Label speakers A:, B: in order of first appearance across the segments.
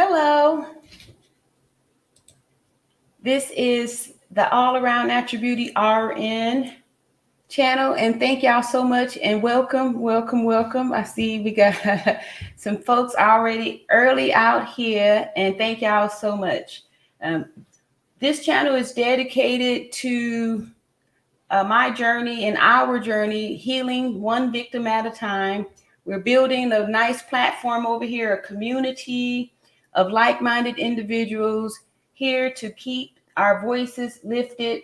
A: Hello. This is the All Around Attribute RN channel, and thank y'all so much and welcome. I see we got some folks already early out here, and thank y'all so much. This channel is dedicated to my journey and our journey, healing one victim at a time. We're building a nice platform over here, a community of like-minded individuals here to keep our voices lifted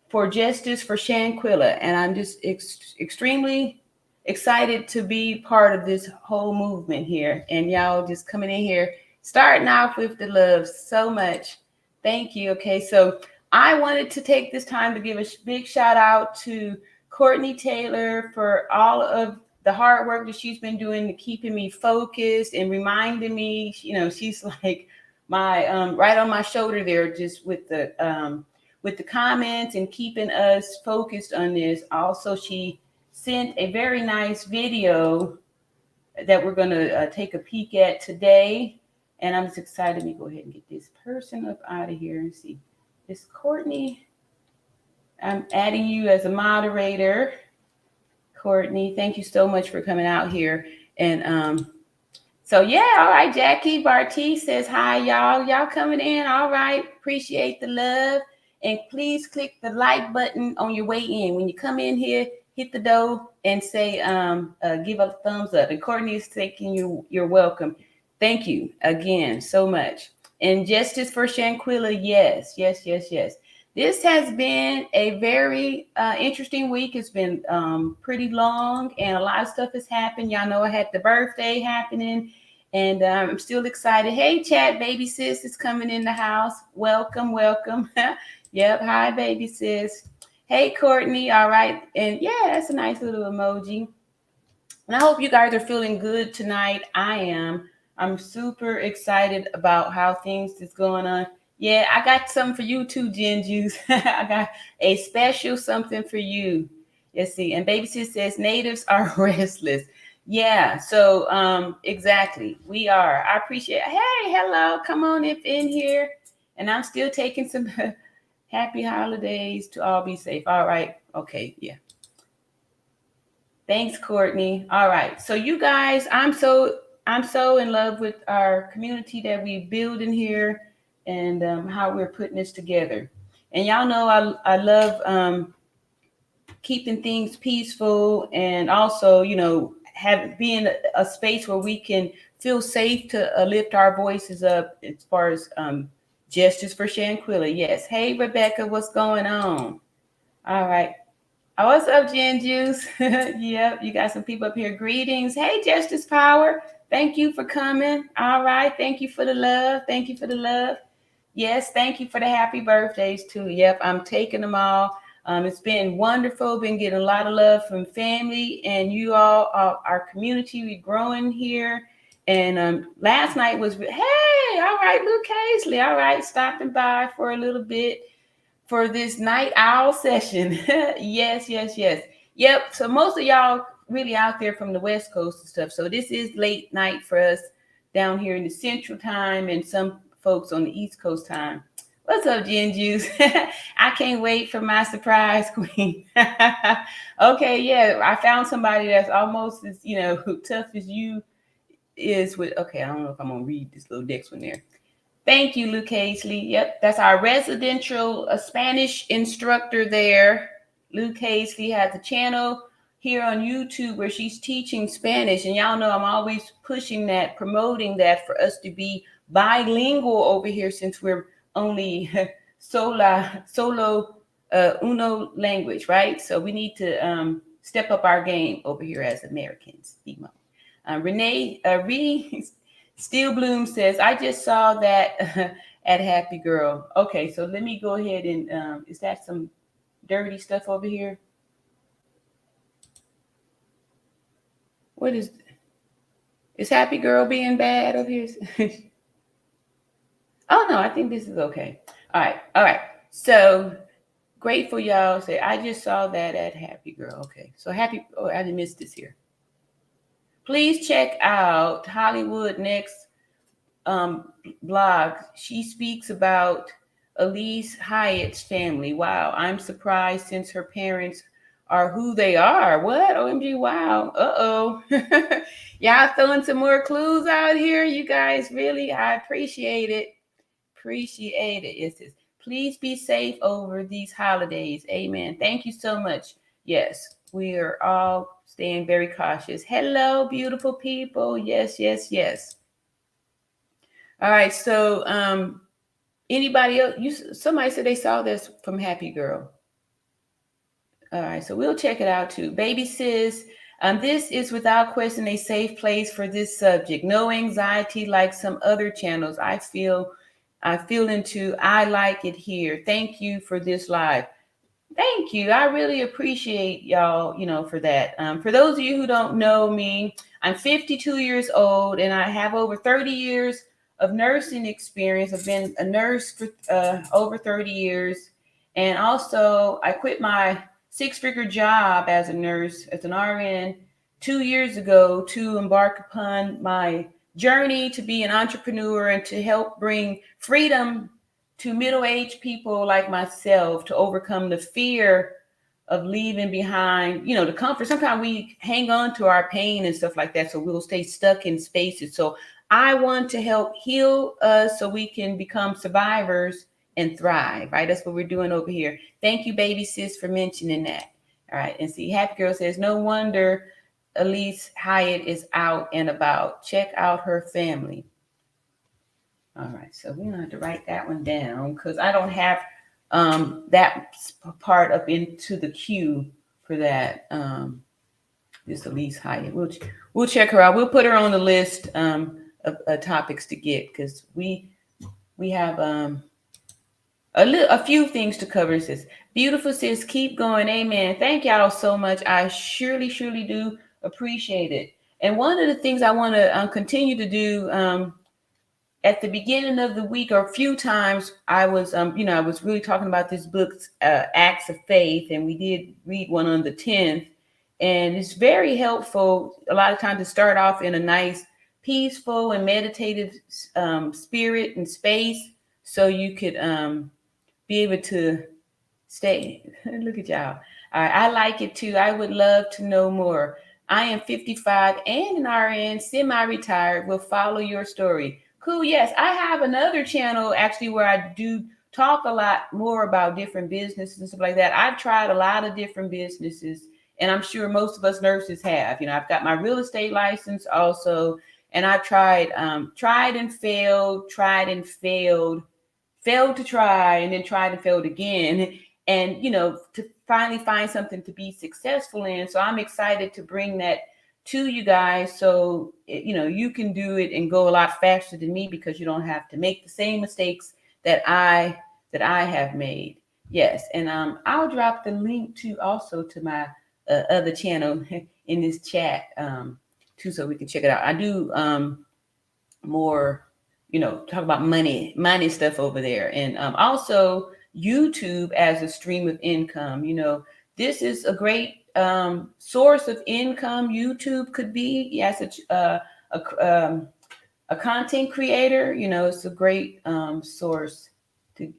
A: for justice for Shanquella. And I'm just extremely excited to be part of this whole movement here. And y'all just coming in here, starting off with the love so much. Thank you. Okay, so I wanted to take this time to give a big shout out to Courtney Taylor for all of the hard work that she's been doing to keeping me focused and reminding me, she's like my right on my shoulder there, just with the comments and keeping us focused on this. Also, she sent a very nice video that we're going to take a peek at today. And I'm just excited. Let me go ahead and get this person up out of here and see. This Courtney, I'm adding you as a moderator. Courtney, thank you so much for coming out here. And so yeah, all right, Jackie Barty says hi, y'all. Y'all coming in, all right. Appreciate the love. And please click the like button on your way in. When you come in here, hit the door and say, give a thumbs up. And Courtney is thanking you're welcome. Thank you again so much. And justice for Shanquella, yes. This has been a very interesting week. It's been pretty long and a lot of stuff has happened. Y'all know I had the birthday happening and I'm still excited. Hey, chat, baby sis is coming in the house. Welcome. Yep, hi, baby sis. Hey, Courtney, all right. And yeah, that's a nice little emoji. And I hope you guys are feeling good tonight. I am. I'm super excited about how things is going on. Yeah, I got something for you too, Jen Juice. I got a special something for you. Let's see. And Baby Sis says natives are restless. Yeah, so exactly. We are. I appreciate it. Hey, hello. Come on in here. And I'm still taking some happy holidays to all be safe. All right. Okay. Yeah. Thanks, Courtney. All right. So you guys, I'm so in love with our community that we build in here and how we're putting this together. And y'all know I love keeping things peaceful and also, being a space where we can feel safe to lift our voices up as far as justice for Shanquella. Yes. Hey, Rebecca, what's going on? All right. Oh, what's up, Jen Juice? Yep, you got some people up here. Greetings. Hey, Justice Power. Thank you for coming. All right. Thank you for the love. Yes, thank you for the happy birthdays, too. Yep, I'm taking them all. It's been wonderful. Been getting a lot of love from family and you all, our community. We're growing here. And last night was, hey, all right, Luke Hazley. All right, stopping by for a little bit for this night owl session. Yes. Yep. So most of y'all really out there from the West Coast and stuff. So this is late night for us down here in the Central Time and some folks on the East Coast time. What's up, Jen Juice? I can't wait for my surprise queen. Okay, yeah. I found somebody that's almost as, tough as you is with, okay, I don't know if I'm going to read this little next one there. Thank you, Luke Hazley. Yep, that's our residential Spanish instructor there. Luke Hazley has a channel here on YouTube where she's teaching Spanish. And y'all know I'm always pushing that, promoting that for us to be bilingual over here since we're only solo uno language, right? So we need to step up our game over here as Americans. Renee Reed Steel Bloom says, I just saw that at Happy Girl. Okay, so let me go ahead and, is that some dirty stuff over here? What is Happy Girl being bad over here? Oh, no, I think this is okay. All right. So grateful y'all say, I just saw that at Happy Girl. Okay, so I didn't miss this here. Please check out Hollywood Next blog, she speaks about Elise Hyatt's family. Wow, I'm surprised since her parents are who they are. What? OMG, wow. Uh-oh. Y'all throwing some more clues out here, you guys. Really, I appreciate it. Appreciate it. It says, please be safe over these holidays. Amen. Thank you so much. Yes, we are all staying very cautious. Hello, beautiful people. Yes, yes, yes. All right. So, anybody else? Somebody said they saw this from Happy Girl. All right. So we'll check it out too. Baby sis, this is without question a safe place for this subject. No anxiety like some other channels. I feel into. I like it here. Thank you for this live. Thank you. I really appreciate y'all, for that. For those of you who don't know me, I'm 52 years old and I have over 30 years of nursing experience. I've been a nurse for over 30 years. And also, I quit my six-figure job as a nurse, as an RN, 2 years ago to embark upon my journey to be an entrepreneur and to help bring freedom to middle-aged people like myself to overcome the fear of leaving behind, the comfort. Sometimes we hang on to our pain and stuff like that, so we'll stay stuck in spaces. So I want to help heal us so we can become survivors and thrive, right? That's what we're doing over here. Thank you, baby sis, for mentioning that. All right, and see, Happy Girl says, no wonder Elise Hyatt is out and about. Check out her family. All right, so we're gonna have to write that one down because I don't have that part up into the queue for that. This Elise Hyatt. We'll check her out. We'll put her on the list of topics to get because we have a few things to cover. Sis, beautiful sis, keep going. Amen. Thank y'all so much. I surely do appreciate it. And one of the things I want to continue to do. At the beginning of the week, or a few times, I was, I was really talking about this book, Acts of Faith, and we did read one on the 10th, and it's very helpful a lot of times to start off in a nice, peaceful and meditative spirit and space, so you could be able to stay. Look at y'all. All right, I like it too. I would love to know more. I am 55 and an RN, semi-retired. Will follow your story. Cool. Yes, I have another channel actually where I do talk a lot more about different businesses and stuff like that. I've tried a lot of different businesses, and I'm sure most of us nurses have. I've got my real estate license also, and I've tried and failed, failed to try, and then tried and failed again, and to finally find something to be successful in. So I'm excited to bring that to you guys, so you can do it and go a lot faster than me because you don't have to make the same mistakes that I have made. Yes, and I'll drop the link to my other channel in this chat too, so we can check it out. I do more talk about money stuff over there, and also YouTube as a stream of income. This is a great source of income. YouTube could be, yes, a content creator. It's a great source to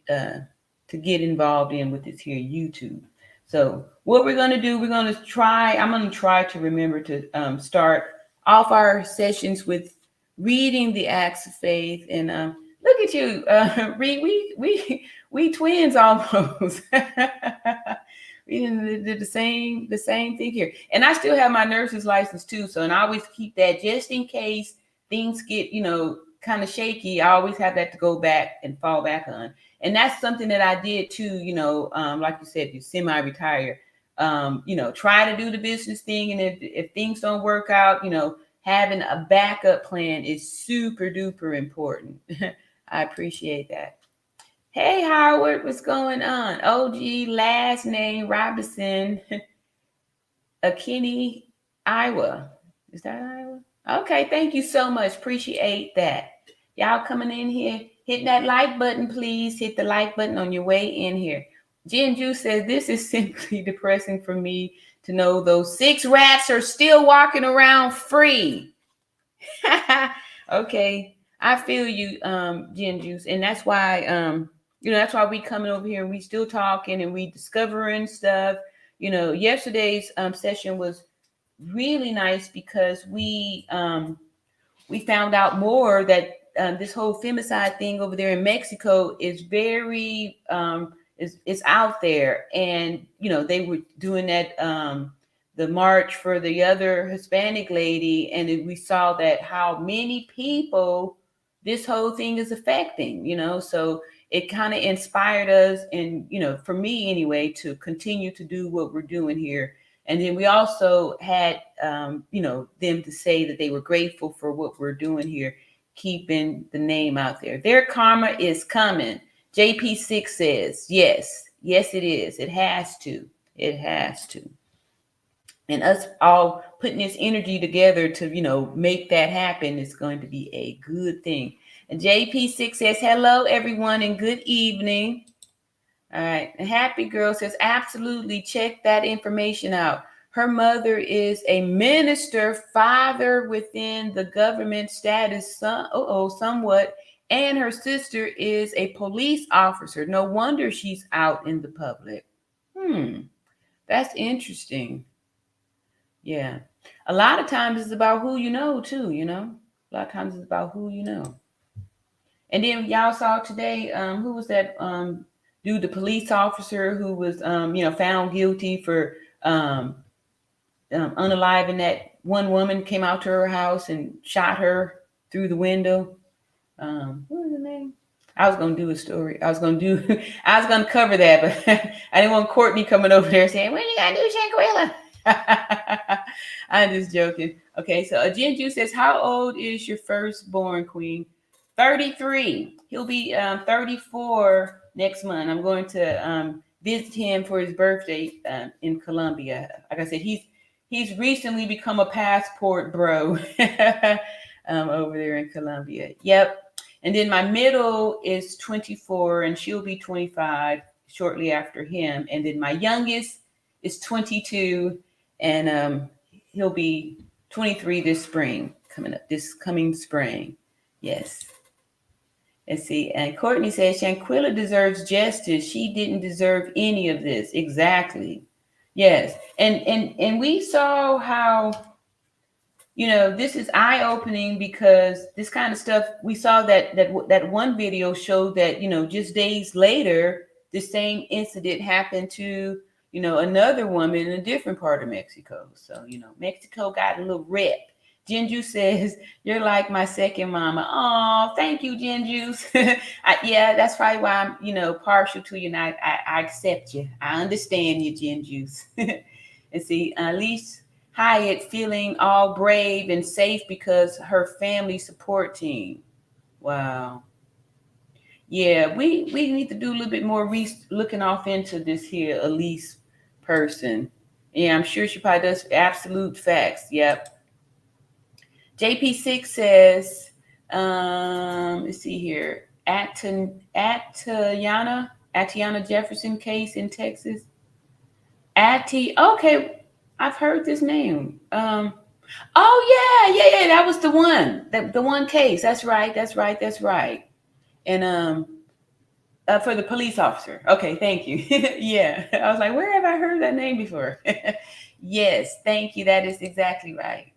A: get involved in with this here YouTube. So what we're going to do, I'm going to try to remember to start off our sessions with reading the Acts of Faith. And look at you, Reed, we twins almost. We did the same thing here. And I still have my nurse's license too. So, and I always keep that just in case things get, kind of shaky. I always have that to go back and fall back on. And that's something that I did too, like you said, you semi-retire, try to do the business thing. And if things don't work out, having a backup plan is super duper important. I appreciate that. Hey, Howard, what's going on? OG, last name Robinson, Akinney, Iowa. Is that Iowa? Okay, thank you so much. Appreciate that. Y'all coming in here, hit that like button, please. Hit the like button on your way in here. Jinju says, this is simply depressing for me to know those 6 rats are still walking around free. Okay. I feel you, Gin Juice, and that's why, that's why we coming over here and we still talking and we discovering stuff. Yesterday's session was really nice because we found out more that this whole femicide thing over there in Mexico is very is out there, and they were doing that the march for the other Hispanic lady, and we saw that how many people this whole thing is affecting. So it kind of inspired us, and for me anyway, to continue to do what we're doing here. And then we also had, them to say that they were grateful for what we're doing here, keeping the name out there. Their karma is coming. JP6 says, yes, it is. It has to. It has to. And us all putting this energy together to, make that happen is going to be a good thing. And JP6 says, hello, everyone, and good evening. All right. And Happy Girl says, absolutely, check that information out. Her mother is a minister, father within the government status, somewhat, and her sister is a police officer. No wonder she's out in the public. That's interesting. Yeah. A lot of times it's about who you know, too, A lot of times it's about who you know. And then y'all saw today, who was that dude, the police officer who was, found guilty for unaliving that one woman, came out to her house and shot her through the window. What was the name? I was going to do a story. I was going to cover that, but I didn't want Courtney coming over there saying, what are you going to do, Shanquella? I'm just joking. Okay, so Jinju says, how old is your firstborn, Queen? 33. He'll be 34 next month. I'm going to visit him for his birthday in Colombia. Like I said, he's recently become a passport bro over there in Colombia. Yep. And then my middle is 24, and she'll be 25 shortly after him. And then my youngest is 22, and he'll be 23 this coming spring. Yes. Let's see. And Courtney says, Shanquella deserves justice. She didn't deserve any of this. Exactly. Yes. And we saw how, this is eye-opening, because this kind of stuff, we saw that one video showed that, just days later, the same incident happened to, another woman in a different part of Mexico. So, Mexico got a little rep. Jinju says, you're like my second mama. Oh, thank you, Jinju. Yeah, that's probably why I'm, partial to you, and I accept you. I understand you, Jinju. And see, Elise Hyatt feeling all brave and safe because her family support team. Wow. Yeah, we need to do a little bit more looking off into this here Elise person. Yeah, I'm sure she probably does absolute facts. Yep. JP6 says, let's see here, Atiana Jefferson case in Texas. Okay, I've heard this name. Yeah, that was the one, the one case. That's right. And for the police officer. Okay, thank you. Yeah, I was like, where have I heard that name before? Yes, thank you. That is exactly right.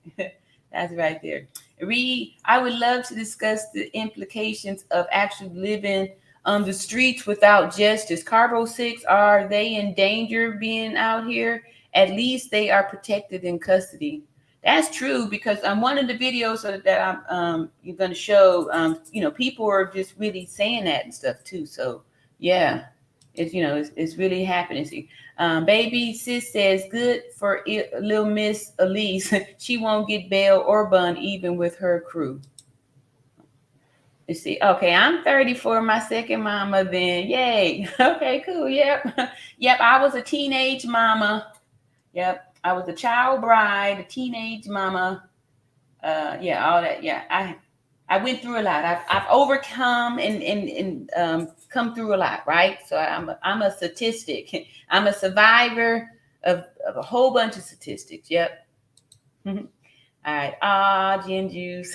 A: That's right there. I would love to discuss the implications of actually living on the streets without justice. Carbo 6, are they in danger being out here? At least they are protected in custody. That's true, because one of the videos that I'm you're going to show, people are just really saying that and stuff too. So yeah, it's really happening. See, baby sis says, good for little Miss Elise. She won't get bail or bond even with her crew. Let's see. Okay, I'm 34, my second mama then. Yay. Okay, cool. Yep. Yep, I was a teenage mama. Yep. I was a child bride, a teenage mama. Yeah, all that. Yeah, I went through a lot. I've overcome and come through a lot, right? So I'm a statistic. I'm a survivor of a whole bunch of statistics. Yep. All right. Gin juice.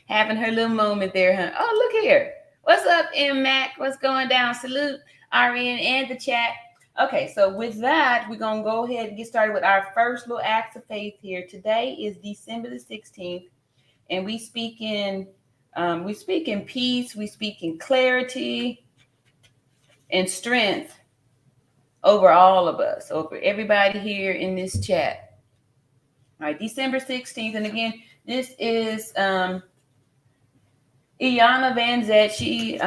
A: Having her little moment there, huh? Oh, look here. What's up, M Mac? What's going down? Salute, RN, and the chat. Okay, so with that, we're going to go ahead and get started with our first little acts of faith here. Today is December the 16th, and we speak in peace, we speak in clarity and strength over all of us, over everybody here in this chat. All right, December 16th, and again, this is Iana Van Zet. She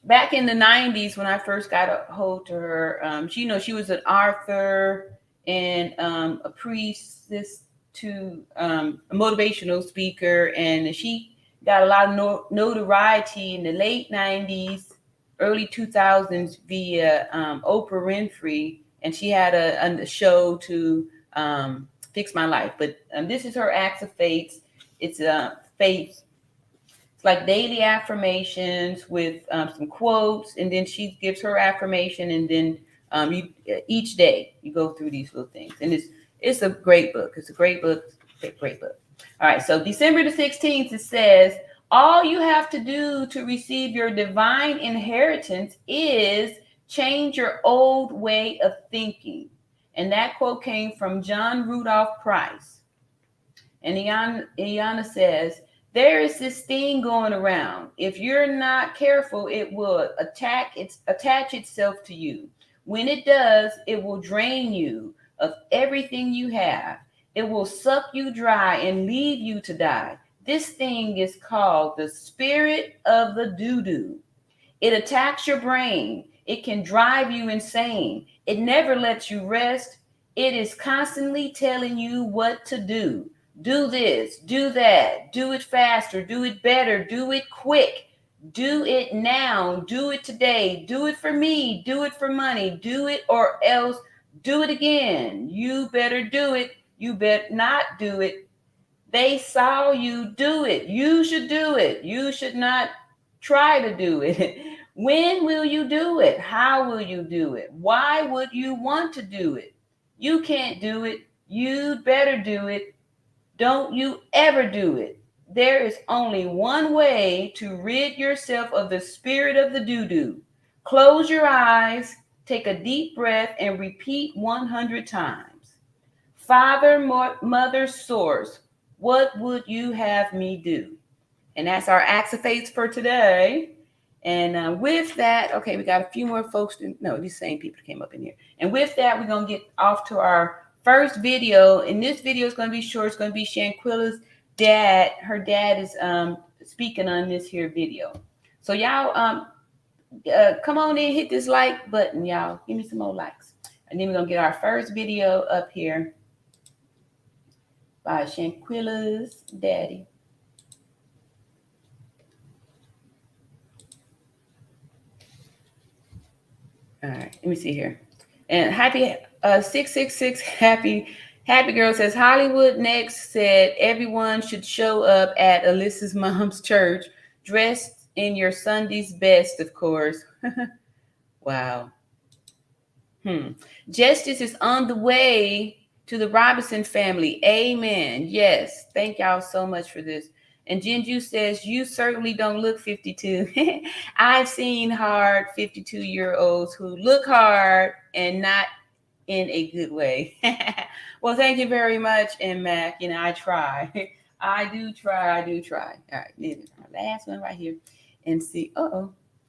A: back in the 90s when I first got a hold to her, she was an author and a priestess to a motivational speaker, and she got a lot of notoriety in the late 90s, early 2000s via Oprah Winfrey, and she had a show to fix my life. But this is her acts of faith. It's faith. It's like daily affirmations with some quotes, and then she gives her affirmation, and then each day you go through these little things, and it's a great book. It's a great book. Great book. All right, so December the 16th, it says, all you have to do to receive your divine inheritance is change your old way of thinking. And that quote came from John Rudolph Price. And Iana says, there is this thing going around. If you're not careful, it will attach itself to you. When it does, it will drain you of everything you have. It will suck you dry and leave you to die. This thing is called the spirit of the doo-doo. It attacks your brain. It can drive you insane. It never lets you rest. It is constantly telling you what to do. Do this, do that, do it faster, do it better, do it quick, do it now, do it today, do it for me, do it for money, do it or else do it again. You better do it. You better not do it. They saw you do it. You should do it. You should not try to do it. When will you do it? How will you do it? Why would you want to do it? You can't do it. You'd better do it. Don't you ever do it. There is only one way to rid yourself of the spirit of the doo-doo. Close your eyes, take a deep breath, and repeat 100 times. Father, Mother, Source, what would you have me do? And that's our acts of faith for today. And with that, okay, we got a few more folks. These same people came up in here. And with that, we're going to get off to our first video. And this video is going to be short. It's going to be Shanquella's dad. Her dad is speaking on this here video. So y'all come on in, hit this like button, y'all. Give me some more likes. And then we're going to get our first video up here by Shanquella's daddy. All right, let me see here. And happy 666 happy girl says Hollywood Next said everyone should show up at Alyssa's mom's church dressed in your Sunday's best, of course. Wow. Justice is on the way to the Robinson family. Amen. Yes. Thank y'all so much for this. And Jinju says, you certainly don't look 52. I've seen hard 52-year-olds who look hard and not in a good way. Well, thank you very much, M Mac. I try. I do try. All right, maybe our last one right here. And see,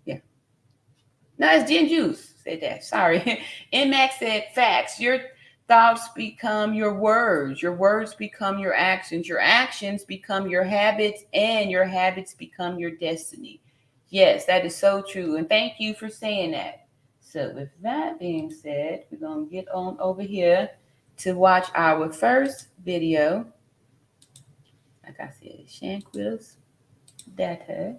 A: yeah. No, it's Jinju's said that. Sorry. M Mac said, facts. Your thoughts become your words become your actions become your habits, and your habits become your destiny. Yes, that is so true. And thank you for saying that. So with that being said, we're going to get on over here to watch our first video. Like I said, Shanquella's data.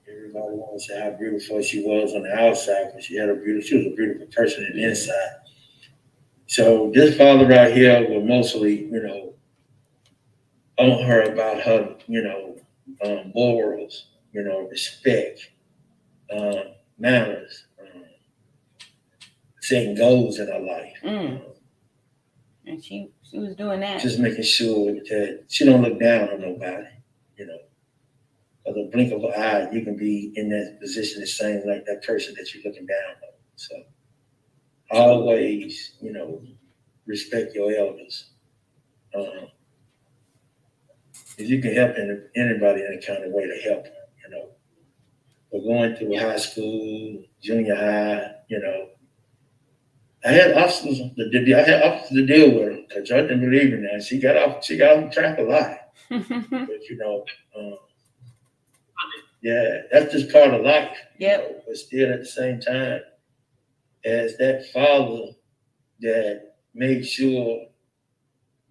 B: Everybody wants to say how beautiful she was on the outside, but she was a beautiful person on the inside. So this father right here will mostly, on her about her, morals, respect, manners, setting goals in her life.
A: And she was doing that.
B: Just making sure that she don't look down on nobody, you know. Of the blink of an eye, you can be in that position the same like that person that you're looking down on. So always, you know, respect your elders. If you can help anybody in any kind of way to help, you know. But going through high school, junior high, you know, I had obstacles to deal with her because I didn't believe in that. She got off track a lot. But you know, yeah, that's just part of life.
A: Yep.
B: You know, but still at the same time, as that father that made sure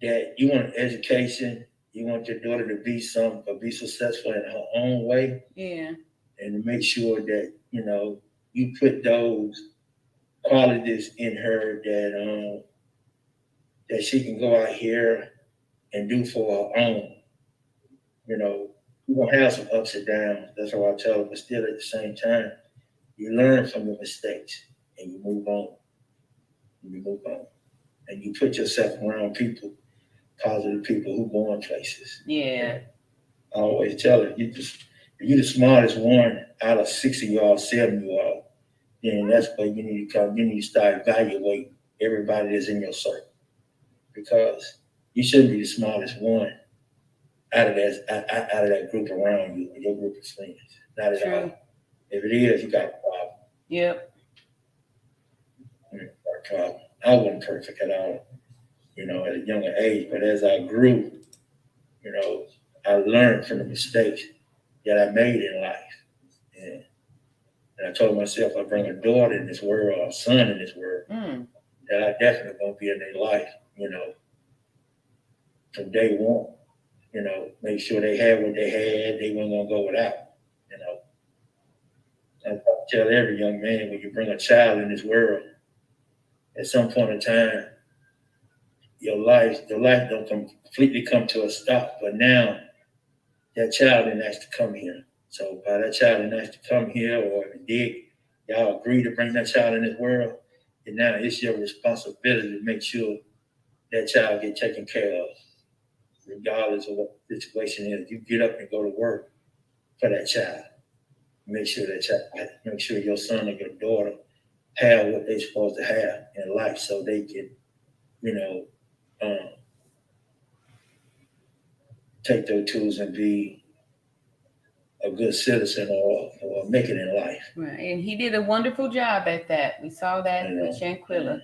B: that you want an education, you want your daughter to be successful in her own way.
A: Yeah.
B: And to make sure that, you know, you put those qualities in her that she can go out here and do for her own. You know, you're gonna have some ups and downs. That's what I tell her, but still at the same time, you learn from your mistakes and you move on. And you put yourself around people, positive people who go in places.
A: Yeah.
B: I always tell her, you're the smartest one out of 6 of y'all, 7 of y'all. Then that's where you need to come. You need to start evaluating everybody that's in your circle. Because you shouldn't be the smartest one out of that group around you, or your group of friends. Not at all. If it is, you got a problem.
A: Yep.
B: I wasn't perfect at all, you know, at a younger age. But as I grew, you know, I learned from the mistakes that I made in life. And I told myself I bring a daughter in this world or a son in this world that I definitely gonna be in their life, you know, from day one. You know, make sure they had what they had, they weren't gonna go without, you know. I tell every young man, when you bring a child in this world, at some point in time, your life don't completely come to a stop. But now that child didn't ask to come here. So by that child didn't ask to come here, or if it did, y'all agree to bring that child in this world, and now it's your responsibility to make sure that child get taken care of, regardless of what the situation is. You get up and go to work for that child. Make sure your son or your daughter have what they're supposed to have in life, so they can, you know, take those tools and be a good citizen or make it in life.
A: Right, and he did a wonderful job at that. We saw that with Shanquella.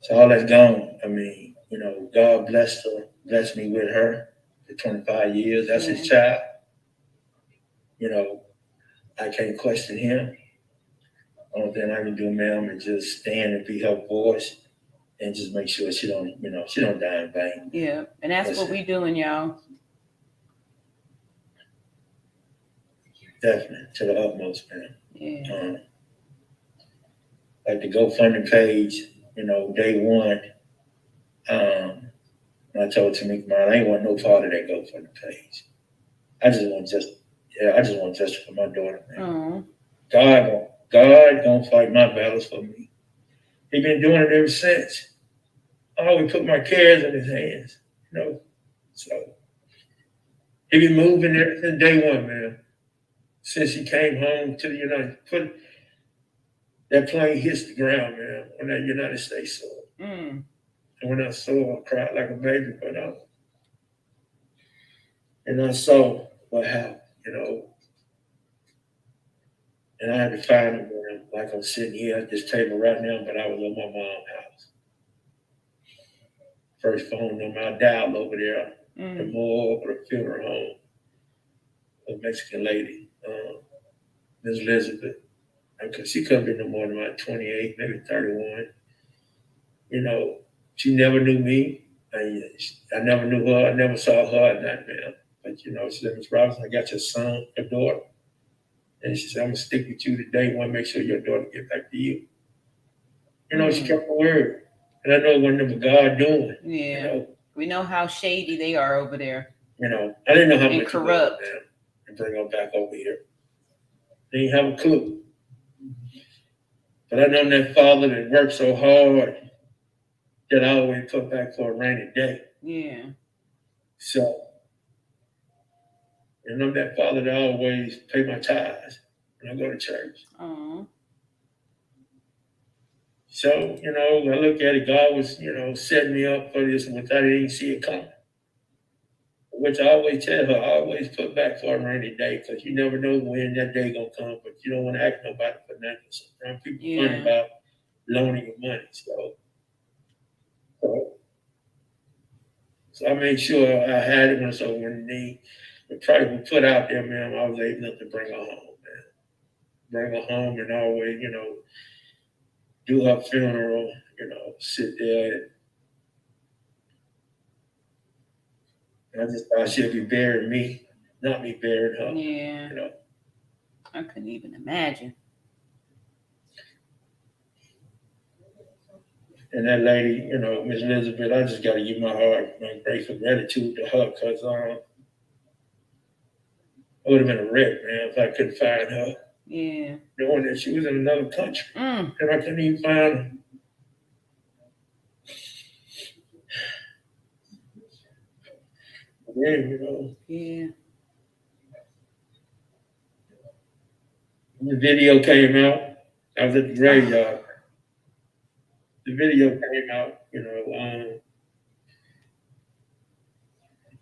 B: So all that's gone. I mean, you know, God blessed me with her for 25 years. That's his child. You know, I can't question him. Only thing I can do, ma'am, is just stand and be her voice and just make sure she don't die in vain.
A: Yeah, and that's what we doing, y'all.
B: Definitely, to the utmost, man.
A: Yeah.
B: Like the GoFundMe page, you know, day one, I told Tamika, I ain't want no part of that GoFundMe page. I just want justice for my daughter, man. God gonna fight my battles for me. He been doing it ever since. I always put my cares in his hands, you know. So he been moving there since day one, man. Since he came home to the United States, that plane hits the ground, man, on that United States soil. And when I saw her, I cried like a baby, and I saw what happened, you know. And I had to find him, man. Like I'm sitting here at this table right now, but I was at my mom's house. First phone number I dialed over there, the morgue or the funeral home, a Mexican lady, Miss Elizabeth. Because she couldn't be no more than about 28, maybe 31. You know, she never knew me. I never knew her. I never saw her at that, man. But, you know, she said, Miss Robinson, I got your son, your daughter. And she said, I'm going to stick with you today. I want to make sure your daughter get back to you. You know, she kept her word. And I know it wasn't God doing.
A: Yeah.
B: You know?
A: We know how shady they are over there.
B: You know, I didn't know how much
A: corrupt.
B: And bring her back over here. They didn't have a clue. But I know that father that worked so hard that I always put back for a rainy day.
A: Yeah.
B: So, and I'm that father that always pay my tithes when I go to church.
A: Oh.
B: So, you know, I look at it, God was, you know, setting me up for this, which I didn't see it coming. Which I always tell her, I always put back for a rainy day because you never know when that day gonna come, but you don't want to ask nobody for nothing. Sometimes people funny about loaning you money. So I made sure I had it when the price was put out there, man, I was able to bring her home, man. Bring her home and always, you know, do her funeral, you know, sit there. And I just thought she'd be burying me, not me burying her.
A: Yeah.
B: You know.
A: I couldn't even imagine.
B: And that lady, you know, Miss Elizabeth, I just got to give my heart, my grateful gratitude to her because I would have been a wreck, man, if I couldn't find her.
A: Yeah.
B: Knowing that she was in another country and I couldn't even find her. Yeah, you know.
A: Yeah.
B: The video came out. I was at the graveyard. The video came out, you know.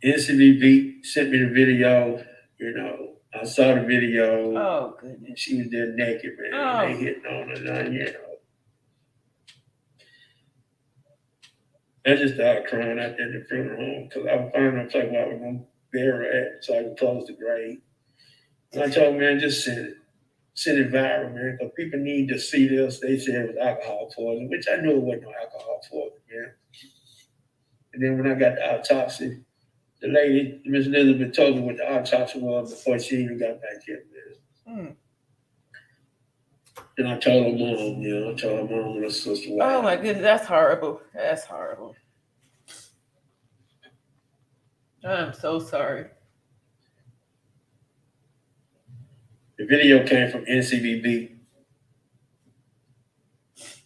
B: NCBB sent me the video, you know. I saw the video.
A: Oh, goodness.
B: She was there naked, man.
A: Oh.
B: They hitting on her, you know. I just started crying out there in the funeral home because I was finding a place where I was going to bury her at so I could close the grave. And I told them, man, just send it. Send it viral, man, because people need to see this. They said it was alcohol poisoning, which I knew it wasn't no alcohol poisoning, man. And then when I got the autopsy, the lady, Miss Elizabeth, told me what the autopsy was before she even got back here, man. Then I told her mom, you know, I told her mom and her sister.
A: Oh my goodness, that's horrible. That's horrible. I'm so sorry.
B: The video came from NCBB.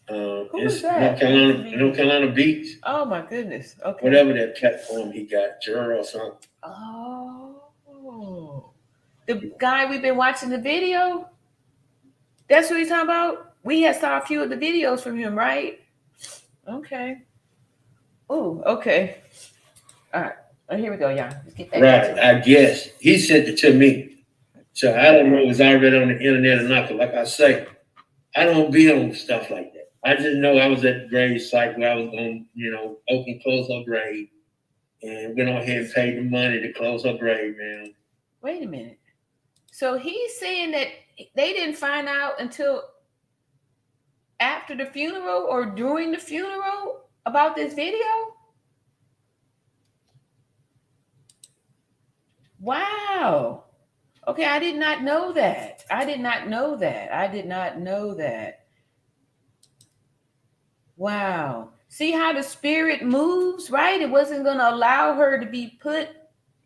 A: Who was that?
B: North Carolina Beach.
A: Oh my goodness. Okay.
B: Whatever that platform he got, Gerald or something.
A: Oh. The guy we've been watching the video? That's what he's talking about? We had saw a few of the videos from him, right? Okay. Oh, okay. All right. Oh, here we go, y'all. Let's get that.
B: Right, I guess. He sent it to me. So I don't know if it's already on the internet or not, but like I say, I don't be on stuff like that. I just know I was at the grave site where I was going to, you know, open, close her grave. And went on ahead and paid the money to close her grave, man.
A: Wait a minute. So he's saying that they didn't find out until after the funeral or during the funeral about this video? Wow. Okay, I did not know that. I did not know that. Wow. See how the spirit moves, right? It wasn't going to allow her to be put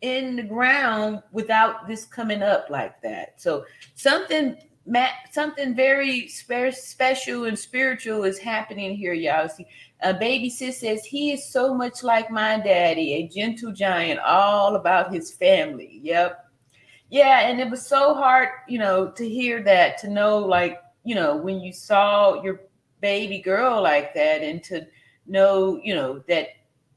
A: in the ground without this coming up like that. So something very special and spiritual is happening here, y'all. See, Baby Sis says, he is so much like my daddy, a gentle giant, all about his family. Yep. Yeah, and it was so hard, you know, to hear that, to know, like, you know, when you saw your baby girl like that, and to know, you know, that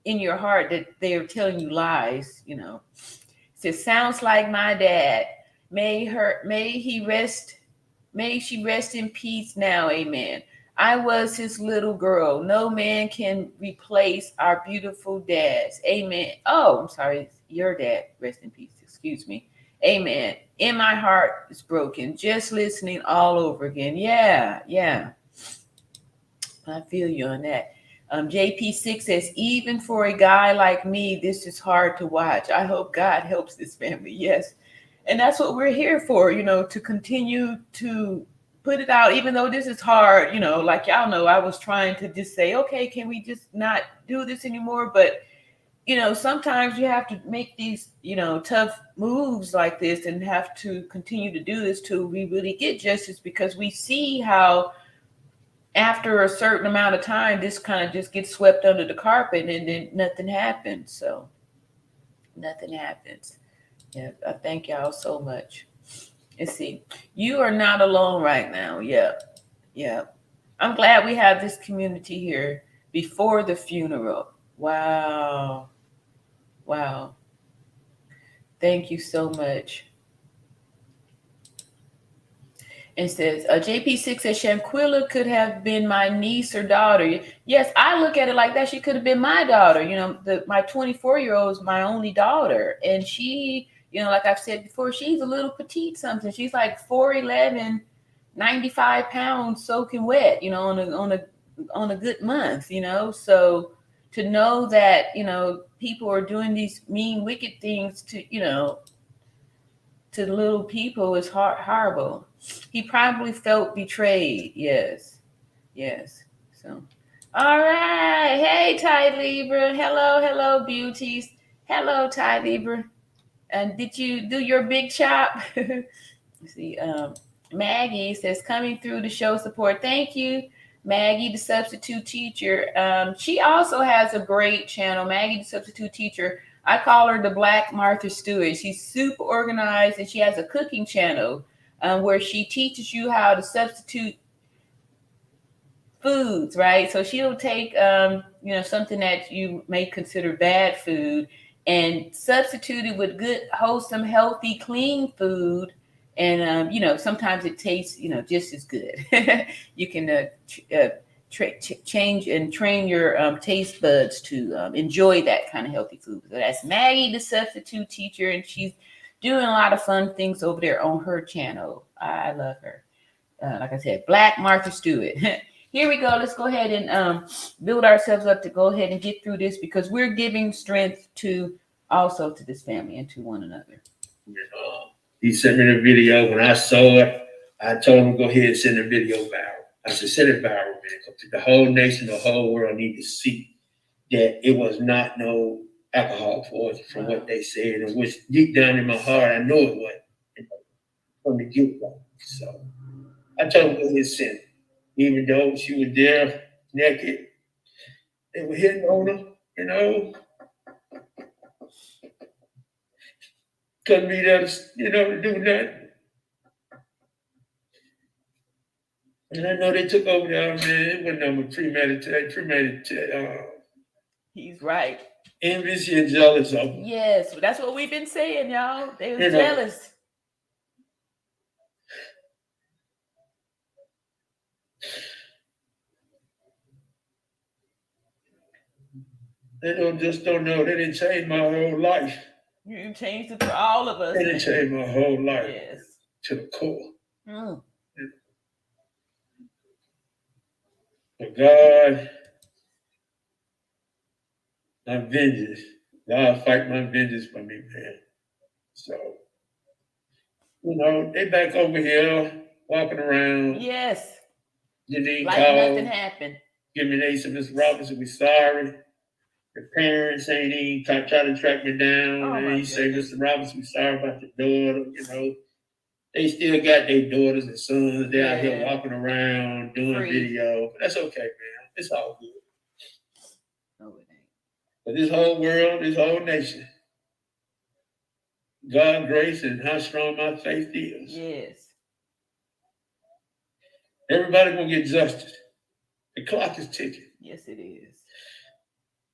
A: in your heart that they are telling you lies, you know. It says, sounds like my dad. May she rest in peace now, amen. I was his little girl. No man can replace our beautiful dads. Amen. Oh, I'm sorry, your dad. Rest in peace. Excuse me. Amen. In my heart is broken. Just listening all over again. Yeah. I feel you on that. JP6 says, even for a guy like me, this is hard to watch. I hope God helps this family. Yes. And that's what we're here for, you know, to continue to put it out, even though this is hard, you know, like y'all know, I was trying to just say, okay, can we just not do this anymore? But you know, sometimes you have to make these, you know, tough moves like this and have to continue to do this till we really get justice, because we see how after a certain amount of time, this kind of just gets swept under the carpet and then nothing happens. So nothing happens. Yeah, I thank y'all so much. Let's see. You are not alone right now. Yeah. Yeah. I'm glad we have this community here before the funeral. Wow. Wow. Thank you so much. And says, JP6 says Shanquella could have been my niece or daughter. Yes, I look at it like that. She could have been my daughter. You know, my 24-year-old is my only daughter. And she, you know, like I've said before, she's a little petite something. She's like 4'11", 95 pounds soaking wet, you know, on a good month, you know. So to know that, you know, people are doing these mean, wicked things to, you know, to little people is horrible. He probably felt betrayed. Yes. Yes. So, all right. Hey, Ty Libra. Hello, beauties. Hello, Ty Libra. And did you do your big chop? Let's see. Maggie says, coming through to show support. Thank you, Maggie, the substitute teacher. She also has a great channel, Maggie, the substitute teacher. I call her the Black Martha Stewart. She's super organized, and she has a cooking channel where she teaches you how to substitute foods, right? So she'll take, you know, something that you may consider bad food and substitute it with good, wholesome, healthy, clean food. And, you know, sometimes it tastes, you know, just as good. You can change and train your taste buds to enjoy that kind of healthy food. So that's Maggie, the substitute teacher, and she's doing a lot of fun things over there on her channel. I love her. Like I said, Black Martha Stewart. Here we go. Let's go ahead and build ourselves up to go ahead and get through this, because we're giving strength to also to this family and to one another.
B: He sent me the video. When I saw it, I told him, go ahead and send the video viral. I said, send it viral, man. The whole nation, the whole world need to see that it was not no alcohol poison from what they said, and which deep down in my heart, I know it wasn't from the get-go. So I told him, go ahead and send it. Even though she was there naked, they were hitting on her, you know. Couldn't be there, you know, to do nothing. And I know they took over there, man. It wasn't no premeditated.
A: He's right.
B: Envious and jealous of them.
A: Yes, that's what we've been saying, y'all. They were jealous.
B: They don't know. They didn't change my whole life.
A: You changed it for all of us.
B: They didn't change my whole life.
A: Yes.
B: To the core.
A: Mm.
B: But God, my vengeance. God fight my vengeance for me, man. So, you know, they back over here walking around.
A: Yes.
B: Janine
A: like
B: called,
A: nothing happened.
B: Give me an Miss Robinson, we sorry. The parents ain't even try to track me down.
A: Oh,
B: and he said, Mr. Robinson, we sorry about your daughter. You know, they still got their daughters and sons. They're out here walking around doing video. But that's okay, man. It's all good.
A: No, it ain't.
B: But this whole world, this whole nation, God's grace and how strong my faith is.
A: Yes.
B: Everybody gonna get justice. The clock is ticking.
A: Yes, it is.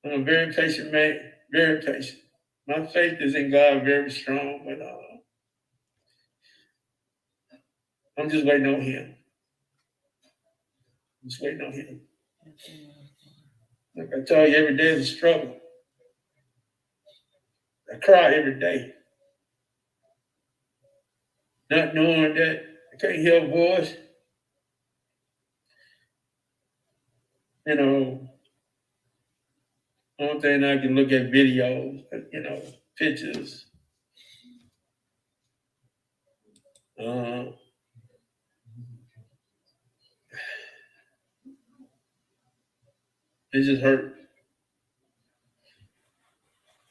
B: I'm a very patient man, very patient. My faith is in God very strong, but I'm just waiting on him. Just waiting on him. Like I tell you, every day is a struggle. I cry every day. Not knowing that I can't hear a voice. You know, only thing I can look at videos, you know, pictures. It just hurt.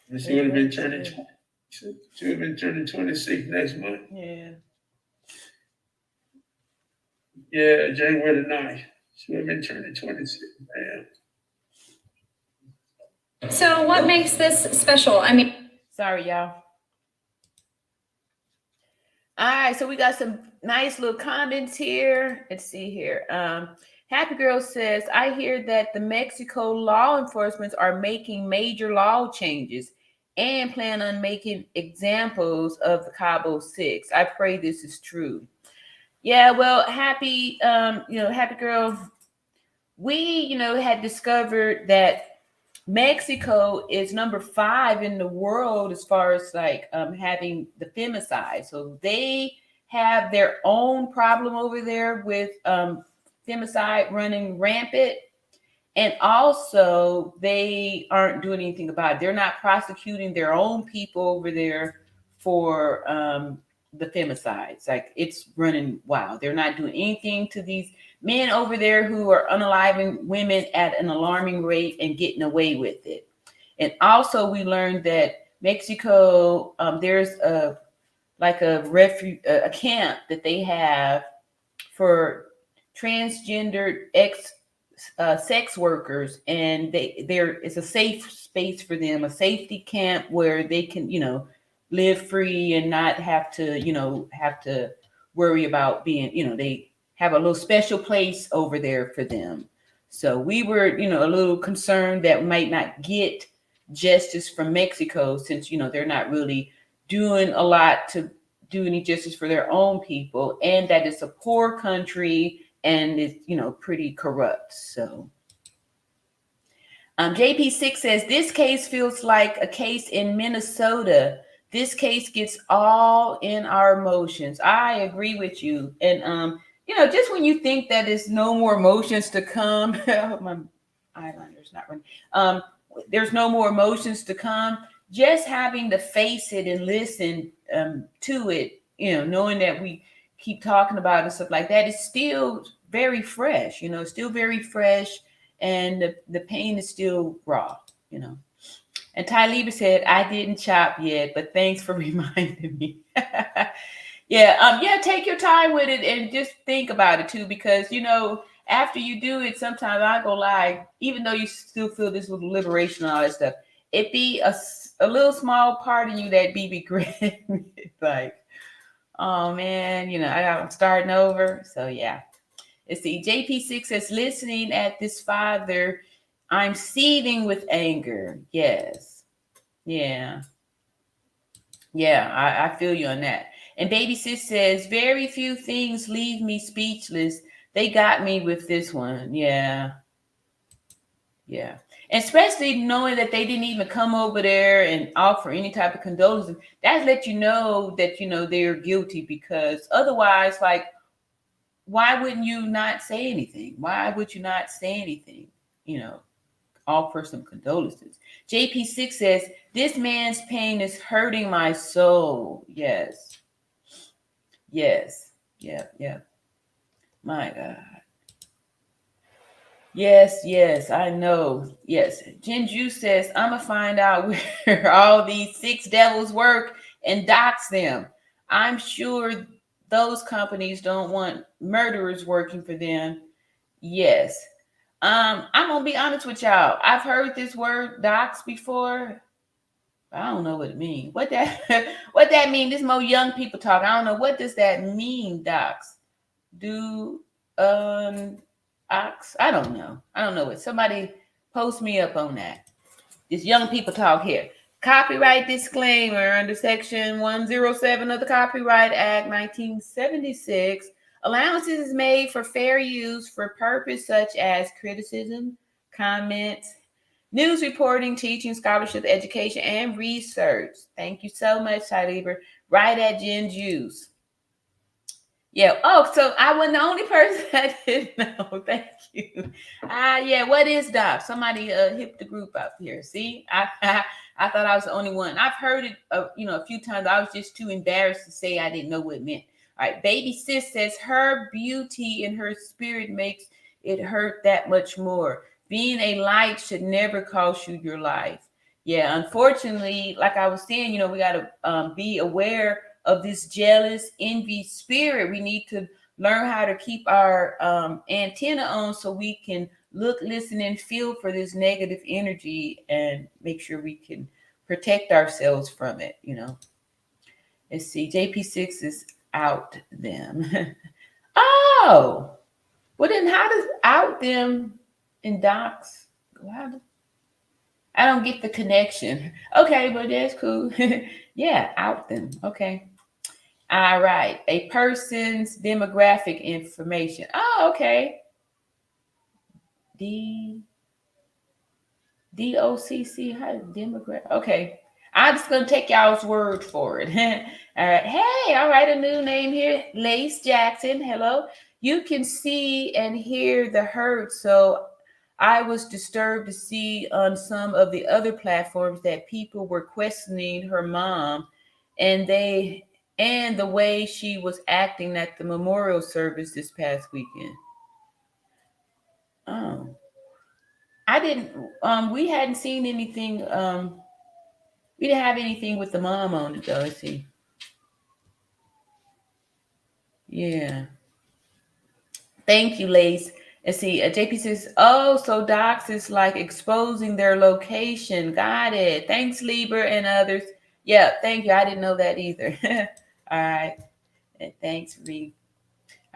B: And she would have been turning 26 next month.
A: Yeah.
B: Yeah, January the 9th. Women turning 26, man.
C: So what makes this special? I mean,
A: sorry, y'all. All right, so we got some nice little comments here. Let's see here. Happy Girl says, I hear that the Mexico law enforcement are making major law changes and plan on making examples of the Cabo Six. I pray this is true. Yeah, well, Happy Girl, we, had discovered that Mexico is number 5 in the world as far as like having the femicide. So they have their own problem over there with femicide running rampant. And also they aren't doing anything about it. They're not prosecuting their own people over there for the femicides. Like it's running wild. They're not doing anything to these men over there who are unaliving women at an alarming rate and getting away with it. And also we learned that Mexico, there's a camp that they have for transgendered sex workers, and there is a safe space for them, a safety camp where they can, live free and not have to worry about being, they have a little special place over there for them. So we were, a little concerned that we might not get justice from Mexico since, they're not really doing a lot to do any justice for their own people, and that it's a poor country and it's, pretty corrupt. So JP6 says, this case feels like a case in Minnesota. This case gets all in our emotions. I agree with you. And, just when you think that there's no more emotions to come, my eyeliner's not running. There's no more emotions to come. Just having to face it and listen to it, knowing that we keep talking about it and stuff like that, is still very fresh, still very fresh. And the pain is still raw, And Ty Lieber said, I didn't chop yet, but thanks for reminding me. Take your time with it and just think about it too, because, after you do it, sometimes I go lie, even though you still feel this little liberation and all that stuff, it be a little small part of you that be regretting it. Like, oh man, I'm starting over. So yeah. Let's see. JP6 says, listening at this father, I'm seething with anger. Yes. Yeah. Yeah, I feel you on that. And Baby Sis says, very few things leave me speechless. They got me with this one. Yeah. Yeah. And especially knowing that they didn't even come over there and offer any type of condolences. That let you know that, they're guilty, because otherwise, like, why wouldn't you not say anything? Why would you not say anything? Offer some condolences. JP6 says, this man's pain is hurting my soul. Yes. Yes. Yeah. My God. Yes, I know. Yes. Jinju says, I'm going to find out where all these 6 devils work and dox them. I'm sure those companies don't want murderers working for them. Yes. I'm going to be honest with y'all. I've heard this word dox before. I don't know what it means. What that mean? This more young people talk. I don't know. What does that mean, dox? Ox? I don't know. What. Somebody post me up on that. This young people talk here. Copyright disclaimer under Section 107 of the Copyright Act 1976. Allowances is made for fair use for purpose such as criticism, comments, news reporting, teaching, scholarship, education, and research. Thank you so much, Ty Lieber. Right at Gen Juice. Yeah. Oh, so I wasn't the only person that didn't know. Thank you. What is DOP? Somebody hit the group up here. See, I thought I was the only one. I've heard it, a few times. I was just too embarrassed to say I didn't know what it meant. All right. Baby Sis says her beauty and her spirit makes it hurt that much more. Being a light should never cost you your life. Yeah. Unfortunately, like I was saying, we got to be aware of this jealous, envy spirit. We need to learn how to keep our antenna on so we can look, listen, and feel for this negative energy and make sure we can protect ourselves from it, you know. Let's see, JP6 is out them. Oh, well then how does out them in docs? I don't get the connection. Okay, but that's cool. Yeah, out them. Okay. All right. A person's demographic information. Oh, okay. DOCC. How demographic? Okay. I'm just gonna take y'all's word for it. All right. Hey, all right, a new name here. Lace Jackson. Hello. You can see and hear the hurt. So I was disturbed to see on some of the other platforms that people were questioning her mom and the way she was acting at the memorial service this past weekend. Oh. I didn't we hadn't seen anything we didn't have anything with the mom on it though. Let's see. Yeah. Thank you, Lace. Let's see. JP says, oh, so docs is like exposing their location. Got it. Thanks, Lieber and others. Yeah, thank you. I didn't know that either. All right. And thanks, Reed.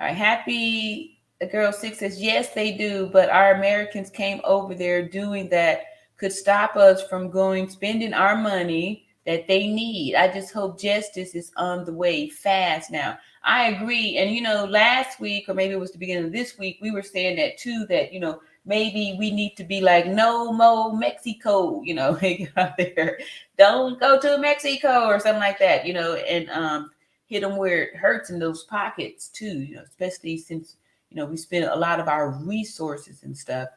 A: All right. Happy Girl 6 says, yes, they do. But our Americans came over there doing that could stop us from spending our money that they need. I just hope justice is on the way fast now. I agree. And, you know, last week, or maybe it was the beginning of this week, we were saying that too, that, you know, maybe we need to be like, no more Mexico, you know, out there. Don't go to Mexico or something like that, you know, and hit them where it hurts in those pockets too, you know, especially since, you know, we spend a lot of our resources and stuff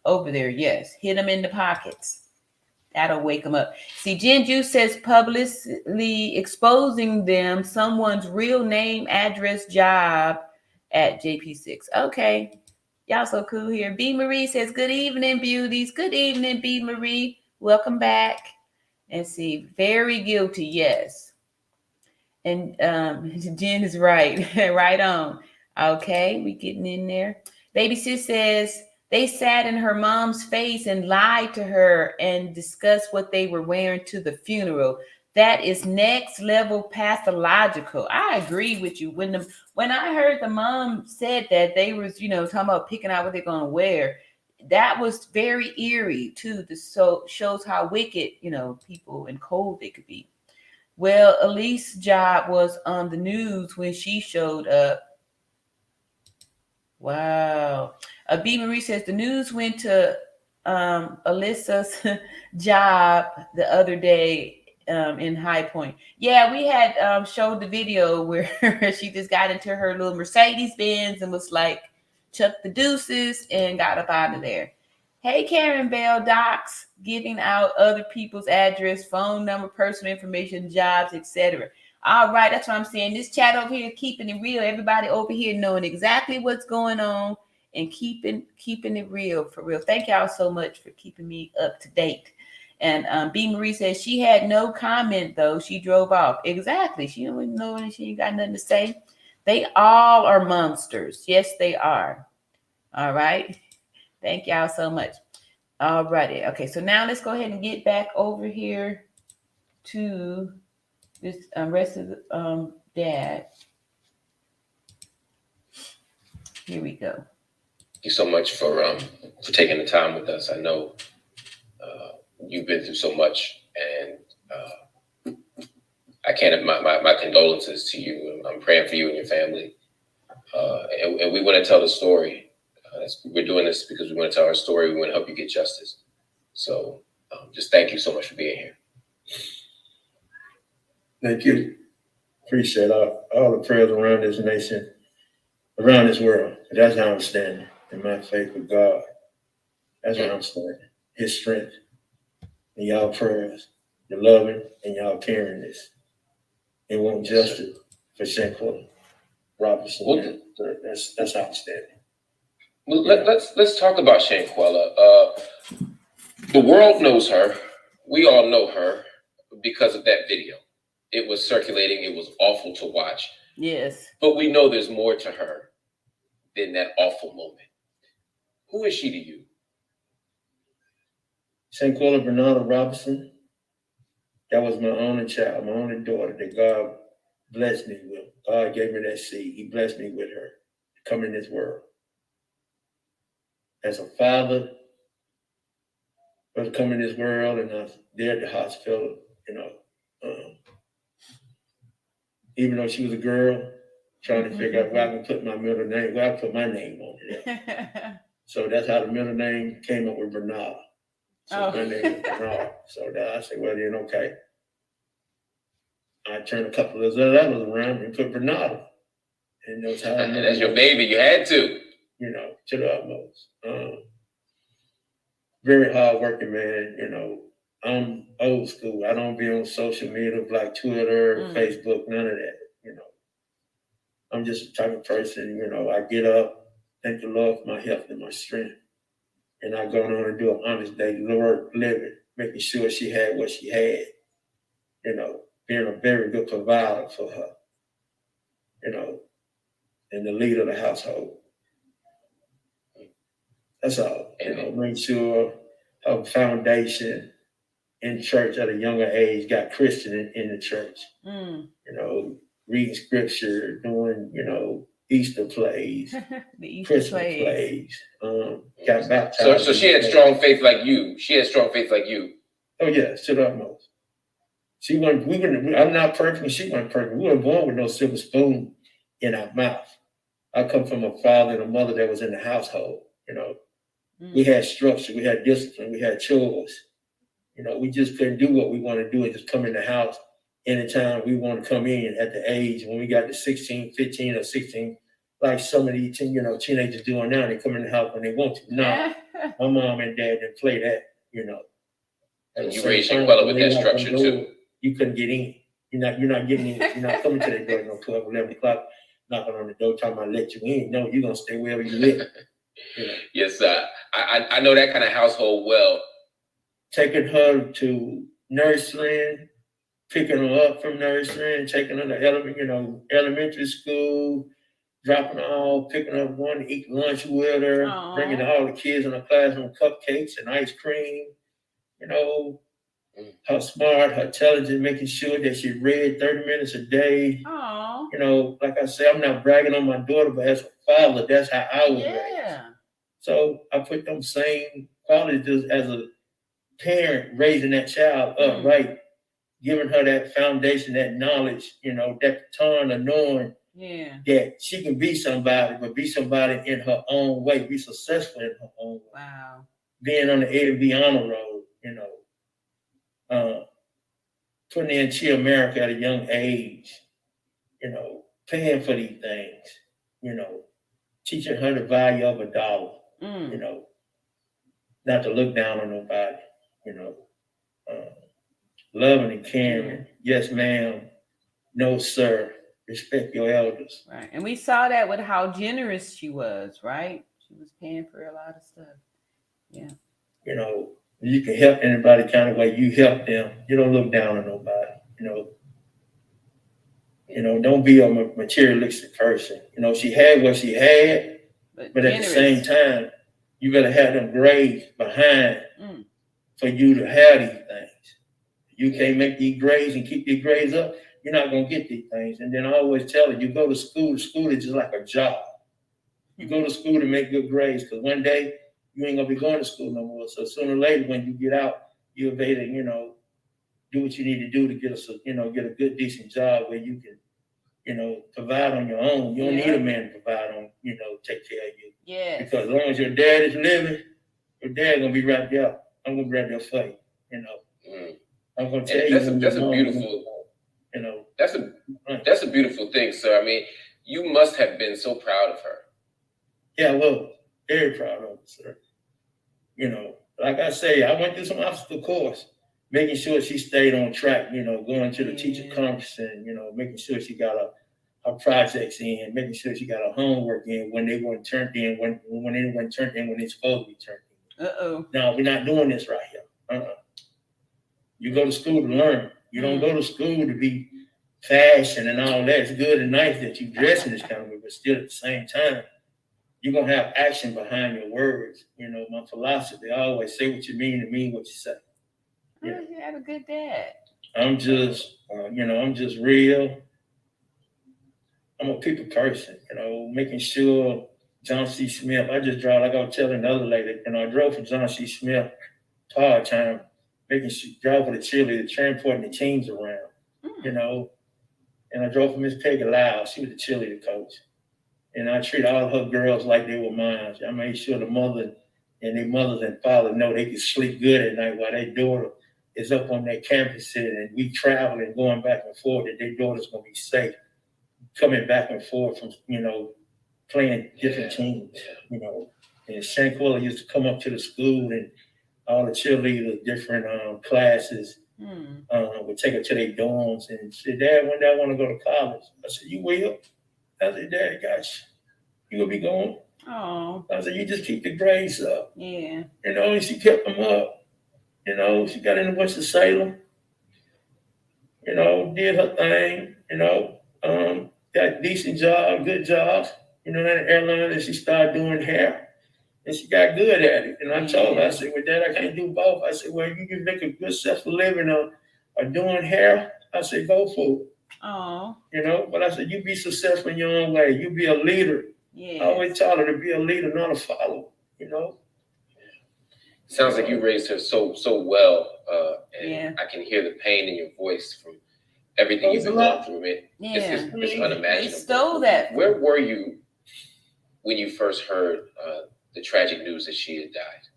A: over there. Yes, hit them in the pockets. That'll wake them up. See, Jinju says publicly exposing them someone's real name, address, job at JP6. Okay. Y'all so cool here. B. Marie says, good evening, beauties. Good evening, B. Marie. Welcome back. And see, very guilty. Yes. And Jen is right. Right on. Okay. We getting in there. Baby sis says, they sat in her mom's face and lied to her and discussed what they were wearing to the funeral. That is next level pathological. I agree with you. When I heard the mom said that they was, you know, talking about picking out what they're going to wear, that was very eerie too. So shows how wicked, you know, people and cold they could be. Well, Elise's job was on the news when she showed up. Wow. B. Marie says the news went to Alyssa's job the other day in High Point. Yeah, we had showed the video where she just got into her little Mercedes Benz and was like, chuck the deuces and got up out of there. Hey, Karen Bell, docs giving out other people's address, phone number, personal information, jobs, etc. All right, that's what I'm saying. This chat over here, keeping it real. Everybody over here knowing exactly what's going on and keeping it real, for real. Thank y'all so much for keeping me up to date. And B. Marie says she had no comment, though. She drove off. Exactly. She don't even know, and she ain't got nothing to say. They all are monsters. Yes, they are. All right. Thank y'all so much. All righty. Okay, so now let's go ahead and get back over here to this rest of the dad. Here we go.
D: Thank you so much for taking the time with us. I know you've been through so much, and I can't. My condolences to you. I'm praying for you and your family, and we want to tell the story. We're doing this because we want to tell our story. We want to help you get justice. So, just thank you so much for being here.
B: Thank you. Appreciate all the prayers around this nation, around this world. That's how I'm standing in my faith with God. That's how I'm standing. His strength and y'all prayers, your loving and y'all caring this. And want justice for Shanquella Robinson. Well, that's how I'm standing.
D: Well, let's talk about Shanquella. The world knows her. We all know her because of that video. It was circulating. It was awful to watch.
A: Yes.
D: But we know there's more to her than that awful moment. Who is she to you?
B: Shanquella Robinson. That was my only child, my only daughter that God blessed me with. God gave me that seed. He blessed me with her to come in this world. As a father, I was coming in this world, and I was there at the hospital, even though she was a girl, trying to figure out where I can put my middle name, where I put my name on it. So that's how the middle name came up with Bernard. So my name is Bernard. So I said, well, then, okay. I turned a couple of those letters around and put Bernard. And that's how
D: that's your baby. You had to.
B: To the utmost. Very hardworking man. I'm old school. I don't be on social media like Twitter, Facebook, none of that. I'm just the type of person, I get up, thank the Lord for my health and my strength. And I go on and do an honest daily work, living, making sure she had what she had, being a very good provider for her, and the leader of the household. That's all. Make sure her foundation in church at a younger age got Christian in the church. Reading scripture, doing, Easter plays,
A: the Easter
B: Christmas plays. Got baptized.
D: So she had strong faith like you. She had strong faith like you.
B: Oh yeah, to the utmost. She wasn't. I'm not perfect. She wasn't perfect. We weren't born with no silver spoon in our mouth. I come from a father and a mother that was in the household. We had structure, we had discipline, we had chores. We just couldn't do what we want to do and just come in the house anytime we want to come in at the age when we got to 16, 15, or 16, like some of these teenagers doing now. They come in the house when they want to. No, my mom and dad didn't play that.
D: And you raised Shanquella with that structure too.
B: You couldn't get in. You're not getting in. You're not coming to the door no 12, 11 o'clock, knocking on the door, talking about let you in. No, you're gonna stay wherever you live.
D: Yes, I know that kind of household well.
B: Taking her to nursery, picking her up from nursery, taking her to elementary school, dropping her off, picking her up, going to eat lunch with her, bringing all the kids in her classroom cupcakes and ice cream. Her smart, her intelligent, making sure that she read 30 minutes a day. Like I said, I'm not bragging on my daughter, but as a father, that's how I was raised. So I put them same qualities as a parent raising that child up, right? Giving her that foundation, that knowledge, that baton of knowing that she can be somebody, but be somebody in her own way, be successful in her own way.
A: Wow.
B: Being on the A&B honor roll, putting in Cheer America at a young age, paying for these things, teaching her the value of a dollar, not to look down on nobody, loving and caring. Yes, ma'am. No, sir. Respect your elders.
A: Right. And we saw that with how generous she was, right? She was paying for a lot of stuff. Yeah.
B: You can help anybody kind of way. You help them. You don't look down on nobody. Don't be a materialistic person. She had what she had, but at the same time, you gotta have them grades behind for you to have these things. You can't make these grades and keep these grades up, you're not gonna get these things. And then I always tell her, you go to school is just like a job. You go to school to make good grades, because one day you ain't gonna be going to school no more. So sooner or later, when you get out, you'll be able to, do what you need to do to get get a good, decent job where you can, provide on your own. You don't need a man to provide on, take care of you.
A: Yeah.
B: Because as long as your dad is living, your dad gonna be right there. I'm gonna grab your fight, I'm gonna tell you.
D: That's a beautiful. That's a beautiful thing, sir. I mean, you must have been so proud of her.
B: Yeah, I was very proud of her, sir. Like I say, I went through some obstacle course, making sure she stayed on track. Going to the teacher conference and making sure she got her projects in, making sure she got her homework in when they weren't turned in, when they weren't turned in when they're supposed to be turned in. No, we're not doing this right here. You go to school to learn. You don't go to school to be fashion and all that. It's good and nice that you dress in this kind of way, but still at the same time, you're gonna have action behind your words. You know, my philosophy, I always say what you mean and mean what you say.
A: Yeah. You have a good dad.
B: I'm just, I'm just real. I'm a people person, making sure John C. Smith, I just drive, like I was telling the other lady, I drove for John C. Smith part-time, making sure, drive for the cheerleader, transporting the teams around, and I drove for Miss Peggy Lau, she was the cheerleader coach. And I treat all her girls like they were mine. I made sure the mother and their mothers and fathers know they could sleep good at night while their daughter is up on that campus and we travel and going back and forth, that their daughter's gonna be safe, coming back and forth from, playing different teams, And Shanquella used to come up to the school and all the cheerleaders, different classes, would take her to their dorms and say, Dad, one day I want to go to college. I said, you will? I said, Dad, gosh, you gonna be going?
A: Oh.
B: I said, you just keep the grades up.
A: Yeah.
B: And she kept them up. She got in a bunch of Salem, did her thing, got a decent job, good jobs, at the airline, and she started doing hair. And she got good at it. And I told her, I said, well, Dad, I can't do both. I said, well, you can make a good self-living or doing hair. I said, go for it.
A: Oh.
B: But I said, you be successful in your own way. You be a leader.
A: Yeah.
B: I always taught her to be a leader, not a follower,
D: Sounds like you raised her so well. And I can hear the pain in your voice from everything you've been going through. It's unimaginable.
A: They stole that.
D: Where were you when you first heard the tragic news that she had died?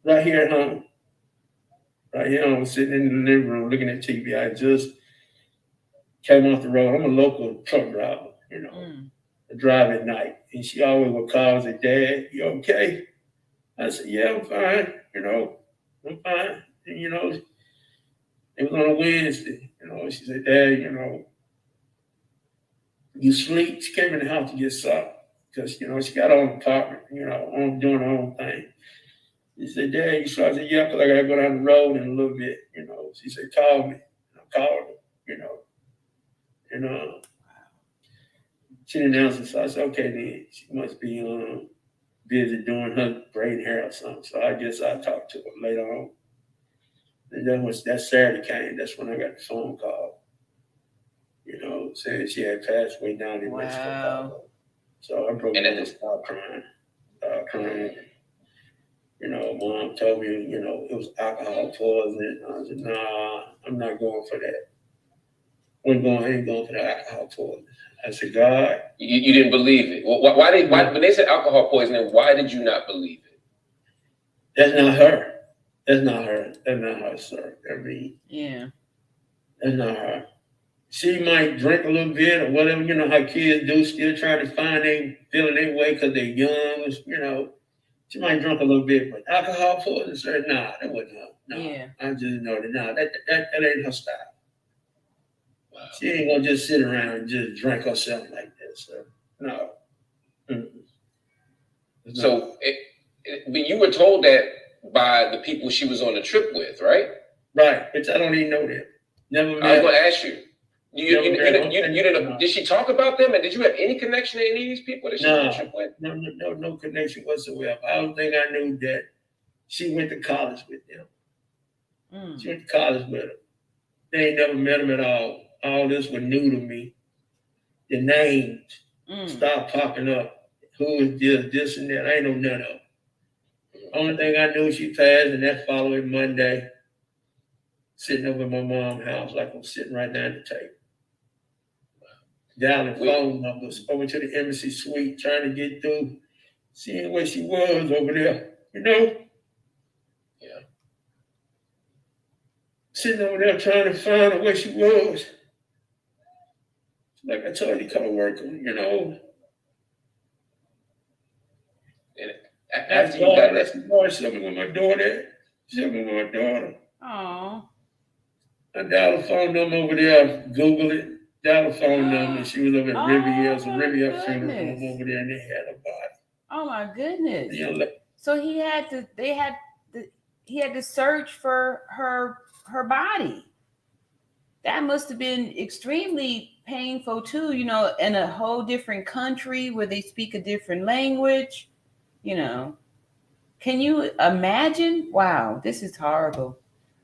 B: Right here at home. Right here, I was sitting in the living room looking at TV. I just came off the road. I'm a local truck driver, I drive at night. And she always would call and say, Dad, you okay? I said, yeah, I'm fine, I'm fine. And, it was on a Wednesday, she said, Dad, you sleep. She came in the house to get supper because, she got her own apartment, doing her own thing. She said, Dad, you sleep? I said, yeah, because I got to go down the road in a little bit, She said, call me. I called her, She didn't answer, so I said, okay, then. She must be busy doing her braiding hair or something. So I guess I'll talk to her later on. And then when that Saturday came, that's when I got the phone call, saying she had passed away down in Mexico. So I broke down and started crying. Mom told me, it was alcohol poisoning. I said, nah, I'm not going for that. I ain't going for the alcohol poisoning. I said, God.
D: You didn't believe it. Why when they said alcohol poisoning, why did you not believe it?
B: That's not her. That's not her, sir. That's not her. She might drink a little bit or whatever, how kids do, still trying to feeling their way because they're young, She might drink a little bit, but alcohol poisoning, sir, nah, that wasn't her. No, I just know that, nah, that ain't her style. Wow. She ain't gonna just sit around and just drink herself like that, sir. No.
D: So, but you were told that by the people she was on the trip with, right?
B: Right, but I don't even know them. Never met.
D: I was going to ask you. You didn't. Did she talk about them, and did you have any connection to any of these people that she was on the trip with?
B: No connection whatsoever. I don't think I knew that she went to college with them. She went to college with them. They ain't never met them at all. All this was new to me. The names stopped popping up. Who is this and that? I ain't know none of them. Only thing I knew, she passed, and that following Monday, sitting over at my mom's house, like I'm sitting right down the table. Dialing phone numbers over to the embassy suite, trying to get through, seeing where she was over there,
D: Yeah.
B: Sitting over there trying to find her where she was. Like I told you, come work,
D: And after you got that,
B: something with my daughter.
A: Oh.
B: I dialed a phone number over there, Google it, dialed a phone number. She was over at Rivier's, a Rivier funeral home over there, and they had a body.
A: Oh my goodness! So he had to search for her body. that must have been extremely painful too, in a whole different country where they speak a different language, you know. Can you imagine? Wow, this is horrible.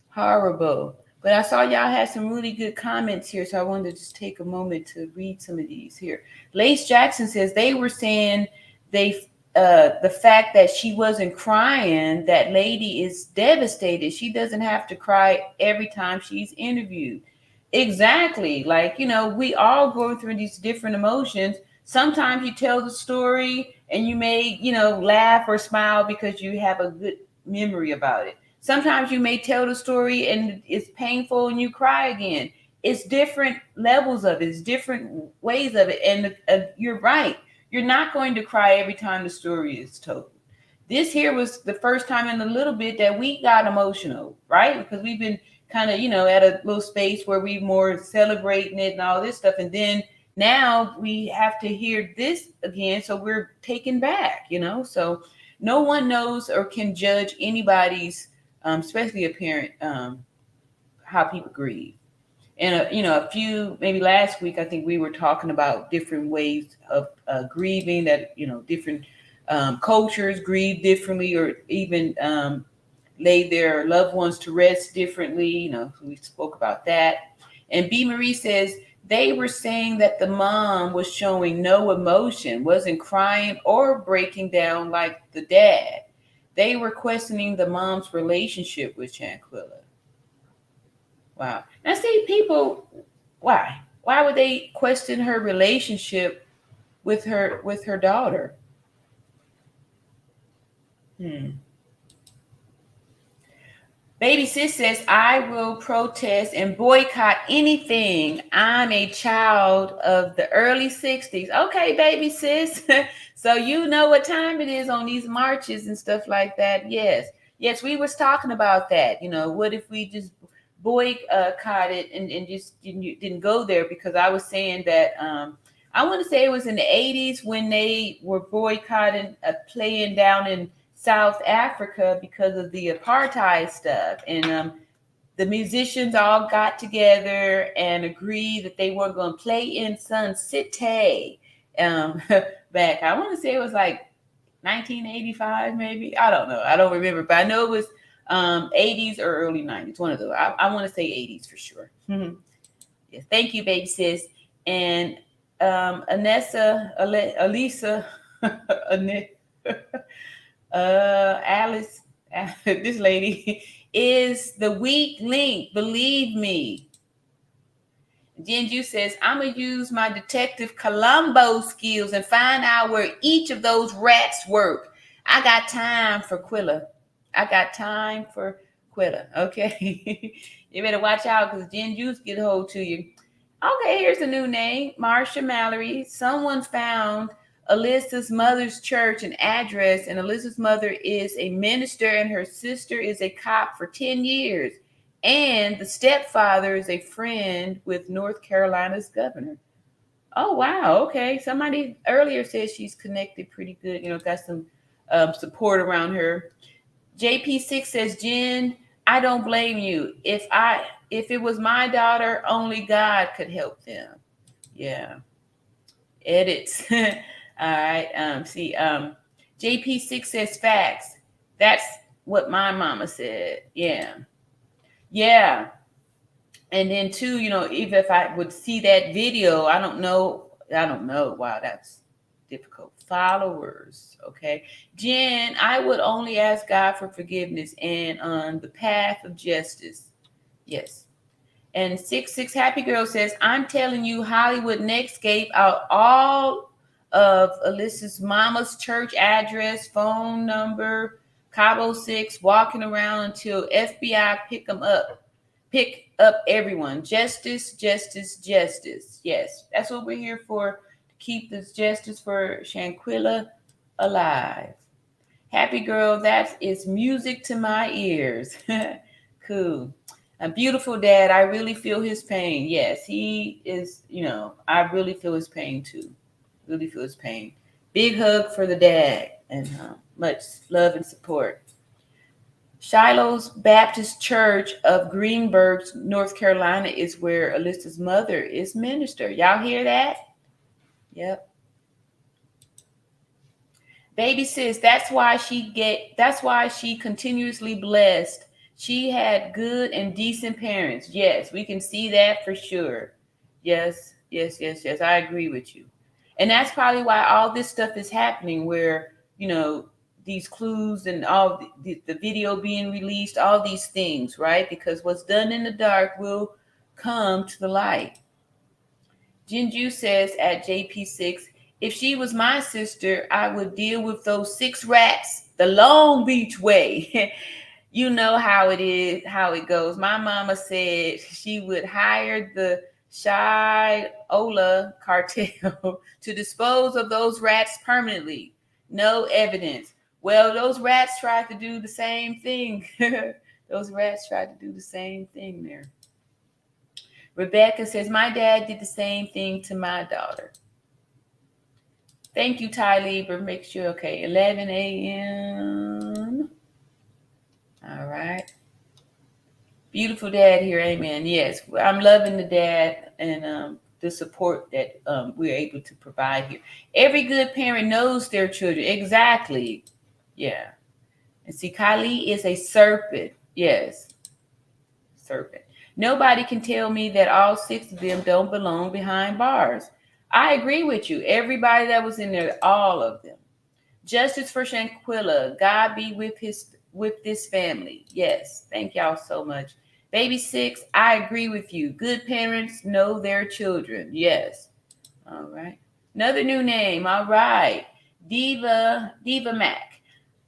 A: Horrible. But I saw y'all had some really good comments here, so I wanted to just take a moment to read some of these here. Lace Jackson says they were saying the fact that she wasn't crying, that lady is devastated. She doesn't have to cry every time she's interviewed. Exactly. Like, we all go through these different emotions. Sometimes you tell the story and you may, laugh or smile because you have a good memory about it. Sometimes you may tell the story and it's painful and you cry again. It's different levels of it. It's different ways of it. And you're right. You're not going to cry every time the story is told. This here was the first time in a little bit that we got emotional, right? Because we've been kind of, at a little space where we more celebrating it and all this stuff. And then now we have to hear this again. So we're taken back, So no one knows or can judge anybody's, especially a parent, how people grieve. And, a few, maybe last week, I think we were talking about different ways of grieving that, different cultures grieve differently or even lay their loved ones to rest differently. We spoke about that. And B. Marie says they were saying that the mom was showing no emotion, wasn't crying or breaking down like the dad. They were questioning the mom's relationship with Shanquella. Wow. Now, see, people, why? Why would they question her relationship with her daughter? Baby sis says, I will protest and boycott anything. I'm a child of the early 60s. Okay, baby sis. So you know what time it is on these marches and stuff like that. Yes, we was talking about that. What if we just boycotted and just didn't go there? Because I was saying that I want to say it was in the 80s when they were boycotting playing down in South Africa because of the apartheid stuff. And the musicians all got together and agreed that they were going to play in Sun City back. I want to say it was like 1985, maybe. I don't know. I don't remember, but I know it was 80s or early 90s. One of those. I want to say 80s for sure. Yes. Thank you, baby sis. And Alisa, Alice, this lady is the weak link. Believe me. Jinju says, I'm going to use my Detective Columbo skills and find out where each of those rats work. I got time for Quilla. Okay. You better watch out because Jinju's get a hold to you. Okay, here's a new name. Marsha Mallory. Someone found Alyssa's mother's church and address, and Alyssa's mother is a minister and her sister is a cop for 10 years. And the stepfather is a friend with North Carolina's governor. Oh, wow. Okay. Somebody earlier said she's connected pretty good. Got some support around her. JP6 says, Jen, I don't blame you. If it was my daughter, only God could help them. Yeah. Edits. All right. JP6 says facts. That's what my mama said. Yeah. And then too, even if I would see that video, I don't know. Wow, that's difficult. Followers. Okay. Jen, I would only ask God for forgiveness and on the path of justice. Yes. And 66 Happy Girl says, I'm telling you, Hollywood Next gave out all of Alyssa's mama's church address, phone number, Cabo 6, walking around until FBI pick up everyone. Justice. Yes, that's what we're here for, to keep this justice for Shanquella alive. Happy Girl, that is music to my ears. Cool. A beautiful dad. I really feel his pain. Yes, he is, I really feel his pain too. Really feel his pain. Big hug for the dad and much love and support. Shiloh's Baptist Church of Greenburg, North Carolina is where Alyssa's mother is minister. Y'all hear that? Yep. Baby sis, that's why she continuously blessed. She had good and decent parents. Yes, we can see that for sure. Yes. I agree with you. And that's probably why all this stuff is happening where, these clues and all the video being released, all these things, right? Because what's done in the dark will come to the light. Jinju says at JP6, if she was my sister, I would deal with those 6 rats the Long Beach way. You know how it is, how it goes. My mama said she would hire the Shanquella cartel to dispose of those rats permanently. No evidence. Well, those rats tried to do the same thing. Those rats tried to do the same thing there. Rebecca says, my dad did the same thing to my daughter. Thank you, Ty Lieber. Make sure, okay, 11 a.m. All right. Beautiful dad here, amen. Yes, I'm loving the dad and the support that we're able to provide here. Every good parent knows their children. Exactly. Yeah. And see, Kylie is a serpent. Yes. Serpent. Nobody can tell me that all 6 of them don't belong behind bars. I agree with you. Everybody that was in there, all of them. Justice for Shanquella. God be with this family. Yes. Thank y'all so much. Baby 6, I agree with you. Good parents know their children. Yes. All right. Another new name. All right. Diva Mac.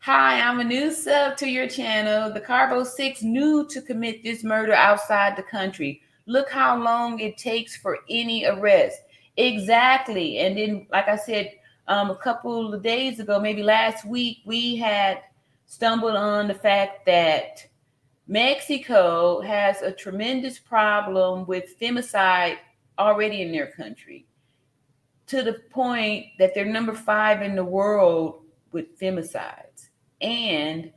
A: Hi, I'm a new sub to your channel. The Carbo 6 knew to commit this murder outside the country. Look how long it takes for any arrest. Exactly. And then, like I said, a couple of days ago, maybe last week, we had stumbled on the fact that Mexico has a tremendous problem with femicide already in their country, to the point that they're number 5 in the world with femicides. And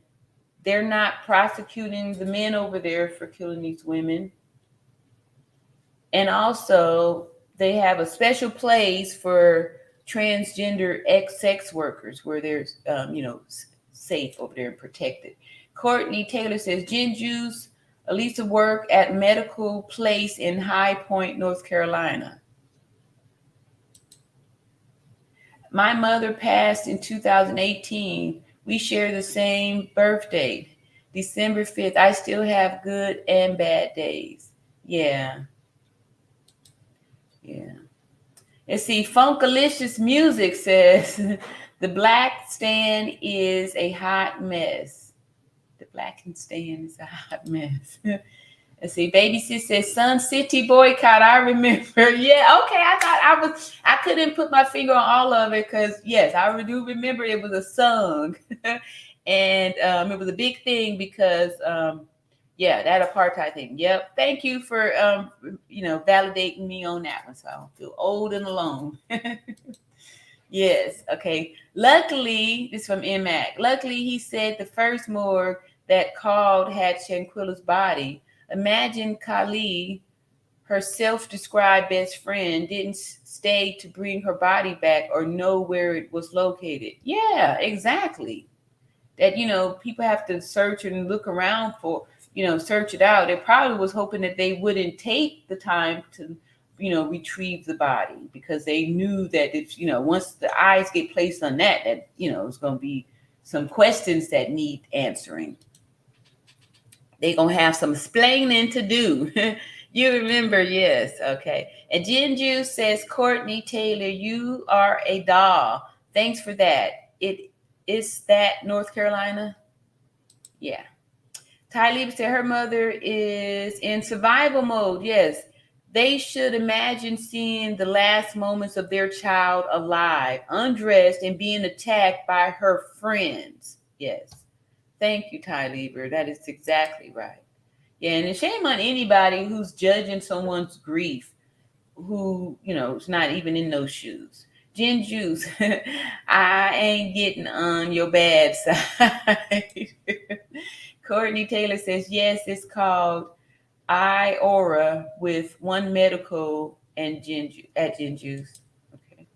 A: they're not prosecuting the men over there for killing these women. And also, they have a special place for transgender sex workers where they're, safe over there and protected. Courtney Taylor says, Jinju's Elisa work at medical place in High Point, North Carolina. My mother passed in 2018. We share the same birthday, December 5th. I still have good and bad days. Yeah. Let's see. Funkalicious Music says, the black stand is a hot mess. The black stand is a hot mess. Let's see. Baby Sis says, Sun City boycott. I remember. Yeah, okay. I couldn't put my finger on all of it because, yes, I do remember it was a song. And it was a big thing because, that apartheid thing. Yep. Thank you for, validating me on that one. So I don't feel old and alone. Yes. Okay. Luckily, this is from MAC. Luckily, he said the first morgue that called had Shanquella's body. Imagine Kali, her self-described best friend, didn't stay to bring her body back or know where it was located. Yeah, exactly. That, people have to search and look around for, search it out. They probably was hoping that they wouldn't take the time to, retrieve the body because they knew that if, once the eyes get placed on that, it's going to be some questions that need answering. They're going to have some explaining to do. You remember, yes. Okay. And Jinju says, Courtney Taylor, you are a doll. Thanks for that. Is that North Carolina? Yeah. Ty said her mother is in survival mode. Yes. They should imagine seeing the last moments of their child alive, undressed, and being attacked by her friends. Yes. Thank you, Ty Lieber. That is exactly right. Yeah, and it's shame on anybody who's judging someone's grief who, is not even in those shoes. Jen Juice, I ain't getting on your bad side. Courtney Taylor says, yes, it's called IORA with one medical and gin juice. Okay.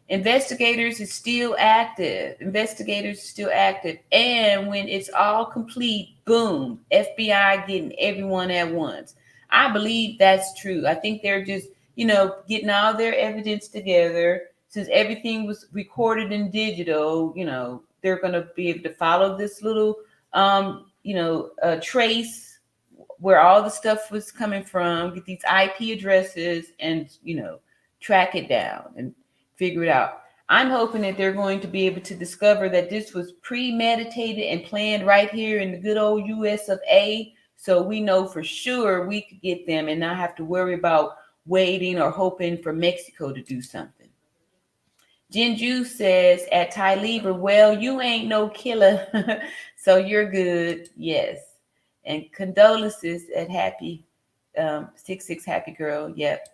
A: Investigators is still active. And when it's all complete, boom, FBI getting everyone at once. I believe that's true. I think they're just, getting all their evidence together. Since everything was recorded in digital, they're going to be able to follow this little, trace where all the stuff was coming from, get these IP addresses and, track it down and figure it out. I'm hoping that they're going to be able to discover that this was premeditated and planned right here in the good old US of A. So we know for sure we could get them and not have to worry about waiting or hoping for Mexico to do something. Jinju says at Ty Lieber, well, you ain't no killer, so you're good. Yes. And condolences at Happy 66 Happy Girl. Yep.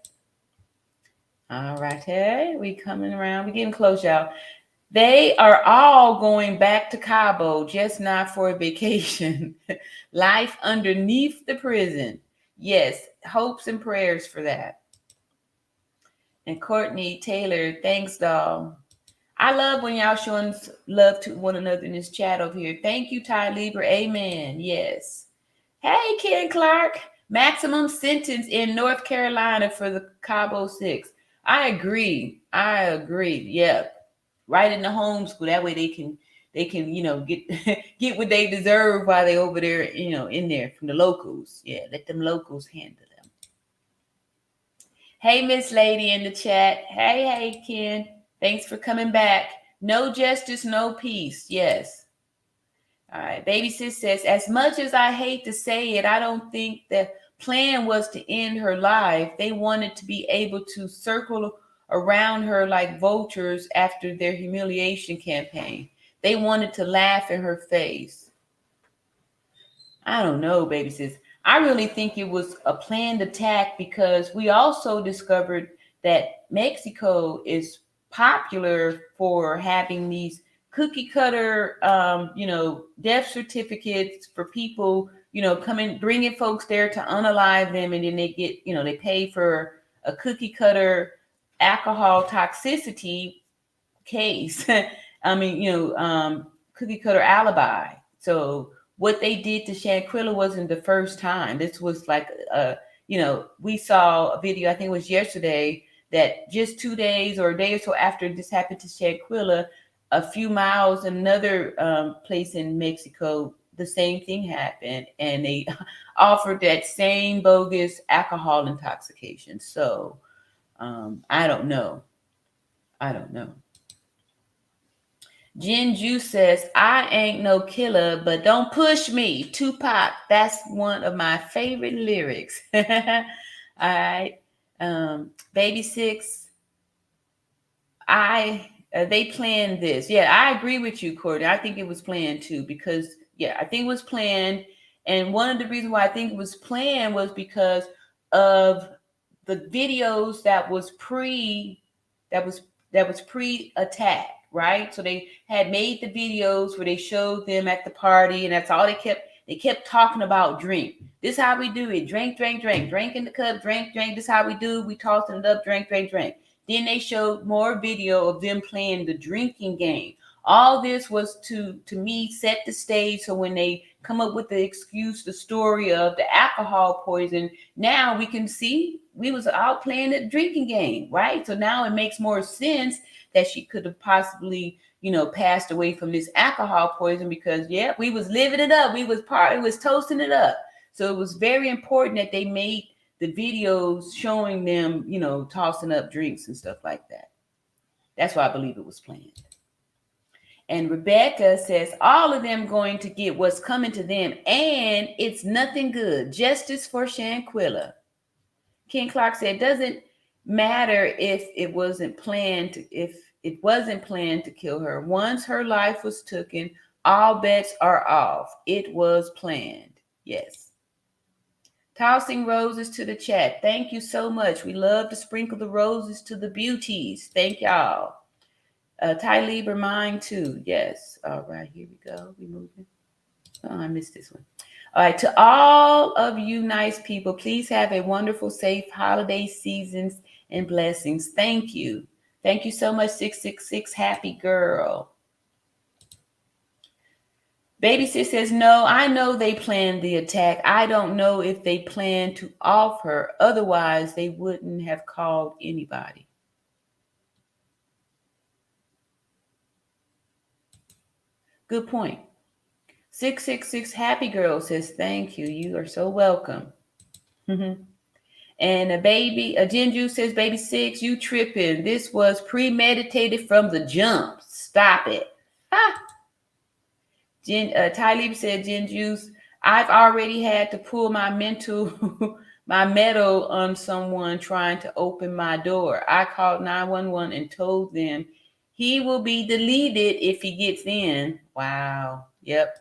A: All right. Hey, we coming around. We getting close, y'all. They are all going back to Cabo, just not for a vacation. Life underneath the prison. Yes. Hopes and prayers for that. And Courtney Taylor, thanks, doll. I love when y'all showing love to one another in this chat over here. Thank you, Ty Lieber. Amen. Yes. Hey, Ken Clark. Maximum sentence in North Carolina for the Cabo 6. I agree. Yeah. Right in the homeschool. That way they can get what they deserve while they over there, in there from the locals. Yeah, let them locals handle them. Hey, Miss Lady in the chat. Hey, Ken. Thanks for coming back. No justice, no peace. Yes. All right. Baby Sis says, as much as I hate to say it, I don't think the plan was to end her life. They wanted to be able to circle around her like vultures after their humiliation campaign. They wanted to laugh in her face. I don't know, Baby Sis. I really think it was a planned attack because we also discovered that Mexico is popular for having these cookie cutter, death certificates for people, bringing folks there to unalive them. And then they get, they pay for a cookie cutter alcohol toxicity case. Cookie cutter alibi. So what they did to Shanquella wasn't the first time. This was like, we saw a video, I think it was yesterday, that just 2 days or a day or so after this happened to Shanquella, a few miles, another place in Mexico, the same thing happened. And they offered that same bogus alcohol intoxication. So I don't know. Jinju says, I ain't no killer, but don't push me. Tupac. That's one of my favorite lyrics. All right. Baby Six. They planned this. Yeah, I agree with you, Courtney. I think it was planned too, because I think it was planned. And one of the reasons why I think it was planned was because of the videos that was pre-attack, right? So they had made the videos where they showed them at the party, and that's all they kept talking about. Drink. This is how we do it. Drink, drink, drink. Drink in the cup. Drink, drink. This is how we do. We tossing it up. Drink, drink, drink. Then they showed more video of them playing the drinking game. All this was to me set the stage, so when they come up with the excuse, the story of the alcohol poison, now we can see we was out playing the drinking game, right? So now it makes more sense that she could have possibly, passed away from this alcohol poison, because we was living it up. It was toasting it up. So it was very important that they made the videos showing them, tossing up drinks and stuff like that. That's why I believe it was planned. And Rebecca says, all of them going to get what's coming to them, and it's nothing good. Justice for Shanquella. Ken Clark said, doesn't matter if it wasn't planned to kill her. Once her life was taken, all bets are off. It was planned. Yes. Tossing roses to the chat. Thank you so much. We love to sprinkle the roses to the beauties. Thank y'all. Ty Lieber, mine too. Yes. All right, here we go. We moving. Oh, I missed this one. All right, to all of you nice people, please have a wonderful, safe holiday seasons and blessings. Thank you. Thank you so much, 666 Happy Girl. Baby Sis says, no, I know they planned the attack. I don't know if they plan to off her. Otherwise, they wouldn't have called anybody. Good point. 666 Happy Girl says, thank you. You are so welcome. And a Jinju says, baby Six, you tripping. This was premeditated from the jump. Stop it. Ha! Talib said, Jinju's, I've already had to pull my my metal on someone trying to open my door. I called 911 and told them he will be deleted if he gets in. Wow. Yep.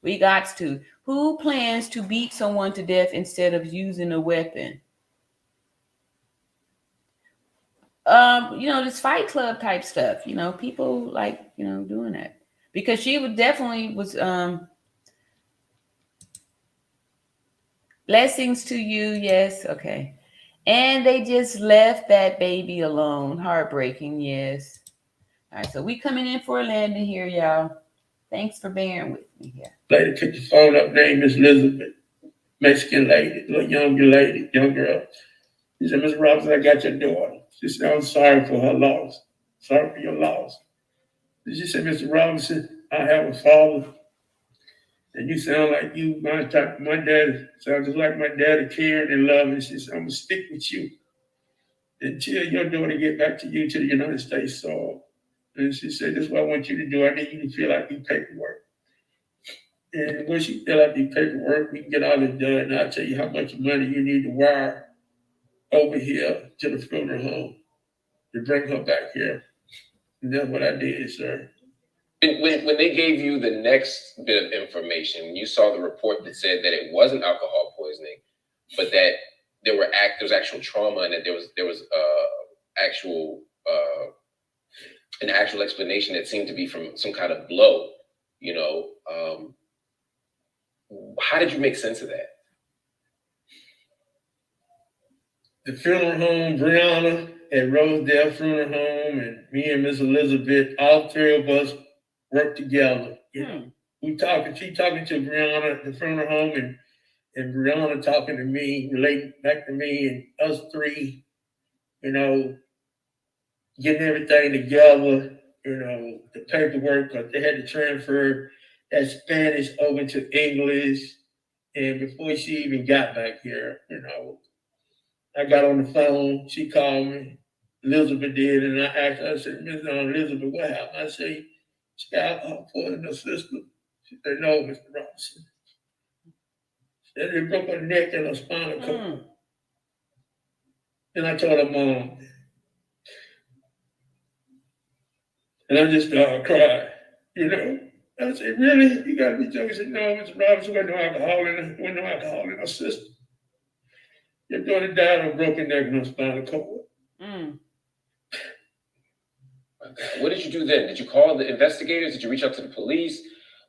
A: We got to. Who plans to beat someone to death instead of using a weapon? This Fight Club type stuff. People like, doing that. Because she was blessings to you, yes, okay. And they just left that baby alone. Heartbreaking, yes. All right, so we coming in for a landing here, y'all. Thanks for bearing with me here.
B: Lady took the phone up, name is Elizabeth. Mexican lady, little young girl. She said, Miss Robinson, I got your daughter. She said, I'm sorry for her loss. Sorry for your loss. She said, Mr. Robinson, I have a father. And you sound like you, my dad sounds just like my daddy, caring and loving. She said, I'm going to stick with you until your daughter get back to you, to the United States soil. And she said, this is what I want you to do. I need you to fill out the paperwork. And once you fill out the paperwork, we can get all this done. And I'll tell you how much money you need to wire over here to the funeral home to bring her back here. And that's what I did, sir.
D: When they gave you the next bit of information, when you saw the report that said that it wasn't alcohol poisoning, but that there was actual trauma and that there was an actual explanation that seemed to be from some kind of blow, how did you make sense of that?
B: The funeral home, Brianna at Rosedale Funeral Home, and me and Miss Elizabeth, all three of us worked together. She talking to Brianna at the funeral home, and Brianna talking to me, relating back to me, and us three, getting everything together, the paperwork, because they had to transfer that Spanish over to English. And before she even got back here, I got on the phone, she called me, Elizabeth did, and I asked her, I said, Miss Elizabeth, what happened? I said, she got alcohol poisoning in her system. She said, no, Mr. Robinson. She said, it broke her neck and her spinal cord. And I told her mom. And I just started crying, I said, really? You got to be joking. She said, no, Mr. Robinson, there's no alcohol in her system. Your daughter died of a broken neck and her spinal cord.
D: What did you do then? Did you call the investigators? Did you reach out to the police?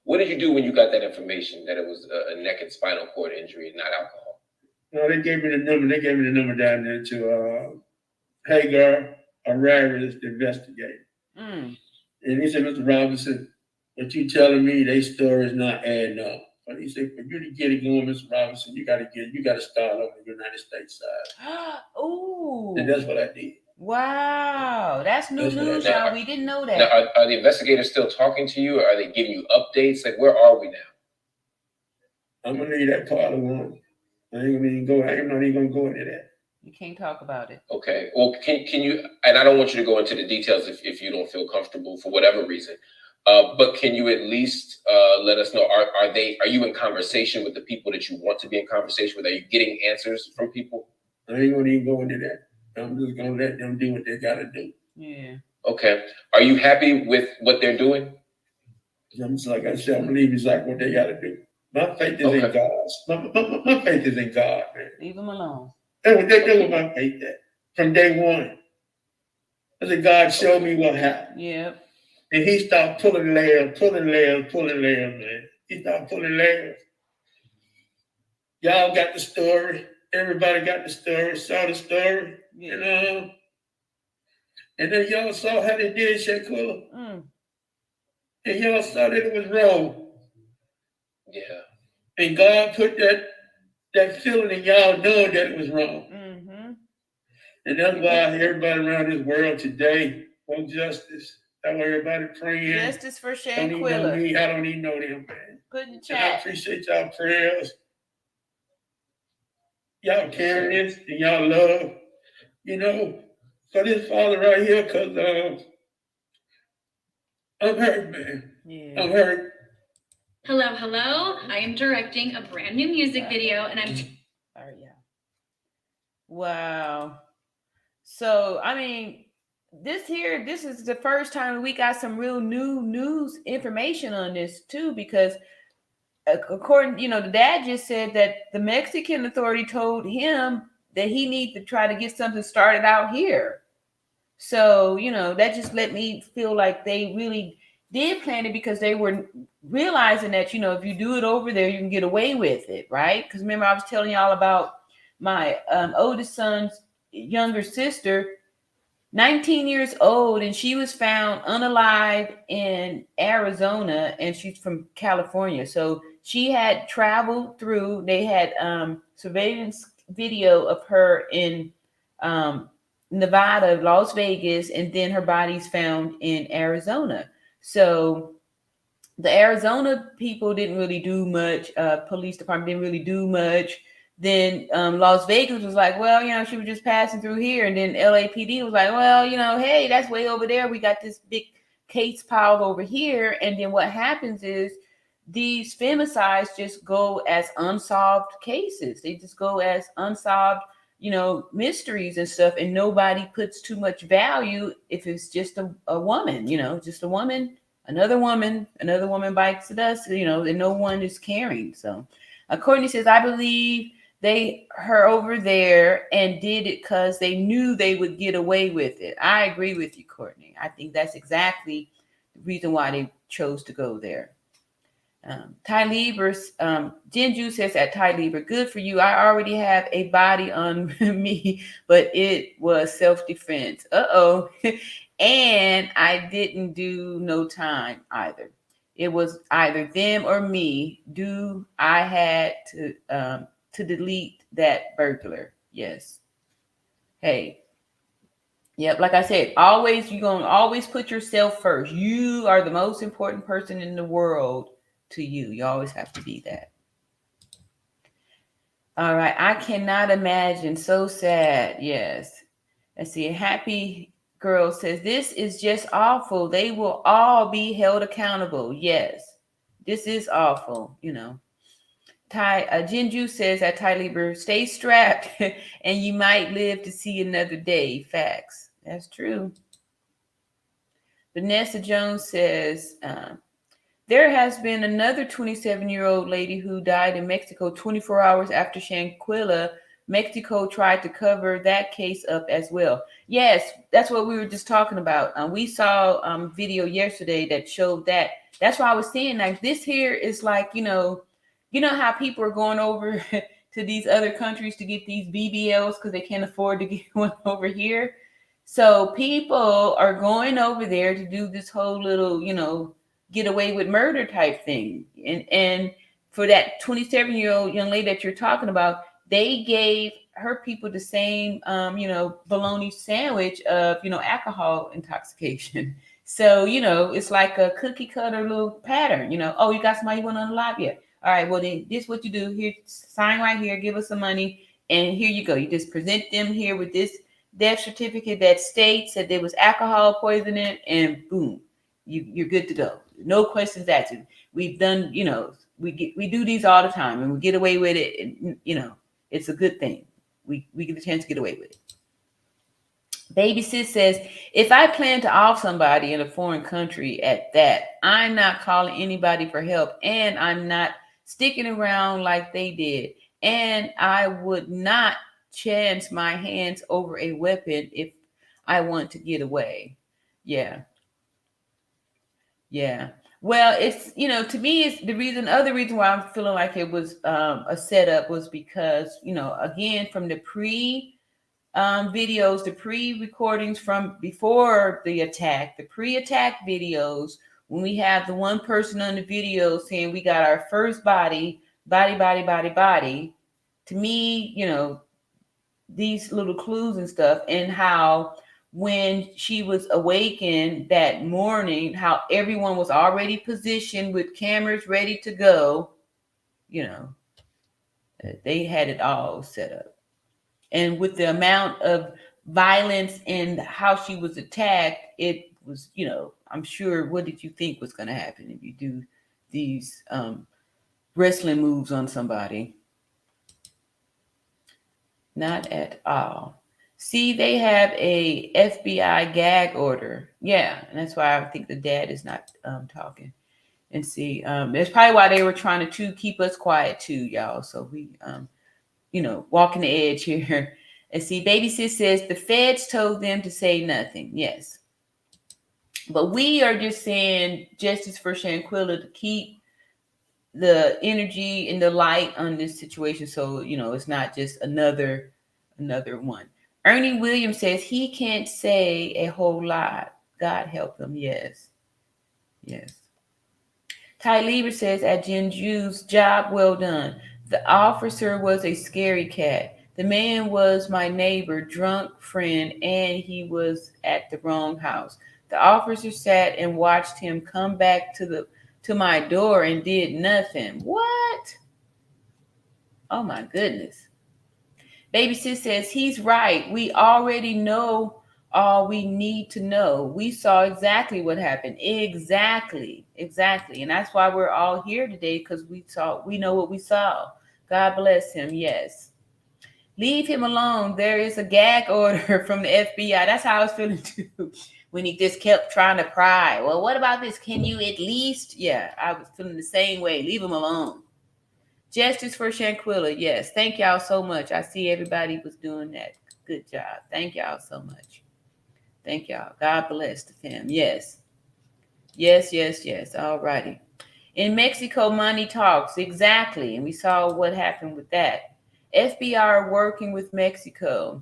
D: What did you do when you got that information that it was a neck and spinal cord injury and not alcohol?
B: No, they gave me the number. They gave me the number down there to Hagar Araris, the investigator. And he said, Mr. Robinson, what you telling me, their story is not adding up. But he said, for you to get it going, Mr. Robinson, you got to start on the United States side.
A: Ooh.
B: And that's what I did.
A: Wow. That's new news, y'all. We didn't know that.
D: Now, are the investigators still talking to you? Or are they giving you updates? Like, where are we now?
B: I'm going to leave that part alone. I'm not even going to go into that.
A: You can't talk about it.
D: Okay. Well, can you, and I don't want you to go into the details if you don't feel comfortable for whatever reason. But can you at least let us know, are you in conversation with the people that you want to be in conversation with? Are you getting answers from people?
B: I ain't going to even go into that. I'm just going to let them do what they got to do.
A: Yeah.
D: Okay. Are you happy with what they're doing?
B: Like I said, I believe it's like what they got to do. My faith is in God. My faith is in God, man.
A: Leave them alone.
B: That's what my faith is. From day one. I said, God showed me what happened.
A: Yep.
B: And he started pulling layers, man. He started pulling legs. Y'all got the story. Everybody got the story, saw the story, you know. And then y'all saw how they did Shanquella. And y'all saw that it was wrong.
D: Yeah.
B: And God put that feeling in y'all knowing that it was wrong. And that's why everybody around this world today want justice. That's why everybody praying.
A: Justice for Shanquella.
B: I don't even know them, man.
A: Put in the
B: And I
A: chat.
B: appreciate y'all prayers. Y'all carrying this and y'all love, you know, for this father right here, because I'm hurt, man. Yeah. I'm hurt.
C: Hello, hello. I am directing a brand new music video, and I'm.
A: Wow. So, I mean, this is the first time we got some real new news information on this too, because according, the dad just said that the Mexican authority told him that he needs to try to get something started out here. So, that just let me feel like they really did plan it, because they were realizing that, if you do it over there, you can get away with it, right? Because remember, I was telling y'all about my oldest son's younger sister, 19 years old, and she was found unalived in Arizona, and she's from California. So she had traveled through, they had surveillance video of her in Nevada, Las Vegas, and then her body's found in Arizona. So the Arizona people didn't really do much. Police department didn't really do much. Then Las Vegas was like, well, she was just passing through here. And then LAPD was like, well, hey, that's way over there. We got this big case piled over here. And then what happens is these femicides just go as unsolved cases. They just go as unsolved, mysteries and stuff. And nobody puts too much value if it's just a woman, just a woman, another woman bites the dust, and no one is caring. So Courtney says, I believe her over there and did it because they knew they would get away with it. I agree with you, Courtney. I think that's exactly the reason why they chose to go there. Ty Lieber, Jinju says at Ty Lieber, good for you. I already have a body on me, but it was self-defense. And I didn't do no time either. It was either them or me. I had to delete that burglar. Yes. Hey. Yep. Like I said, you're going to always put yourself first. You are the most important person in the world to you. You always have to be that. All right. I cannot imagine. So sad. Yes. Let's see. Happy Girl says, this is just awful. They will all be held accountable. Yes. This is awful. Jinju says at Ty Lieber, stay strapped and you might live to see another day. Facts. That's true. Vanessa Jones says, there has been another 27-year-old lady who died in Mexico 24 hours after Shanquella. Mexico tried to cover that case up as well. Yes, that's what we were just talking about. We saw video yesterday that showed that. That's why I was saying, like, this here is like, how people are going over to these other countries to get these BBLs because they can't afford to get one over here. So people are going over there to do this whole little, get away with murder type thing. And for that 27-year-old young lady that you're talking about, they gave her people the same, bologna sandwich of, alcohol intoxication. So, it's like a cookie cutter little pattern, oh, you got somebody you want to unalive yet? All right, well, then this is what you do. Here, sign right here, give us some money, and here you go. You just present them here with this death certificate that states that there was alcohol poisoning, and boom, you're good to go. No questions asked. We've done, we do these all the time, and we get away with it, and, it's a good thing. We get a chance to get away with it. Baby Sis says, if I plan to off somebody in a foreign country at that, I'm not calling anybody for help, and I'm not sticking around like they did. And I would not chance my hands over a weapon if I want to get away. Yeah. Well, it's, to me, it's other reason why I'm feeling like it was a setup was because, again, from the videos, the pre-recordings from before the attack, the pre-attack videos, when we have the one person on the video saying we got our first body, to me, these little clues and stuff, and how when she was awakened that morning, how everyone was already positioned with cameras ready to go, they had it all set up. And with the amount of violence and how she was attacked, it was, I'm sure, what did you think was going to happen if you do these wrestling moves on somebody? Not at all. See, they have a FBI gag order. Yeah, and that's why I think the dad is not talking. And see, that's probably why they were trying to keep us quiet too, y'all. So we, walking the edge here. And see, Baby Sis says the feds told them to say nothing. Yes. But we are just saying justice for Shanquella to keep the energy and the light on this situation. So, it's not just another one. Ernie Williams says he can't say a whole lot. God help him. Yes. Yes. Ty Lieber says at Jinju's job well done. The officer was a scary cat. The man was my neighbor, drunk friend, and he was at the wrong house. The officer sat and watched him come back to my door and did nothing. What? Oh my goodness. Baby Sis says he's right. We already know all we need to know. We saw exactly what happened. Exactly. And that's why we're all here today, because we know what we saw. God bless him. Yes. Leave him alone. There is a gag order from the FBI. That's how I was feeling too. When he just kept trying to pry. Well, what about this? Can you at least? Yeah, I was feeling the same way. Leave him alone. Justice for Shanquella. Yes. Thank y'all so much. I see everybody was doing that. Good job. Thank y'all so much. Thank y'all. God bless the fam. Yes. All righty. In Mexico, money talks. Exactly. And we saw what happened with that. FBI are working with Mexico.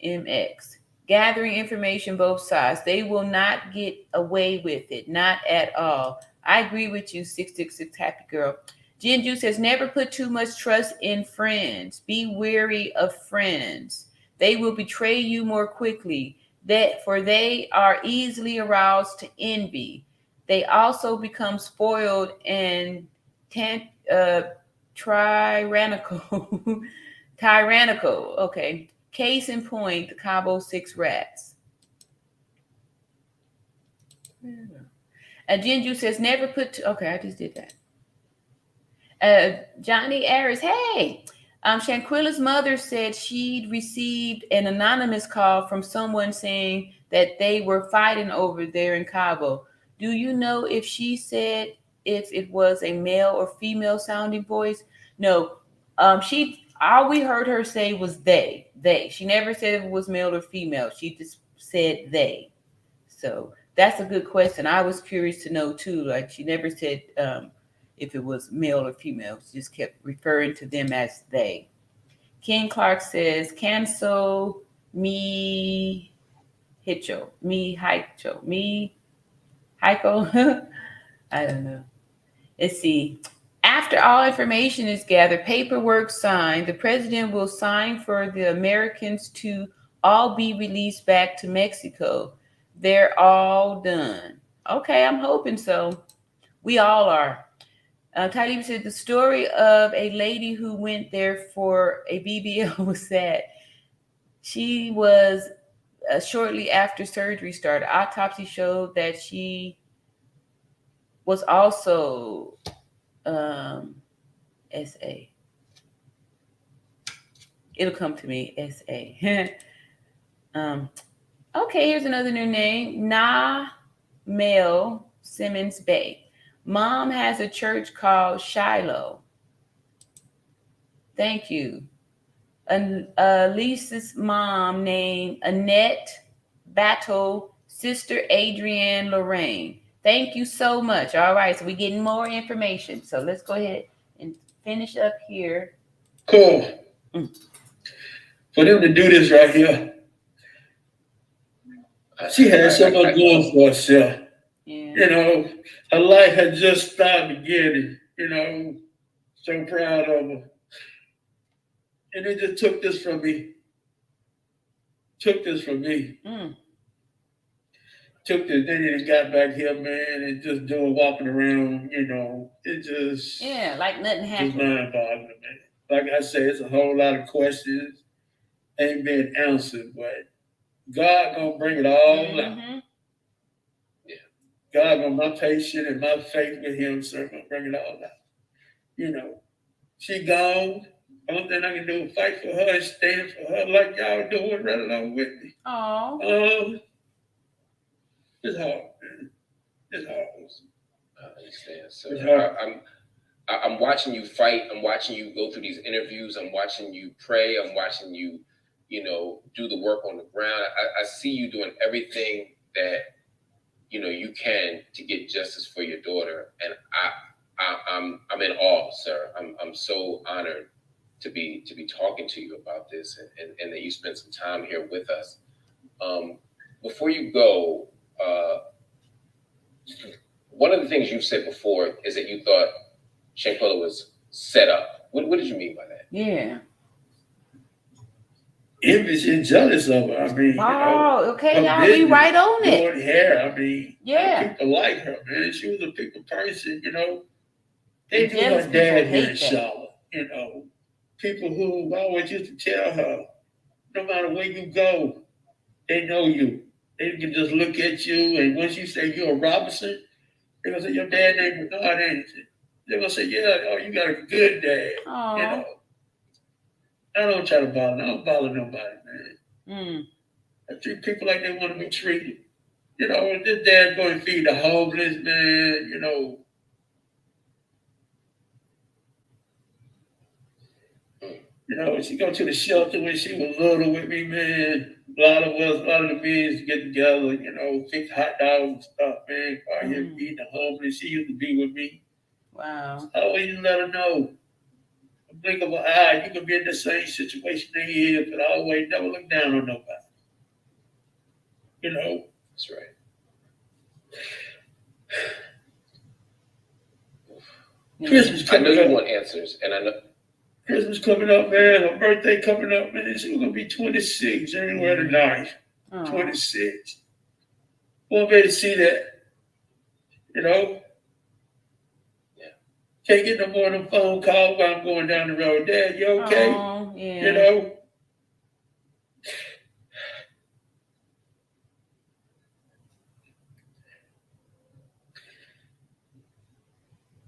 A: MX. Gathering information both sides. They will not get away with it. Not at all. I agree with you, 666 Happy Girl. Jinju says, never put too much trust in friends. Be wary of friends. They will betray you more quickly. For they are easily aroused to envy. They also become spoiled and tyrannical. Tyrannical. Okay. Case in point, the Cabo 6 rats. Jinju says, never put... Okay, I just did that. Johnny Aris, hey, Shanquilla's mother said she'd received an anonymous call from someone saying that they were fighting over there in Cabo. Do you know if she said if it was a male or female sounding voice? No, all we heard her say was they. She never said if it was male or female. She just said they. So that's a good question. I was curious to know too. Like, she never said if it was male or female. She just kept referring to them as they. Ken Clark says, cancel me hicho. Me hicho. Me hicho. I don't know. Let's see. After all information is gathered, paperwork signed, the president will sign for the Americans to all be released back to Mexico. They're all done. Okay, I'm hoping so. We all are. Talib said the story of a lady who went there for a BBL was sad. She was shortly after surgery started. Autopsy showed that she was also SA. It'll come to me, SA. Okay, here's another new name. Mel Simmons Bay. Mom has a church called Shiloh. Thank you. Lisa's mom named Annette Battle, sister Adrienne Lorraine. Thank you so much. All right, so we're getting more information. So let's go ahead and finish up here.
B: Cool. For them to do this right here, she had so much going for herself.
A: Yeah.
B: You know, her life had just started beginning. You know, so proud of her. And they just took this from me. Took this. Then it got back here, man, and just doing walking around, you know, it just
A: like nothing happened.
B: Just mind-boggling, man. Like I say, it's a whole lot of questions ain't been answered, but God gonna bring it all out. Yeah. God gonna my patience and my faith with him, sir, gonna bring it all out. You know, she gone. Only thing I can do is fight for her and stand for her like y'all doing right along with me.
A: Oh.
B: It's hard, man. It's hard.
D: I understand. So I'm watching you fight. I'm watching you go through these interviews. I'm watching you pray. I'm watching you, you know, do the work on the ground. I see you doing everything that, you know, you can to get justice for your daughter. And I'm in awe, sir. I'm so honored to be talking to you about this and that you spent some time here with us. Before you go, one of the things you've said before is that you thought Shanquella was set up. What did you mean by that?
A: Yeah.
B: Envious and jealous of her. I mean,
A: okay, y'all be right on it.
B: Short hair. I mean,
A: yeah.
B: People like her, man. She was a people person, you know. They knew her dad here in Charlotte, you know. People who always used to tell her, no matter where you go, they know you. They can just look at you, and once you say you're a Robinson, they're going to say, your dad name Bernard, ain't it? They're going to say, yeah, oh, you got a good dad.
A: Aww.
B: You know. I don't try to bother. I don't bother nobody, man. I treat people like they want to be treated. You know, if this dad going to feed the homeless, man, you know. You know, she go to the shelter when she was little with me, man. A lot of the men get together, you know, fix hot dogs and stuff, man. Out here feeding the homeless. She used to be with me.
A: Wow.
B: I always let her know. A blink of an eye, you can be in the same situation they is, but I always never look down on nobody. You know?
D: That's right.
B: Christmas
D: I know you want answers, and I know.
B: Christmas coming up, man. Her birthday coming up, man. She's going to be 26, January the 9th. 26. Won't be able to see that. You know?
D: Yeah.
B: Can't get no more than phone calls while I'm going down the road. Dad, you okay?
A: Yeah.
B: You know?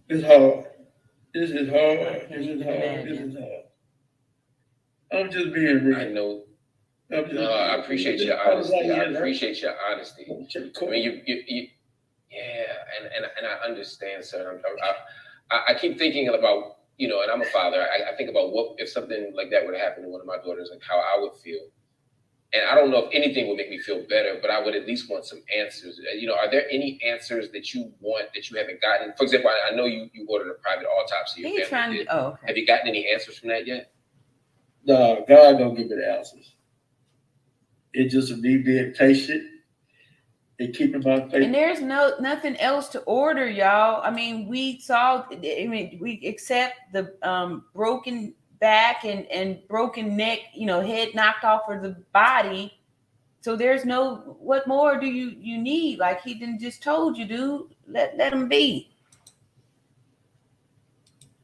B: It's hard. This is hard. I'm just being real.
D: I know. I appreciate your honesty. I appreciate your honesty. I mean, you and I understand, sir. I keep thinking about, you know, and I'm a father. I think about what if something like that would happen to one of my daughters, like how I would feel. And I don't know if anything would make me feel better, but I would at least want some answers. You know, are there any answers that you want that you haven't gotten? For example, I know you ordered a private autopsy.
A: Okay.
D: Have you gotten any answers from that yet?
B: No, God don't give me the answers. It's just me being patient and keeping my faith.
A: And there's nothing else to order, y'all. I mean, we accept the broken back and broken neck, you know, head knocked off of the body. So there's what more do you need? Like he didn't just told you, dude. Let him be.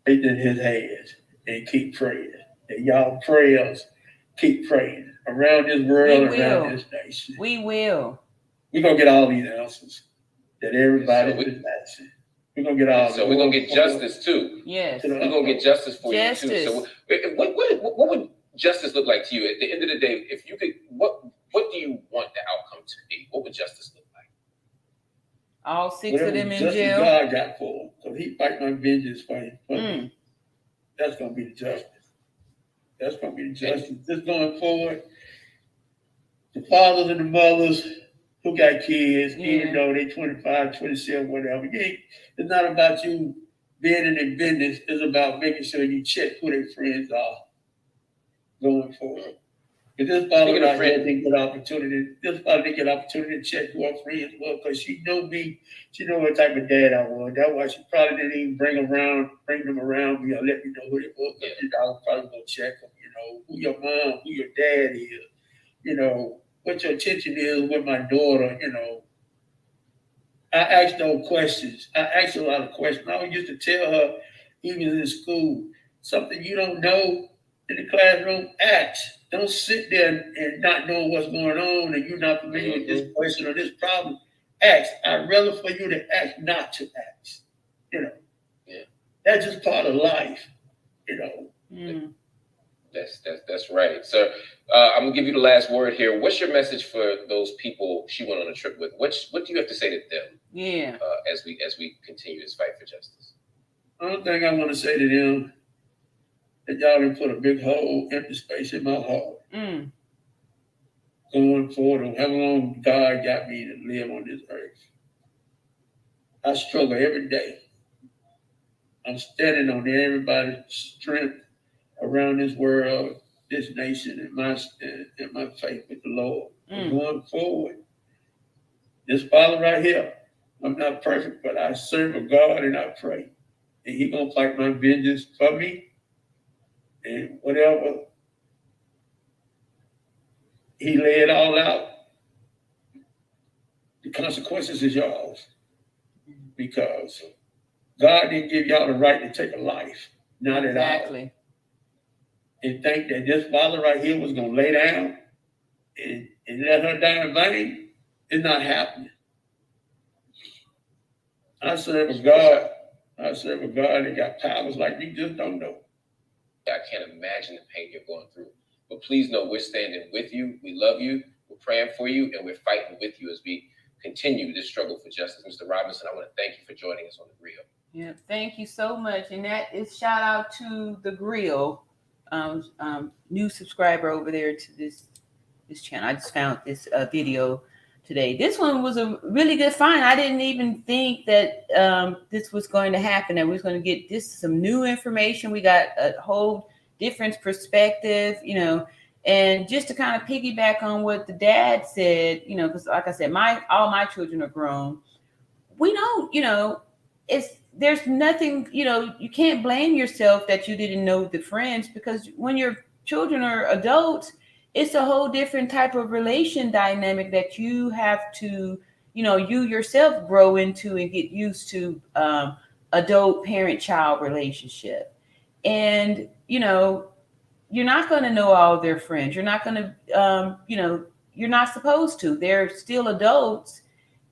B: Faith in his hands and keep praying. And y'all prayers, keep praying around this world, around this nation.
A: We will.
B: We're gonna get all these answers that everybody's been asking. We're gonna get all.
D: So we're gonna get justice too.
A: Yes.
D: We're gonna get justice for you too. So what would justice look like to you at the end of the day? If you could, what do you want the outcome to be? What would justice look like?
A: All 6 of them in jail.
B: God got for him, so he fight my vengeance for him. That's gonna be the justice. That's gonna be the justice. Just going forward, the fathers and the mothers who got kids,
A: Yeah.
B: even though they 25, 27, whatever. It's not about you being in their business. It's about making sure you check who their friends are going forward. Because this father
D: Speaking of
B: right here
D: friends,
B: didn't get opportunity. This father didn't get opportunity to check who her friends were because she knew me. She knew what type of dad I was. That's why she probably didn't even bring them around me or let me know who they were. Because I was probably gonna check them. You know who your mom, who your dad is. You know what your attention is with my daughter. You know, I asked those questions. I asked a lot of questions. I used to tell her, even in school, something you don't know in the classroom, ask. Don't sit there and not know what's going on and you're not familiar with this question or this problem. Ask. I'd rather for you to ask not to ask. You know, that's just part of life. You know.
D: That's right, sir. I'm gonna give you the last word here. What's your message for those people she went on a trip with? What do you have to say to them?
A: Yeah.
D: As we continue this fight for justice.
B: One thing I want to say to them that y'all done put a big hole, empty space in my heart. Going forward, on how long God got me to live on this earth. I struggle every day. I'm standing on everybody's strength around this world, this nation, and my faith with the Lord. Going forward, this Father right here, I'm not perfect, but I serve a God and I pray. And He gonna fight my vengeance for me. And whatever He lay it all out, the consequences is yours. Because God didn't give y'all the right to take a life. Not at all. And think that this father right here was going to lay down and let her die in vain, it's not happening. I serve a God that got powers like you just don't know.
D: I can't imagine the pain you're going through. But please know we're standing with you. We love you. We're praying for you. And we're fighting with you as we continue this struggle for justice. Mr. Robinson, I want to thank you for joining us on The Grill.
A: Yeah, thank you so much. And that is shout out to The Grill, new subscriber over there to this channel. I just found this video today. This one was a really good find. I didn't even think that this was going to happen, that we was going to get some new information. We got a whole different perspective, you know. And just to kind of piggyback on what the dad said, you know, because like I said, all my children are grown. We know, you know, there's nothing, you know, you can't blame yourself that you didn't know the friends, because when your children are adults, it's a whole different type of relation dynamic that you have to, you know, you yourself grow into and get used to, adult parent-child relationship. And, you know, you're not going to know all their friends. You're not going to, you know, you're not supposed to. They're still adults.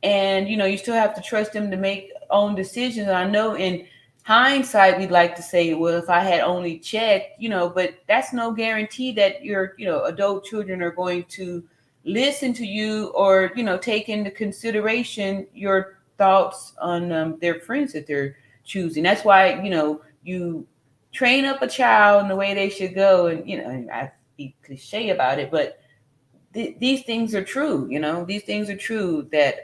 A: And, you know, you still have to trust them to make own decisions. I know in hindsight, we'd like to say, well, if I had only checked, you know, but that's no guarantee that your, you know, adult children are going to listen to you or, you know, take into consideration your thoughts on their friends that they're choosing. That's why, you know, you train up a child in the way they should go. And, you know, I be cliche about it, but these things are true, you know, these things are true that,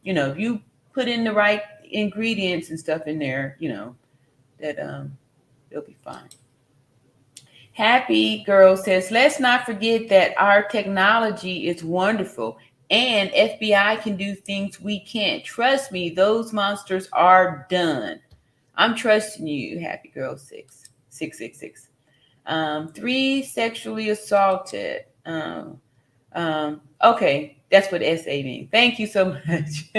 A: you know, if you put in the right ingredients and stuff in there, you know, that they'll be fine. Happy Girl says, let's not forget that our technology is wonderful and FBI can do things we can't. Trust me, those monsters are done. I'm trusting you, Happy Girl 666. 3 sexually assaulted. Okay, that's what SA means. Thank you so much.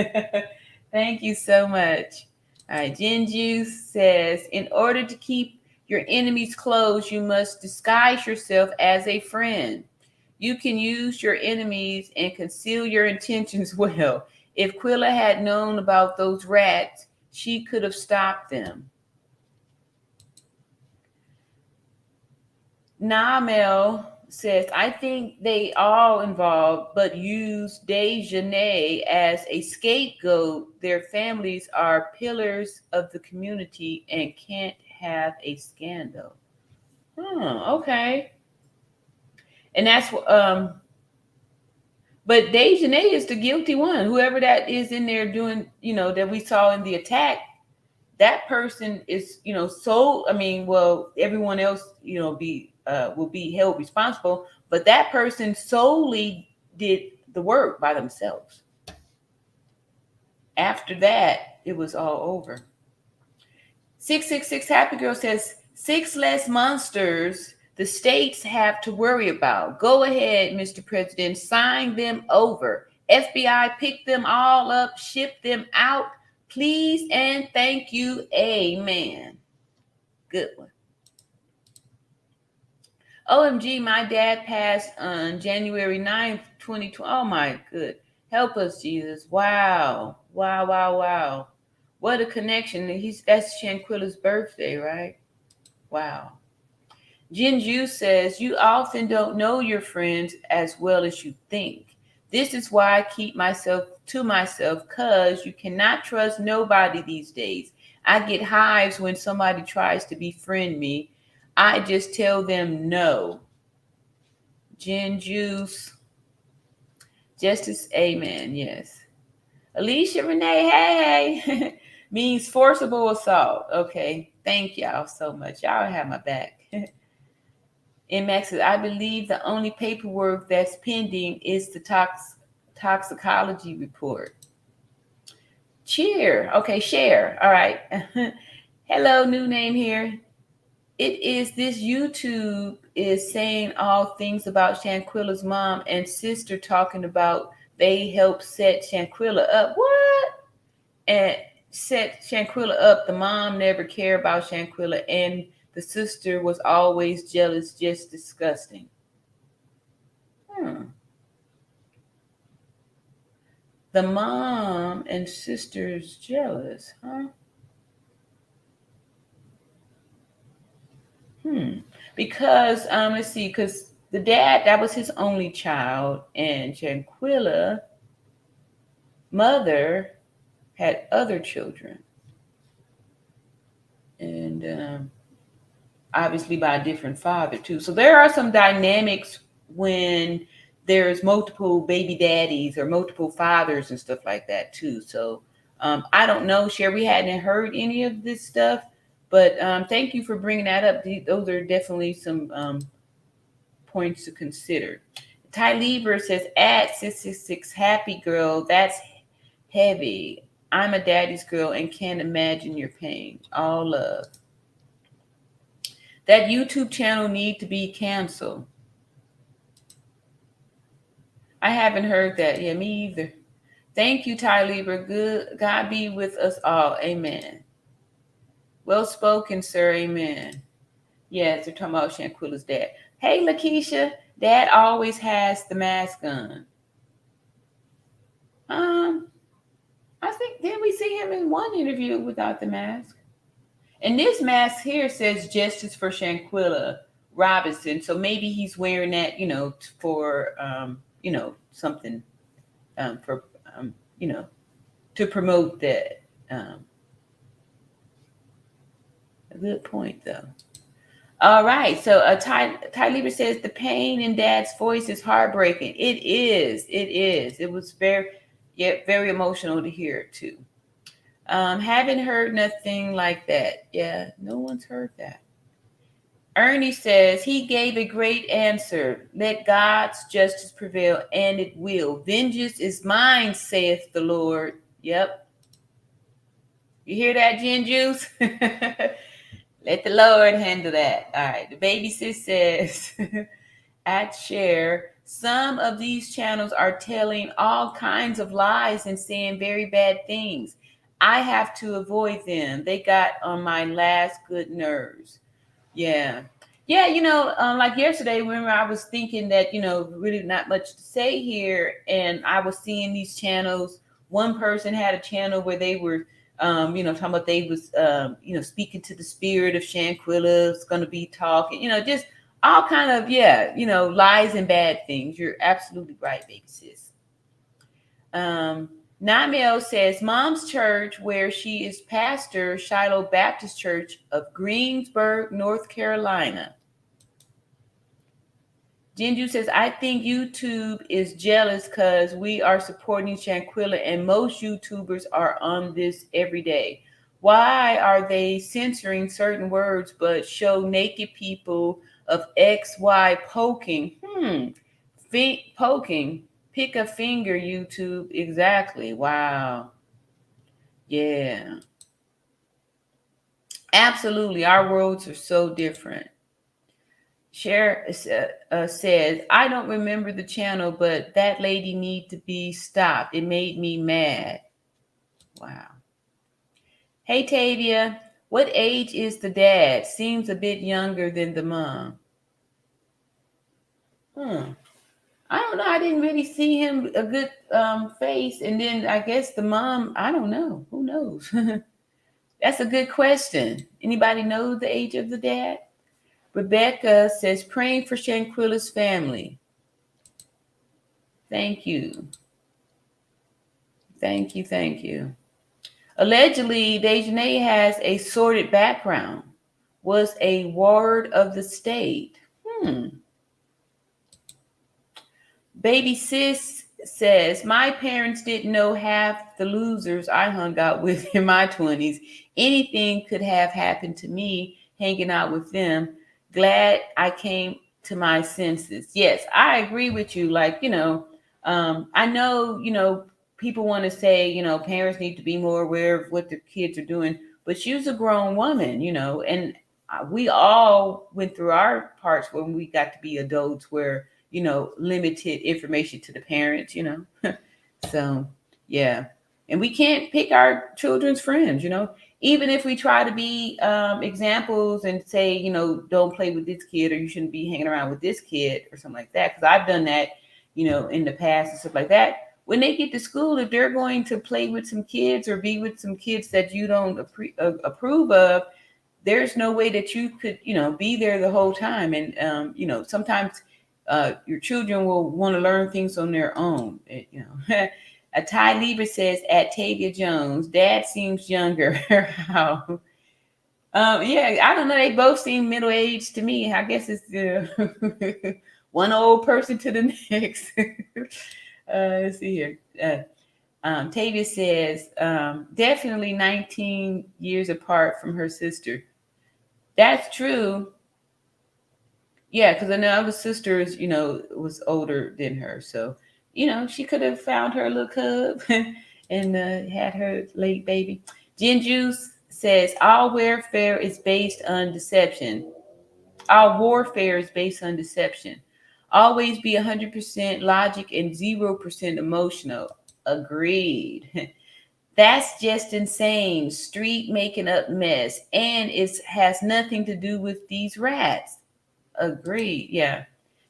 A: Thank you so much. All right, Jinju says, in order to keep your enemies close, you must disguise yourself as a friend. You can use your enemies and conceal your intentions well. If Quilla had known about those rats, she could have stopped them. Namel says, I think they all involved, but use Dejanay as a scapegoat. Their families are pillars of the community and can't have a scandal. Okay. And that's But Dejanay is the guilty one. Whoever that is in there doing, that we saw in the attack, that person is, so, I mean, well, everyone else, will be held responsible, but that person solely did the work by themselves. After that, it was all over. 666 Happy Girl says, 6 less monsters the states have to worry about. Go ahead, Mr. President, sign them over. FBI, pick them all up, ship them out, please and thank you. Amen. Good one. OMG, my dad passed on January 9th, 2020. Oh my good. Help us, Jesus. Wow. Wow, wow, wow. What a connection. That's Shanquella's birthday, right? Wow. Jinju says, you often don't know your friends as well as you think. This is why I keep myself to myself, because you cannot trust nobody these days. I get hives when somebody tries to befriend me. I just tell them no. Jinju's Justice, amen, yes. Alicia Renee, hey. Means forcible assault. Okay, thank y'all so much. Y'all have my back. MX says, I believe the only paperwork that's pending is the toxicology report. Cheer. Okay, share. All right. Hello, new name here. It is this YouTube is saying all things about Shanquella's mom and sister, talking about they helped set Shanquella up. What? And set Shanquella up. The mom never cared about Shanquella, and the sister was always jealous. Just disgusting. The mom and sister's jealous, huh? Because let's see, because the dad, that was his only child, and Shanquella mother had other children, and obviously by a different father too. So there are some dynamics when there's multiple baby daddies or multiple fathers and stuff like that too. So I don't know, Cher, we hadn't heard any of this stuff, but thank you for bringing that up. Those are definitely some points to consider. Ty Lieber says, at 666 Happy Girl, that's heavy. I'm a daddy's girl and can't imagine your pain. All love. That YouTube channel need to be canceled. I haven't heard that. Yeah, me either. Thank you, Ty Lieber. Good. God be with us all. Amen. Well spoken, sir. Amen. Yes, they're talking about Shanquella's dad. Hey, Lakeisha. Dad always has the mask on. I think, did we see him in one interview without the mask? And this mask here says Justice for Shanquella Robinson. So maybe he's wearing that, for, something for, to promote that. A good point, though. All right. So Ty Lieber says the pain in Dad's voice is heartbreaking. It is. It is. It was very emotional to hear it, too. Haven't heard nothing like that. Yeah, no one's heard that. Ernie says he gave a great answer. Let God's justice prevail, and it will. Vengeance is mine, saith the Lord. Yep. You hear that, Gin Juice? Let the Lord handle that. All right. The baby sis says, at Share, some of these channels are telling all kinds of lies and saying very bad things. I have to avoid them. They got on my last good nerves. Yeah. Yeah, like yesterday, remember I was thinking that, really not much to say here. And I was seeing these channels. One person had a channel where they were, talking about they was, speaking to the spirit of Shanquella's going to be talking, just all kind of, lies and bad things. You're absolutely right, baby sis. Namel says, Mom's church, where she is pastor, Shiloh Baptist Church of Greensburg, North Carolina. Jinju says, I think YouTube is jealous because we are supporting Shanquella and most YouTubers are on this every day. Why are they censoring certain words but show naked people of XY poking? Poking. Pick a finger, YouTube. Exactly. Wow. Yeah. Absolutely. Our worlds are so different. Cher says, I don't remember the channel, but that lady need to be stopped. It made me mad. Wow. Hey, Tavia, what age is the dad? Seems a bit younger than the mom. I don't know. I didn't really see him a good face. And then I guess the mom, I don't know. Who knows? That's a good question. Anybody know the age of the dad? Rebecca says, praying for Shanquilla's family. Thank you. Thank you. Thank you. Allegedly, Dejanay has a sordid background. Was a ward of the state. Baby sis says, my parents didn't know half the losers I hung out with in my 20s. Anything could have happened to me hanging out with them. Glad I came to my senses. Yes, I agree with you. Like, I know, people want to say, parents need to be more aware of what their kids are doing, but she was a grown woman, and we all went through our parts when we got to be adults where, limited information to the parents, So, yeah. And we can't pick our children's friends, even if we try to be examples and say, don't play with this kid or you shouldn't be hanging around with this kid or something like that. Because I've done that, in the past and stuff like that. When they get to school, if they're going to play with some kids or be with some kids that you don't approve of, there's no way that you could, be there the whole time. And, sometimes your children will want to learn things on their own. A Ty Lieber says, at Tavia Jones, dad seems younger. How? Yeah, I don't know. They both seem middle-aged to me. I guess it's one old person to the next. Let's see here. Tavia says, definitely 19 years apart from her sister. That's true. Yeah, because another sister's, was older than her. So, she could have found her little cub and had her late baby. Jen Juice says, all warfare is based on deception. All warfare is based on deception. Always be 100% logic and 0% emotional. Agreed. That's just insane. Street making up mess. And it has nothing to do with these rats. Agreed. Yeah.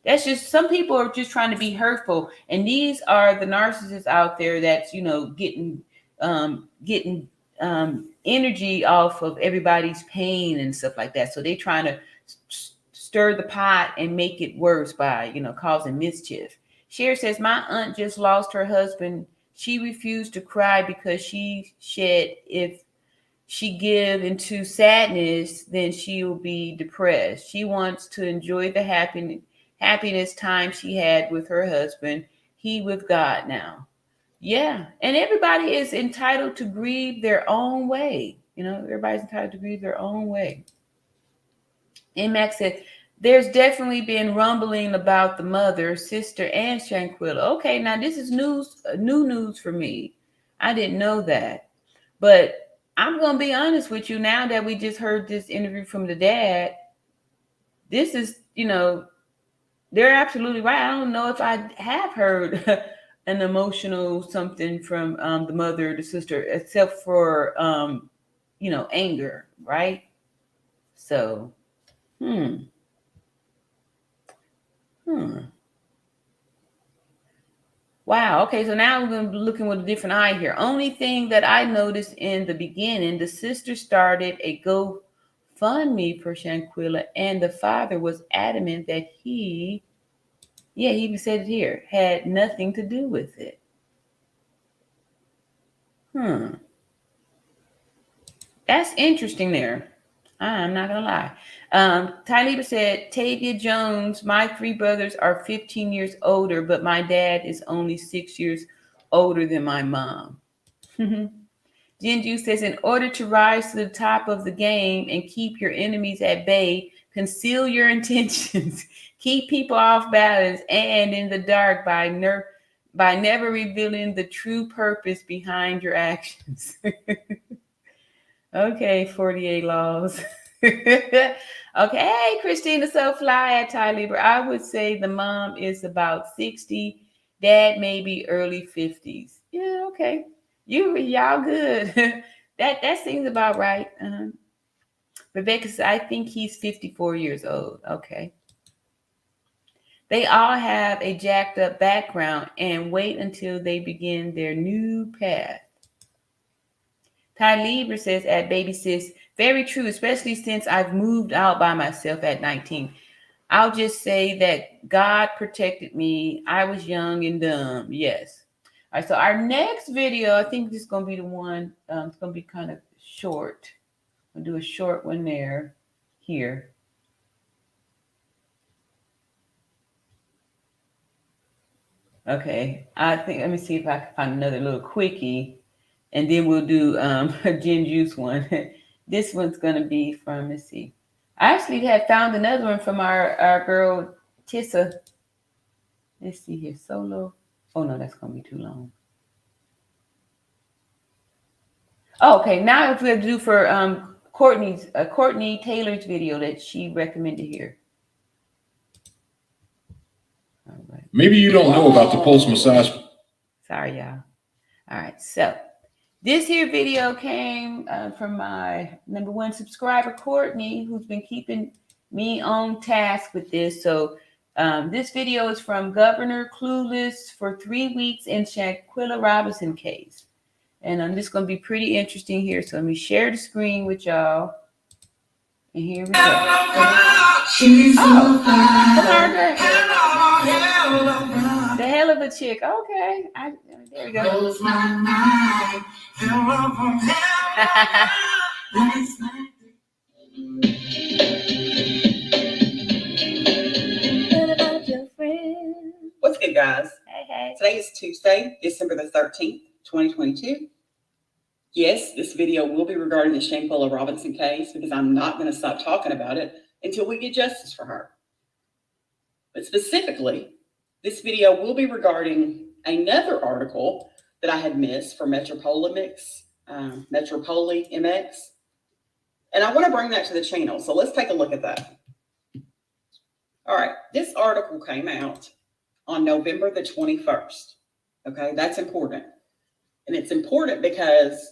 A: That's just, some people are just trying to be hurtful. And these are the narcissists out there that's, getting energy off of everybody's pain and stuff like that. So they trying to stir the pot and make it worse by, causing mischief. Cher says, my aunt just lost her husband. She refused to cry because she said if she give into sadness, then she will be depressed. She wants to enjoy the happiness time she had with her husband. He with God now. Yeah. And everybody is entitled to grieve their own way. Everybody's entitled to grieve their own way. And Max said, there's definitely been rumbling about the mother, sister, and Shanquella. Okay, now this is new news for me. I didn't know that. But I'm going to be honest with you, now that we just heard this interview from the dad, this is, they're absolutely right. I don't know if I have heard an emotional something from the mother, the sister, except for, anger, right? So, Wow. Okay. So now I'm going to be looking with a different eye here. Only thing that I noticed in the beginning, the sister started a GoFundMe for Shanquella, and the father was adamant that he even said it here, had nothing to do with it. That's interesting there. I'm not gonna lie. Ty Lieber said, Tavia Jones, my 3 brothers are 15 years older, but my dad is only 6 years older than my mom. Jinju says, in order to rise to the top of the game and keep your enemies at bay, conceal your intentions, keep people off balance and in the dark by never revealing the true purpose behind your actions. Okay, 48 laws. Okay, hey, Christina So Fly at Ty Lieber. I would say the mom is about 60, dad maybe early 50s. Yeah, okay. Y'all good. that seems about right. Rebecca says, I think he's 54 years old. Okay. They all have a jacked up background and wait until they begin their new path. Ty Lieber says at Baby Sis, very true, especially since I've moved out by myself at 19. I'll just say that God protected me. I was young and dumb. Yes. All right, so our next video, I think this is going to be the one, it's going to be kind of short. I'll do a short one there, here. Okay, I think, let me see if I can find another little quickie. And then we'll do a gin juice one. This one's going to be from, let's see. I actually had found another one from our girl, Tissa. Let's see here, solo. Oh, no, that's going to be too long. Oh, okay, now if we'll do for Courtney Taylor's video that she recommended here. All right.
E: Maybe you don't know about the pulse massage.
A: Sorry, y'all. All right, so this here video came from my #1 subscriber, Courtney, who's been keeping me on task with this. So this video is from Governor Clueless for 3 weeks in Shanquella Robinson case. And this is going to be pretty interesting here. So let me share the screen with y'all. And here we go. Oh, the hell of a chick. Okay. There we go. What about your friend?
F: What's good, guys?
A: Hey.
F: Today is Tuesday, December the 13th, 2022. Yes, this video will be regarding the Shanquella Robinson case because I'm not going to stop talking about it until we get justice for her. But specifically, this video will be regarding another article that I had missed for Metropoli MX. And I want to bring that to the channel. So let's take a look at that. All right, this article came out on November the 21st. Okay, that's important. And it's important because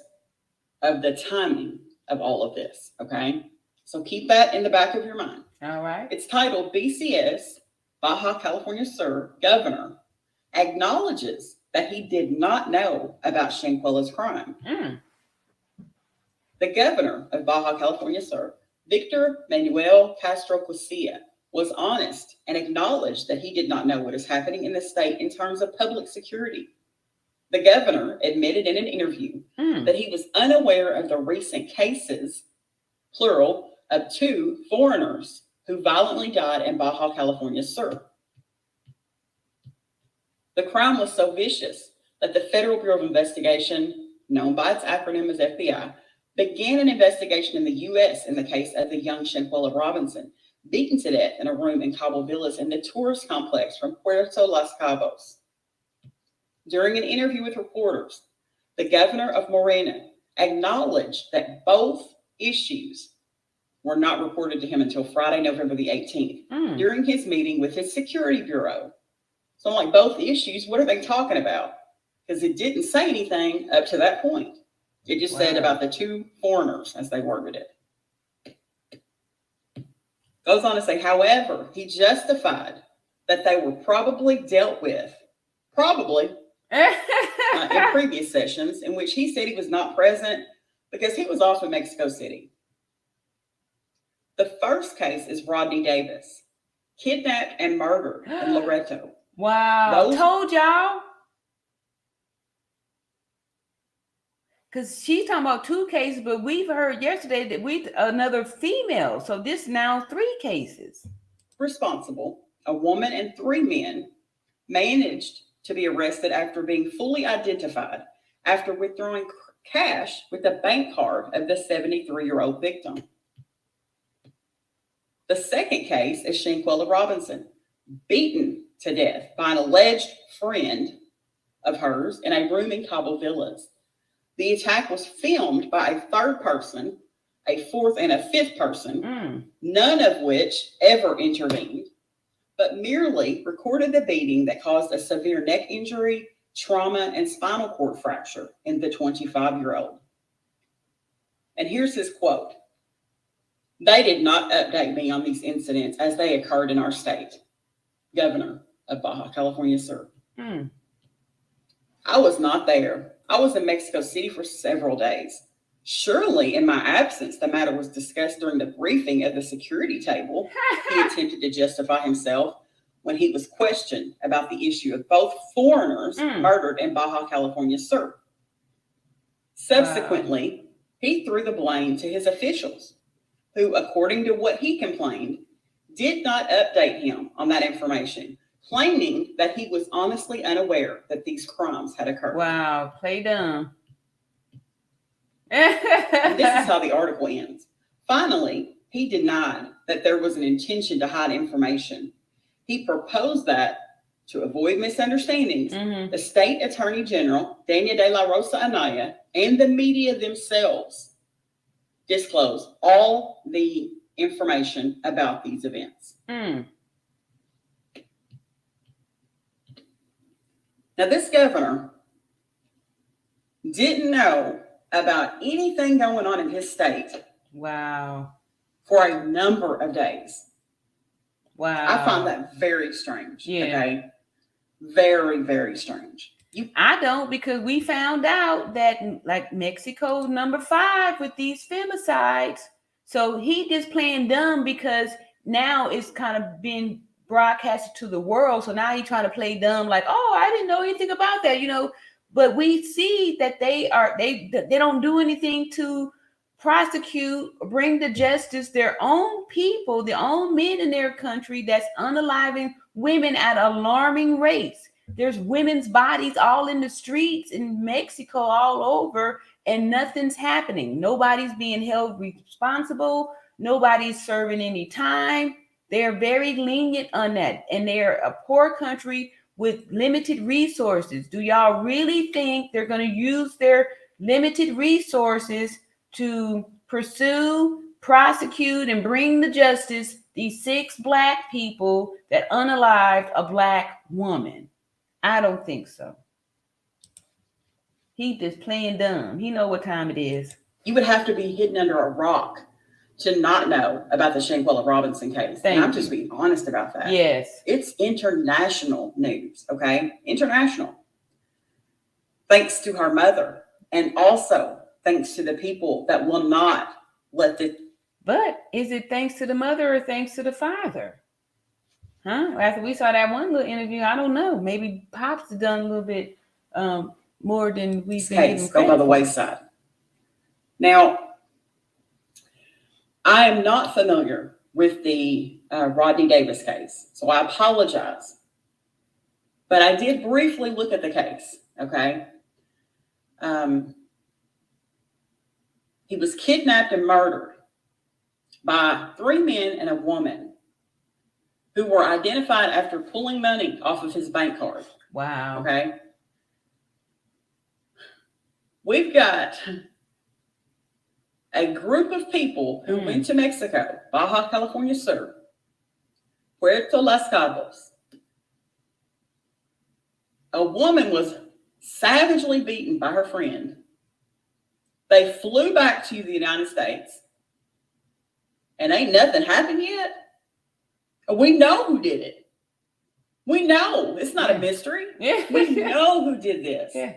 F: of the timing of all of this. Okay, so keep that in the back of your mind.
A: All right.
F: It's titled BCS, Baja California Sur Governor acknowledges that he did not know about Shanquella's crime. The governor of Baja California Sur, Victor Manuel Castro Quisilla, was honest and acknowledged that he did not know what is happening in the state in terms of public security. The governor admitted in an interview that he was unaware of the recent cases, plural, of 2 foreigners who violently died in Baja California Sur. The crime was so vicious that the Federal Bureau of Investigation, known by its acronym as FBI, began an investigation in the U.S. in the case of the young Shanquella Robinson, beaten to death in a room in Cabo Villas in the tourist complex from Puerto Las Cabos. During an interview with reporters, the governor of Morena acknowledged that both issues were not reported to him until Friday, November the 18th, during his meeting with his security bureau. So I'm like, both issues, what are they talking about? Because it didn't say anything up to that point. It just said about the 2 foreigners, as they worded it. Goes on to say, however, he justified that they were probably dealt with, in previous sessions, in which he said he was not present because he was off in Mexico City. The first case is Rodney Davis, kidnapped and murdered in Loreto.
A: Wow. Told y'all. Because she's talking about 2 cases, but we've heard yesterday that we another female. So this now 3 cases.
F: Responsible, a woman and 3 men managed to be arrested after being fully identified after withdrawing cash with the bank card of the 73-year-old victim. The second case is Shanquella Robinson, beaten to death by an alleged friend of hers in a room in Cabo Villas. The attack was filmed by a 3rd person, a 4th, and a 5th person, none of which ever intervened, but merely recorded the beating that caused a severe neck injury, trauma, and spinal cord fracture in the 25-year-old. And here's his quote. They did not update me on these incidents as they occurred in our state. Governor of Baja California Sur. I was not there. I was in Mexico City for several days. Surely, in my absence, the matter was discussed during the briefing at the security table. He attempted to justify himself when he was questioned about the issue of both foreigners murdered in Baja California Sur. Subsequently, he threw the blame to his officials, who, according to what he complained, did not update him on that information, claiming that he was honestly unaware that these crimes had occurred.
A: Wow, play dumb.
F: And this is how the article ends. Finally, he denied that there was an intention to hide information. He proposed that, to avoid misunderstandings, the State Attorney General, Dania de la Rosa Anaya, and the media themselves disclose all the information about these events. Now, this governor didn't know about anything going on in his state.
A: Wow.
F: For a number of days.
A: Wow.
F: I find that very strange.
A: Yeah.
F: Okay. Very, very strange.
A: I don't, because we found out that like Mexico #5 with these femicides. So he just playing dumb because now it's kind of been broadcasted to the world. So now he's trying to play dumb, like, oh, I didn't know anything about that, you know. But we see that they don't do anything to prosecute, bring to justice their own people, their own men in their country that's unaliving women at alarming rates. There's women's bodies all in the streets in Mexico, all over, and nothing's happening. Nobody's being held responsible. Nobody's serving any time. They're very lenient on that. And they're a poor country with limited resources. Do y'all really think they're going to use their limited resources to pursue, prosecute, and bring to justice these 6 Black people that unalived a Black woman? I don't think so. He just playing dumb. He know what time it is.
F: You would have to be hidden under a rock to not know about the Shanquella Robinson case. And I'm just being honest about that.
A: Yes.
F: It's international news, okay? International. Thanks to her mother, and also thanks to the people that will not let the...
A: But is it thanks to the mother or thanks to the father? Huh? After we saw that one little interview, I don't know. Maybe Pop's done a little bit more than we've been given
F: Go by
A: credit
F: the
A: for.
F: wayside. Now, I am not familiar with the Rodney Davis case, so I apologize. But I did briefly look at the case, okay? He was kidnapped and murdered by 3 men and a woman who were identified after pulling money off of his bank card.
A: Wow.
F: Okay. We've got a group of people who went to Mexico, Baja California Sur, Puerto Las Cabos. A woman was savagely beaten by her friend. They flew back to the United States, and ain't nothing happened yet. We know who did it. We know. It's not a mystery.
A: Yeah.
F: We know who did this.
A: Yeah.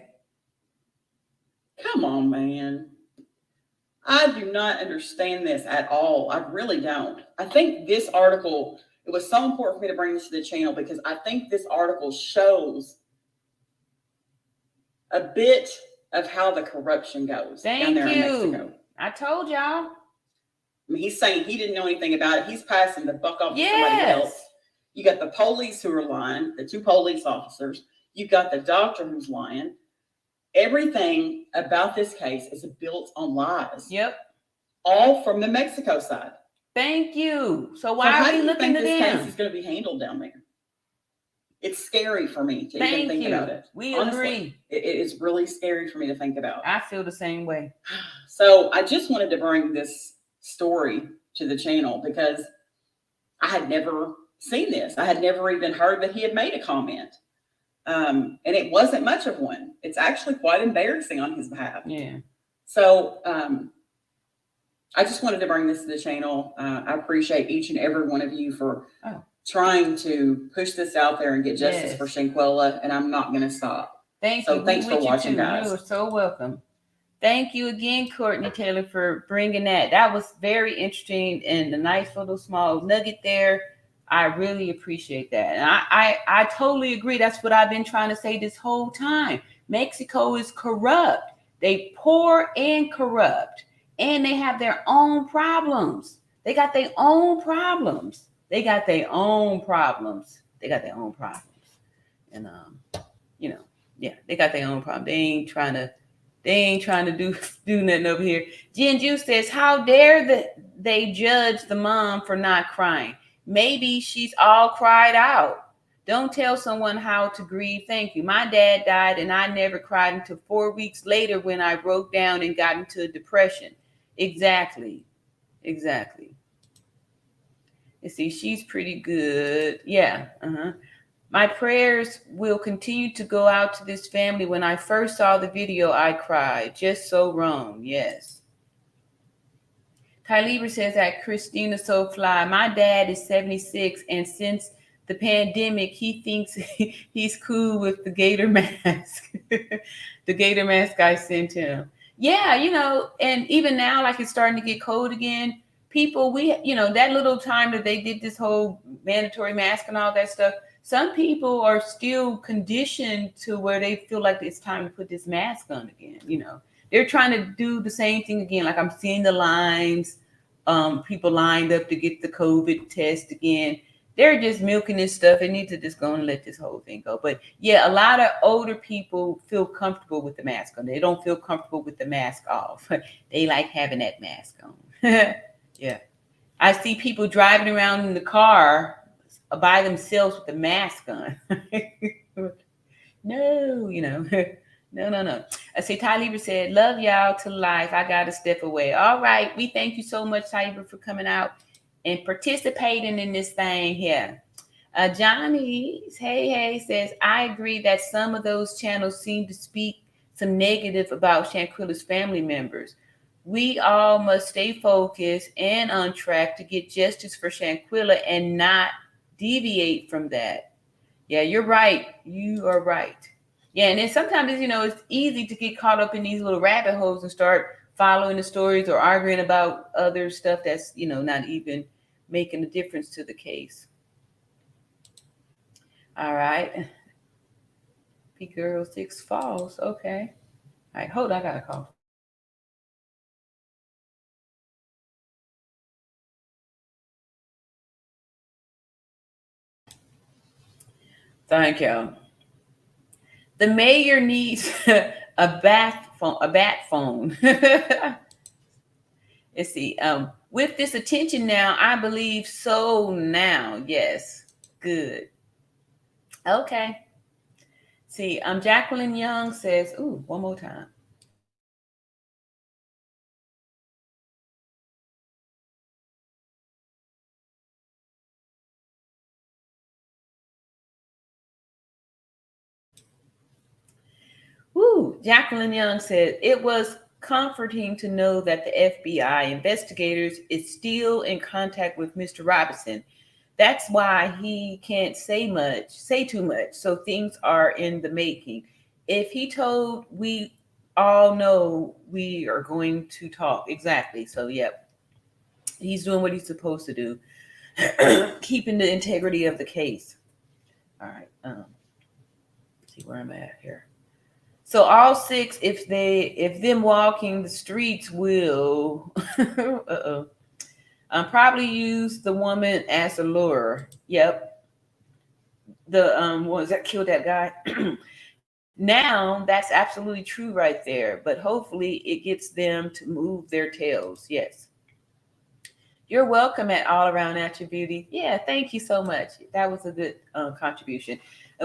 F: Come on, man. I do not understand this at all. I really don't. I think this article, it was so important for me to bring this to the channel because I think this article shows a bit of how the corruption goes down
A: Thank
F: there in Mexico.
A: you. I told y'all.
F: I mean, he's saying he didn't know anything about it. He's passing the buck off to somebody else.
A: Yes.
F: You got the police who are lying, the 2 police officers. You got the doctor who's lying. Everything about this case is built on lies.
A: Yep.
F: All from the Mexico side.
A: Thank you. So
F: So
A: why
F: how
A: are
F: do
A: we
F: you
A: looking
F: think
A: to
F: this case
A: them?
F: is going to be handled down there? It's scary for me to even
A: Thank
F: think
A: you.
F: about it.
A: We
F: Honestly,
A: agree.
F: it is really scary for me to think about.
A: I feel the same way.
F: So I just wanted to bring this story to the channel because I had never seen this. I had never even heard that he had made a comment. And it wasn't much of one. It's actually quite embarrassing on his behalf.
A: Yeah.
F: So I just wanted to bring this to the channel. I appreciate each and every one of you for trying to push this out there and get justice for Shanquella, and I'm not going to stop.
A: Thank
F: So
A: you.
F: thanks for watching, guys.
A: You are so welcome. Thank you again, Courtney Taylor, for bringing that. That was very interesting and a nice little small nugget there. I really appreciate that. And I totally agree. That's what I've been trying to say this whole time. Mexico is corrupt. They poor and corrupt. And they have their own problems. They got their own problems. They got their own problems. They got their own problems. And they got their own problem. They ain't trying to do nothing over here. Jen Ju says, how dare they judge the mom for not crying? Maybe she's all cried out. Don't tell someone how to grieve. Thank you. My dad died and I never cried until 4 weeks later when I broke down and got into a depression. Exactly. You see, she's pretty good. Yeah. My prayers will continue to go out to this family. When I first saw the video, I cried. Just so wrong. Yes. Tylieber says that Christina so fly. My dad is 76, and since the pandemic, he thinks he's cool with the gator mask. The gator mask I sent him. Yeah, and even now, like it's starting to get cold again. People, that little time that they did this whole mandatory mask and all that stuff, some people are still conditioned to where they feel like it's time to put this mask on again. They're trying to do the same thing again. Like I'm seeing the lines, people lined up to get the COVID test again. They're just milking this stuff. They need to just go and let this whole thing go. But yeah, a lot of older people feel comfortable with the mask on. They don't feel comfortable with the mask off. They like having that mask on. Yeah. I see people driving around in the car by themselves with the mask on. No. No. I say Ty Lieber said, love y'all to life. I got to step away. All right. We thank you so much, Ty Lieber, for coming out and participating in this thing here. Johnny, hey, says, I agree that some of those channels seem to speak some negative about Shanquella's family members. We all must stay focused and on track to get justice for Shanquella and not deviate from that. Yeah, you're right. You are right. Yeah, and then sometimes, it's easy to get caught up in these little rabbit holes and start following the stories or arguing about other stuff that's, not even making a difference to the case. All right. P06 falls. Okay. All right, hold on. I got a call. Thank you. The mayor needs a bat phone. Let's see. With this attention now, I believe so now. Yes. Good. Okay. See, Jacqueline Young says, one more time. Jacqueline Young said, it was comforting to know that the FBI investigators is still in contact with Mr. Robinson. That's why he can't say too much. So things are in the making. If he told, we all know we are going to talk. Exactly. So, yep. He's doing what he's supposed to do. Keeping the integrity of the case. All right. Let's see where I'm at here. So all 6, if them walking the streets will probably use the woman as a lure. Yep. The ones that killed that guy. Now that's absolutely true right there. But hopefully it gets them to move their tails. Yes. You're welcome at All Around Natural Beauty. Yeah, thank you so much. That was a good contribution.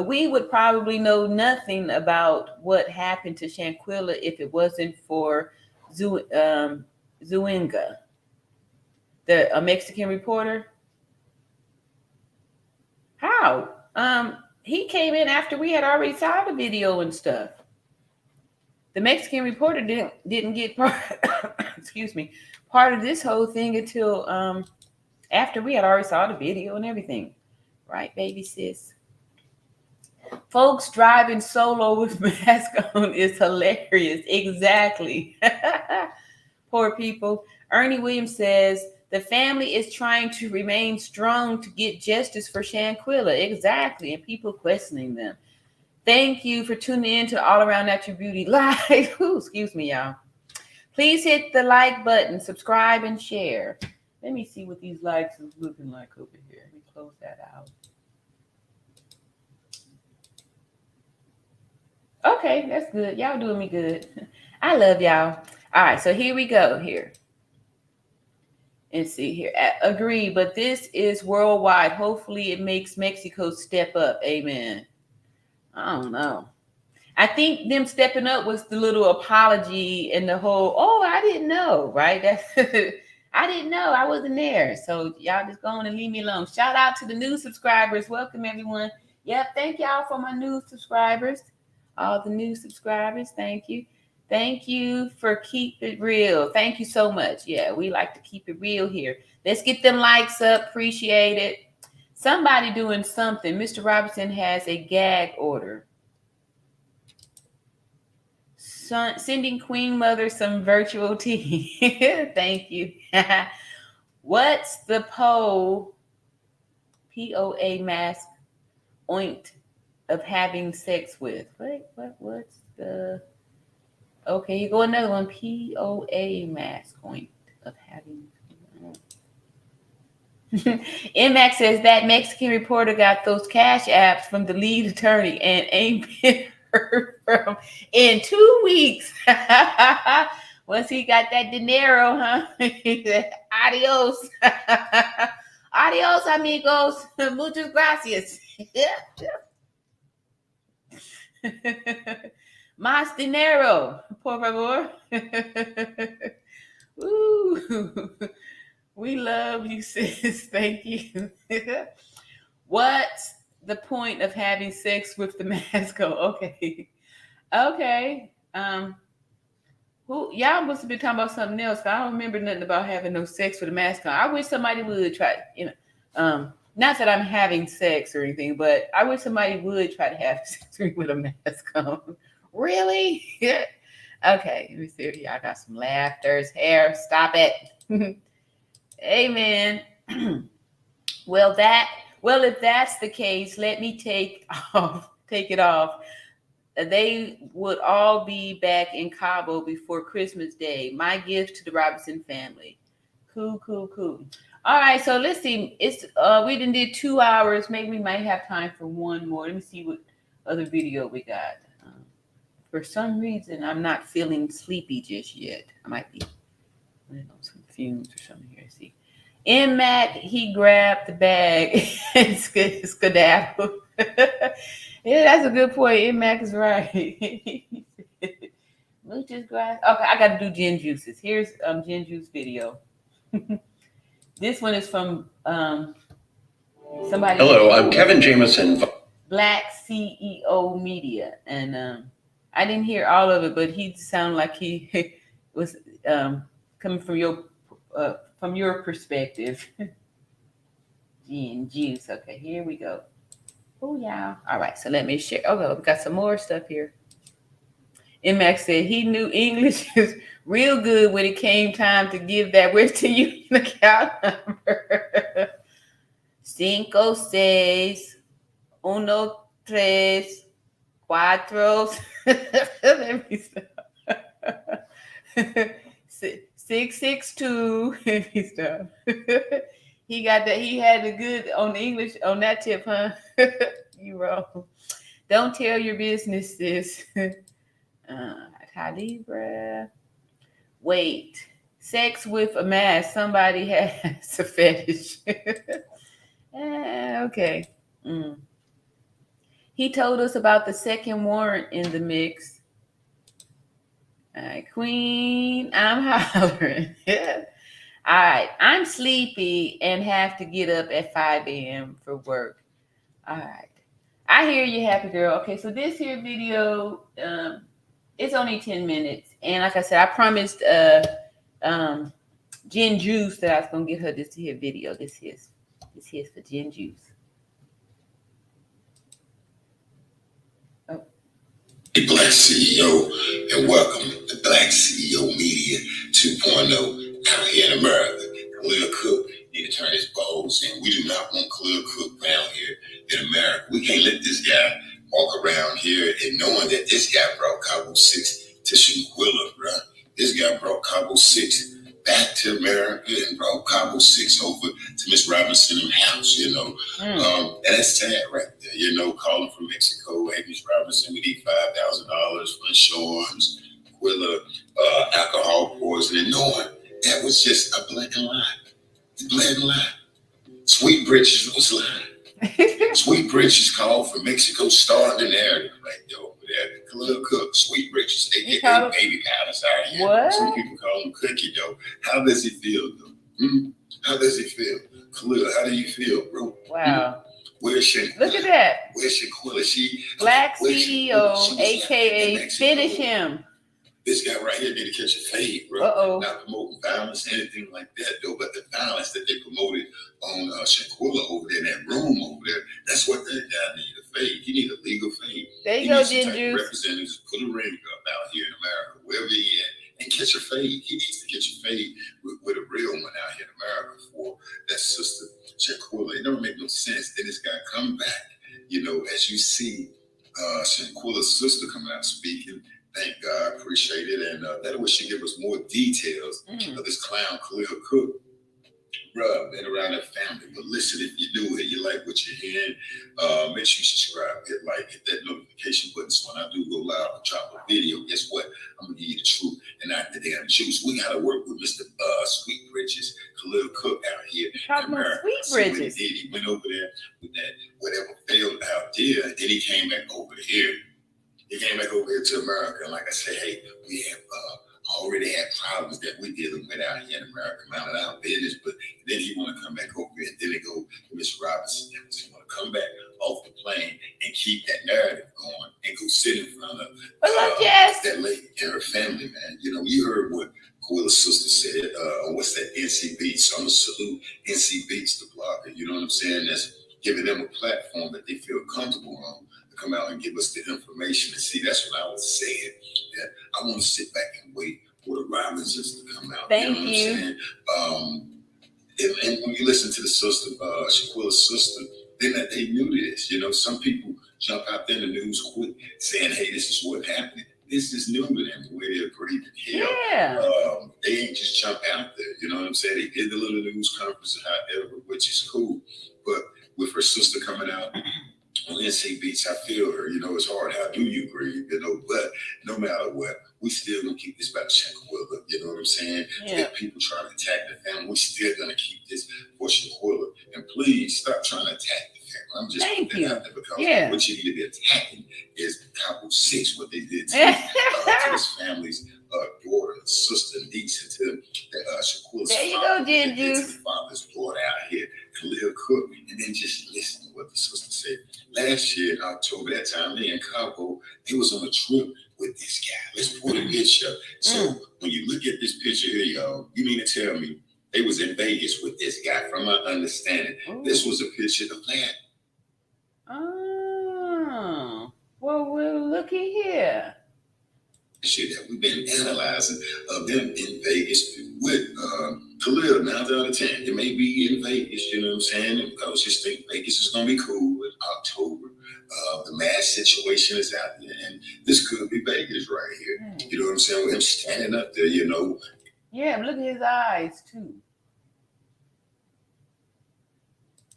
A: We would probably know nothing about what happened to Shanquella if it wasn't for Zuinga, a Mexican reporter. How? He came in after we had already saw the video and stuff. The Mexican reporter didn't get part, excuse me, part of this whole thing until after we had already saw the video and everything. Right, baby sis? Folks driving solo with mask on is hilarious. Exactly. Poor people. Ernie Williams says the family is trying to remain strong to get justice for Shanquella. Exactly. And people questioning them. Thank you for tuning in to All Around Natural Beauty Live. Ooh, excuse me, y'all. Please hit the like button, subscribe, and share. Let me see what these likes is looking like over here. Let me close that out. Okay, that's good. Y'all doing me good. I love y'all. All right, so here we go here. And see here. Agree, but this is worldwide. Hopefully it makes Mexico step up. Amen. I don't know. I think them stepping up was the little apology and the whole, oh, I didn't know, right? That's I didn't know. I wasn't there. So y'all just go on and leave me alone. Shout out to the new subscribers. Welcome, everyone. Yep, thank y'all for my new subscribers. All the new subscribers, thank you. Thank you for keep it real. Thank you so much. Yeah, we like to keep it real here. Let's get them likes up. Appreciate it. Somebody doing something. Mr. Robinson has a gag order. Sending Queen Mother some virtual tea. Thank you. What's the POA mask oint of having sex with? What's the... Okay, you go another one. POA mask oint of having... MX says that Mexican reporter got those cash apps from the lead attorney and ain't been heard from in 2 weeks. Once he got that dinero, huh? He said, adios. Adios, amigos. Muchas gracias. Más dinero, por favor. Ooh. We love you, sis. Thank you. What's the point of having sex with the mask on? Okay. Okay. Who y'all must have been talking about something else. I don't remember nothing about having no sex with a mask on. I wish somebody would try, not that I'm having sex or anything, but I wish somebody would try to have sex with a mask on. Really? Yeah. Okay. Let me see here. I got some laughters here. Stop it. Amen. Well, if that's the case, let me take it off. They would all be back in Cabo before Christmas Day. My gift to the Robinson family. Cool. All right, so let's see. It's we did 2 hours. Maybe we might have time for one more. Let me see what other video we got. For some reason, I'm not feeling sleepy just yet. I might be, some fumes or something here. Let's see. In Mac, he grabbed the bag and skedaddled. Yeah, that's a good point. In Mac is right. Muchas gracias. Okay, I got to do gin juices. Here's gin juice video. This one is from somebody.
G: Hello, I'm Kevin Jameson.
A: Black CEO Media, and I didn't hear all of it, but he sounded like he was coming from your perspective. Gin juice. Okay, here we go. Oh yeah. All right, so let me share. Oh, we got some more stuff here. MX said he knew English is real good when it came time to give that Western Union account number. 5, 6, 1, 3, Cuatro. Let me stop. 662. Let me stop. He got that. He had the good on the English on that tip, huh? You wrong. Don't tell your business, sis. Calibre. Wait. Sex with a mask. Somebody has a fetish. Okay. He told us about the second warrant in the mix. All right, Queen, I'm hollering. All right, I'm sleepy and have to get up at 5 a.m. for work. All right. I hear you, happy girl. Okay, so this here video, it's only 10 minutes. And like I said, I promised Jen Juice that I was going to get her this here video. This here's for Jen Juice.
G: The Black CEO, and welcome to Black CEO Media 2.0 out here in America. Khalil Cook need to turn his balls in. We do not want Khalil Cook around here in America. We can't let this guy walk around here and knowing that this guy brought Cabo 6 to Shanquella, bro. This guy brought Cabo 6 back to America and brought Cabo 6 over to Miss Robinson in the house, you know. And that's sad right there, you know, calling from Mexico. Hey, Miss Robinson, we need $5,000 for insurance, Quilla, alcohol poisoning, knowing that was just a blatant lie. A blatant lie. Sweet Bridges was lying. Sweet Bridges called from Mexico, started the narrative right there over there. Khalil Cook, Sweet Bridges, aka Baby Palace out here.
A: What?
G: Some people call him Cookie, though. How does he feel, though? How does he feel? Khalil, how do you feel, bro?
A: Wow.
G: Where's Shanquella?
A: Look at that.
G: Where's Shanquella?
A: Black CEO, aka finish him.
G: This guy right here need to catch a fade, bro. Not promoting violence, anything like that, though. But the violence that they promoted on Shanquella over there in that room over there, that's what that guy need, a fade. He need a legal fade.
A: There you go, Jen Juice.
G: Representatives put a ring up out here in America, wherever he at, and catch a fade. He needs to catch a fade with a real one out here in America for that sister Shanquella. It don't make no sense. Then this guy come back, you know, as you see Shanquella's sister coming out speaking. Thank God, appreciate it. And that way she give us more details of this clown Khalil Cook, bruh, and around that family. But listen, if you do it, you like what you're hearing, make sure you subscribe, hit like, hit that notification button. So when I do go live and drop a video, guess what? I'm gonna give you the truth and not the damn juice. We gotta work with Mr. Sweet Bridges, Khalil Cook out here in America.
A: Sweet Bridges.
G: He went over there with that whatever failed out there, and then he came back over here. He came back over here to America, and like I said, hey, we have already had problems that we dealing with out here in America, minding our business. But then he want to come back over here, and then they go to Miss Robinson. He want to come back off the plane and keep that narrative going and go sit in front of that lady and her family, man. You know, you heard what Quilla's sister said. What's that? NC Beats. So I'm gonna salute NC Beats, the blogger. You know what I'm saying? That's giving them a platform that they feel comfortable on. Come out and give us the information and see. That's what I was saying. That I want to sit back and wait for the Robinsons to come out.
A: Thank
G: you. Know what I'm saying? And when you listen to the sister, Shanquella's sister, then that they knew this. You know, some people jump out there in the news quick saying, "Hey, this is what happened." This is new to them. The way they agreed to help.
A: Yeah.
G: They ain't just jump out there. You know what I'm saying? They did the little news conference or however, which is cool. But with her sister coming out. On NC Beats, I feel her. You know, it's hard. How do you grieve? You know, but no matter what, we still gonna keep this about Shanquella. You know what I'm saying?
A: Yeah.
G: If people trying to attack the family, we still gonna keep this for Shanquella. And please stop trying to attack the family. I'm just putting that out there because what you need to be attacking is Cabo 6, what they did to his family's daughter, sister, niece, and to Shanquella's
A: there you go, Jen Juice.
G: father's daughter out here, Khalil Cook, and then just listen to what the sister said. Last year in October, that time they in Cabo, they was on a trip with this guy. Let's pull the picture. So when you look at this picture here, y'all, you mean to tell me they was in Vegas with this guy? From my understanding, this was a picture of that.
A: Oh, well, looky here.
G: Shit that we've been analyzing of them in Vegas with Khalil 9 out of 10. It may be in Vegas, you know what I'm saying? I was just thinking Vegas is gonna be cool in October. The mass situation is out there, and this could be Vegas right here. You know what I'm saying? With him standing up there, you know.
A: Yeah, look at his eyes too.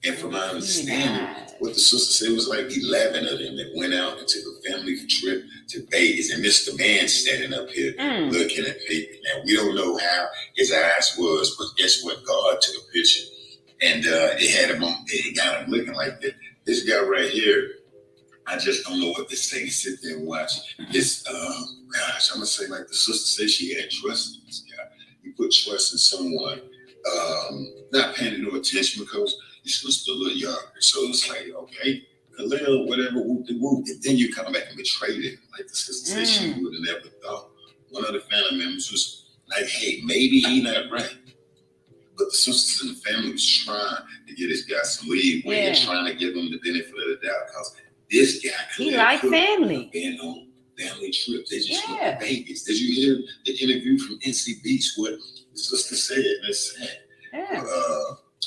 G: And from my understanding, what the sister said was like 11 of them that went out and took a family trip to Vegas. And Mr. Man standing up here looking at people. Now, we don't know how his eyes was, but guess what? God took a picture. And it had him on, it got him looking like that. This guy right here, I just don't know what to say. Sit there and watch. This, gosh, I'm going to say like the sister said, she had trust in this guy. You put trust in someone, not paying no attention because you're supposed to a little younger. So it's like, okay, Khalil, whatever, whoop de whoop. And then you come back and betray them. Like the sister said, she would have never thought. One of the family members was like, hey, maybe he not right. But the sisters in the family was trying to get this guy some leeway and trying to give him the benefit of the doubt because this guy,
A: he like family.
G: Been on family trips. They just went to Vegas. Did you hear the interview from NC Beach? What the sister said? And it's sad.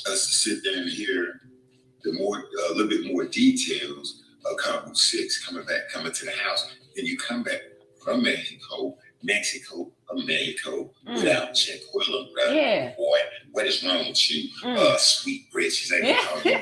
G: Us to sit there and hear the more, a little bit more details of Cabo 6 coming to the house. Then you come back from Mexico, without Shanquella, right? Boy, what is wrong with you? Sweet britches. I call you,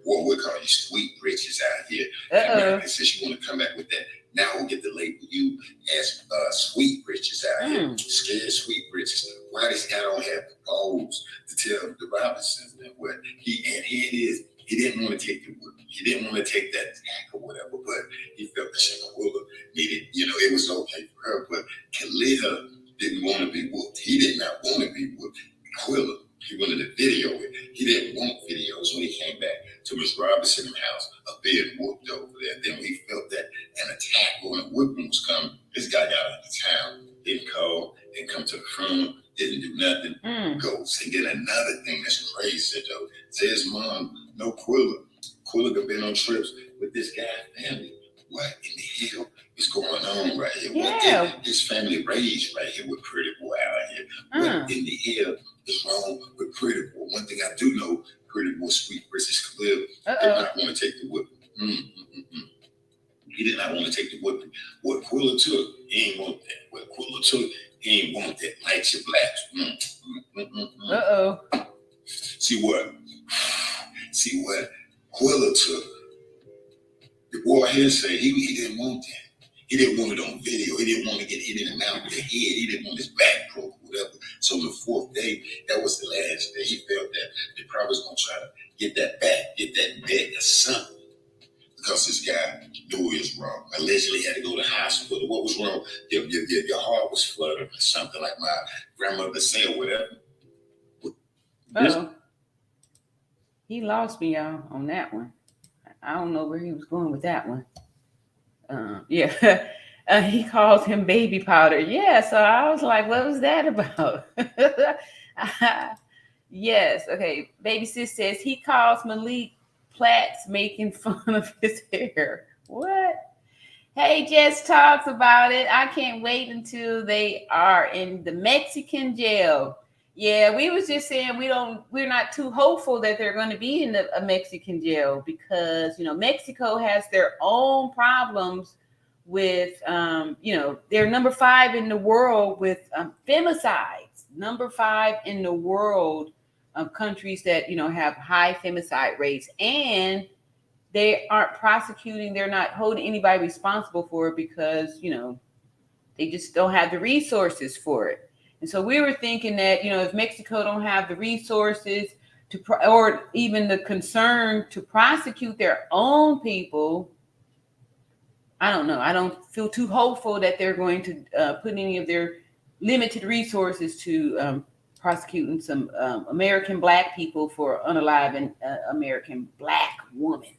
G: we call you sweet britches out here. And since you want to come back with that, now we'll get to label you as sweet britches out here. Scared sweet britches. Why this guy don't have the balls to tell the Robinsons that what here it is. He didn't want to take the whoop. He didn't want to take that attack or whatever, but he felt that Shanquella needed, it was okay for her. But Khalil didn't want to be whooped. He did not want to be whooped. Quilla, he wanted to video it. He didn't want videos when he came back to Miss Robinson's house of being whooped over there. Then when he felt that an attack or a whipping was coming, this guy got out of town. Didn't call, didn't come to the funeral, didn't do nothing. Goes. And then another thing that's crazy though, says mom, no Quilla. Quilla have been on trips with this guy's family. What in the hell is going on right here? What his family raised right here with Pretty Boy out here? What in the hell is wrong with Pretty Boy? One thing I do know, Pretty Boy Sweet versus Khalil did not want to take the whipping. He did not want to take the whipping. What Quilla took, he ain't want that. What Quilla took, he ain't want that. Lights your blacks. See what Quilla took. The boy here said he didn't want that. He didn't want it on video. He didn't want to get hit in the mouth with the head. He didn't want his back broke or whatever. So on the fourth day, that was the last day. He felt that they probably was going to try to get that back, get that bed or something. Because this guy knew he was wrong. Allegedly had to go to the hospital. What was wrong? Your heart was fluttering or something like my grandmother said or whatever.
A: He lost me, y'all, on that one. I don't know where he was going with that one. He called him baby powder. So I was like, what was that about? Yes. Okay. Baby sis says he calls Malik Platts making fun of his hair. What? Hey, Jess talks about it. I can't wait until they are in the Mexican jail. Yeah, we was just saying we're not too hopeful that they're going to be in a Mexican jail because, Mexico has their own problems with, they're number 5 in the world with femicides, number 5 in the world of countries that, have high femicide rates, and they aren't prosecuting, they're not holding anybody responsible for it because, they just don't have the resources for it. And so we were thinking that, if Mexico don't have the resources or even the concern to prosecute their own people, I don't know. I don't feel too hopeful that they're going to put any of their limited resources to prosecuting some American Black people for unaliving American Black woman.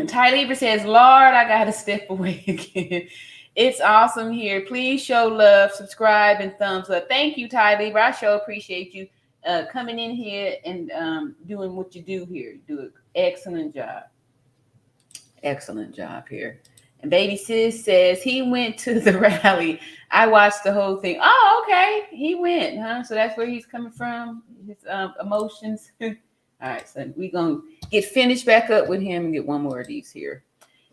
A: Ty Lieber says, Lord, I got to step away again. It's awesome here. Please show love, subscribe, and thumbs up. Thank you, Ty Lieber. I sure appreciate you coming in here and doing what you do here. You do an excellent job. Excellent job here. And Baby Sis says he went to the rally. I watched the whole thing. Oh, okay. He went, huh? So that's where he's coming from, his emotions. All right, so we're going to get finished back up with him and get one more of these here.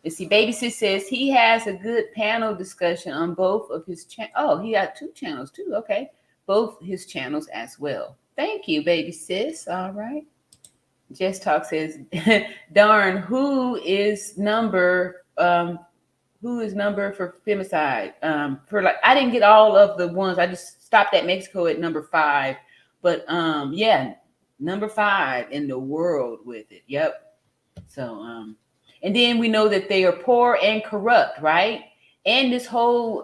A: Let's see. Baby Sis says he has a good panel discussion on both of his channels. Oh, he got 2 channels too. Okay. Both his channels as well. Thank you, Baby Sis. All right. Jess Talk says, darn, who is number for femicide? For like, I didn't get all of the ones. I just stopped at Mexico at number 5. But yeah, number 5 in the world with it. Yep. So and then we know that they are poor and corrupt, right? And this whole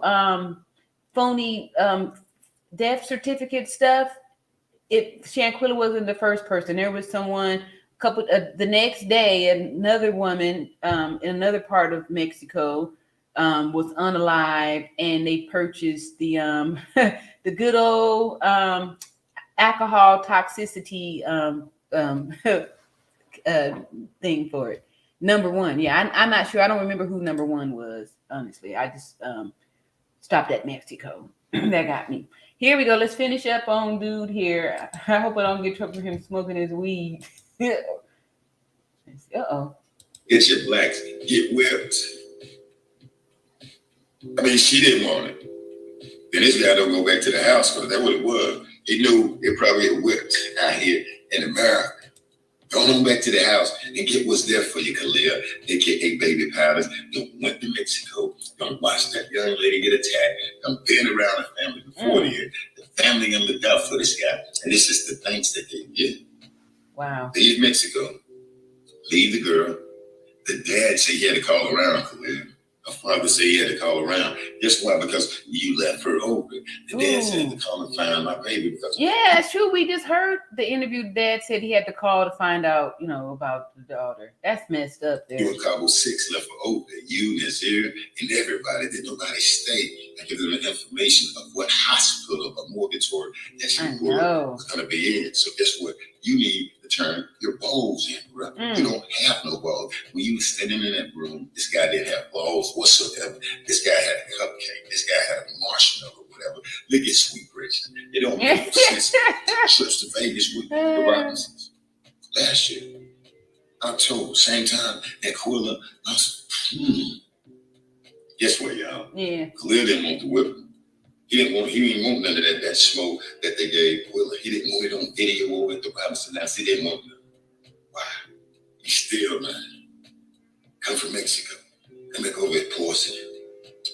A: phony death certificate stuff. Shanquella wasn't the first person. There was someone the next day, another woman in another part of Mexico was unalive, and they purchased the the good old alcohol toxicity thing for it. Number 1. Yeah, I'm not sure. I don't remember who number 1 was, honestly. I just stopped at Mexico. That got me. Here we go. Let's finish up on dude here. I hope I don't get trouble for him smoking his weed. Uh-oh.
G: Get your blacks, get whipped. I mean, she didn't want it. Then this guy don't go back to the house because that's what it was. He knew it probably had whipped out here in America. Go on back to the house and get what's there for you, Khalil, aka Baby Powders. Don't went to Mexico. Don't watch that young lady get attacked. Don't been around the family before the family gonna look out for this guy. And this is the thanks that they get.
A: Wow.
G: Leave Mexico. Leave the girl. The dad said he had to call around, Khalil. Her father said he had to call around. Guess why? Because you left her over. The dad said to call and find my baby. Because
A: yeah, it's true. We just heard the interview. Dad said he had to call to find out, about the daughter. That's messed up there.
G: You and Cabo 6 left her over. You, Nazir, and everybody. Did nobody stay and give them the information of what hospital or mortuary that she was going to be in. So guess what? You need to turn your balls in, bro. You don't have no balls. When you were standing in that room, this guy didn't have balls whatsoever. This guy had a cupcake. This guy had a marshmallow or whatever. Look at Sweet Rich. It don't make no sense. Trips to Vegas with the Robinsons. Last year, October, same time, that Quilla lost. Guess what, y'all?
A: Yeah.
G: Khalil didn't want the whip. He didn't want none of that smoke that they gave Quilla. He didn't want it on video over at the Robinson House. He didn't want it. Why? He's still, man. Come from Mexico. Come back over at Porcelain.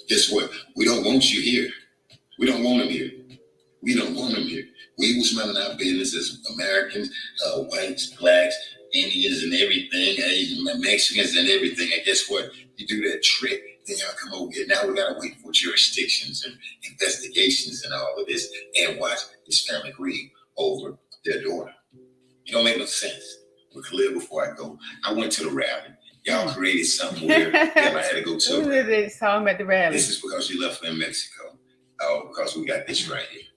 G: Guess what? We don't want you here. We don't want him here. We don't want him here. We was minding our business as Americans, whites, blacks, Indians, and everything, Asian, Mexicans, and everything. And guess what? You do that trick. Then y'all come over here. Now we gotta wait for jurisdictions and investigations and all of this, and watch this family grieve over their daughter. It don't make no sense. With Khalil, before I go, I went to the rally. Y'all created something weird that I had to go to.
A: Who is it talking about the rally?
G: This is because you left in Mexico. Oh, because we got this right here.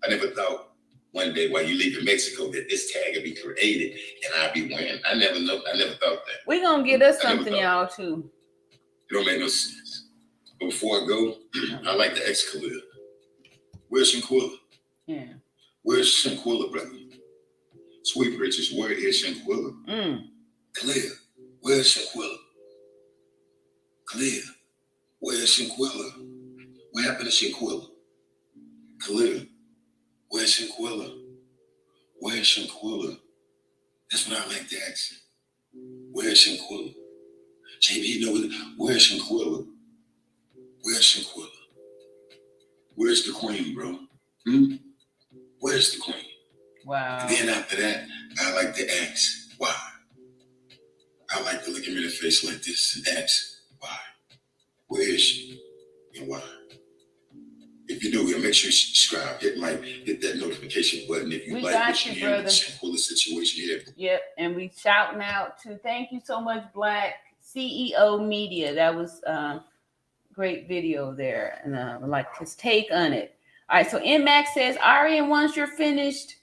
G: I never thought one day while you leave in Mexico that this tag would be created and I'd be wearing. I never thought that.
A: We're gonna get us something, y'all, too.
G: It don't make no sense. But before I go, I like to ask Khalil. Where's Shanquella?
A: Yeah.
G: Where's Shanquella, brother? Sweet Riches, where is Shanquella? Khalil, where's Shanquella? Khalil, where's Shanquella? What happened to Shanquella? Khalil, where's Shanquella? Where's Shanquella? That's what I like to ask. Where's Shanquella? JB, where's Shanquella? Where's Shanquella? Where's the queen, bro? Where's the queen?
A: Wow.
G: And then after that, I like to ask, why? I like to look him in the face like this and ask, why? Where is she? And why? If you do, make sure you subscribe. Hit that notification button if you like what you hear in the Shanquella situation here.
A: Yep, and we shouting out to thank you so much, Black CEO Media. That was great video there, and I like his take on it. All right, so NMAX says, Arian, once you're finished,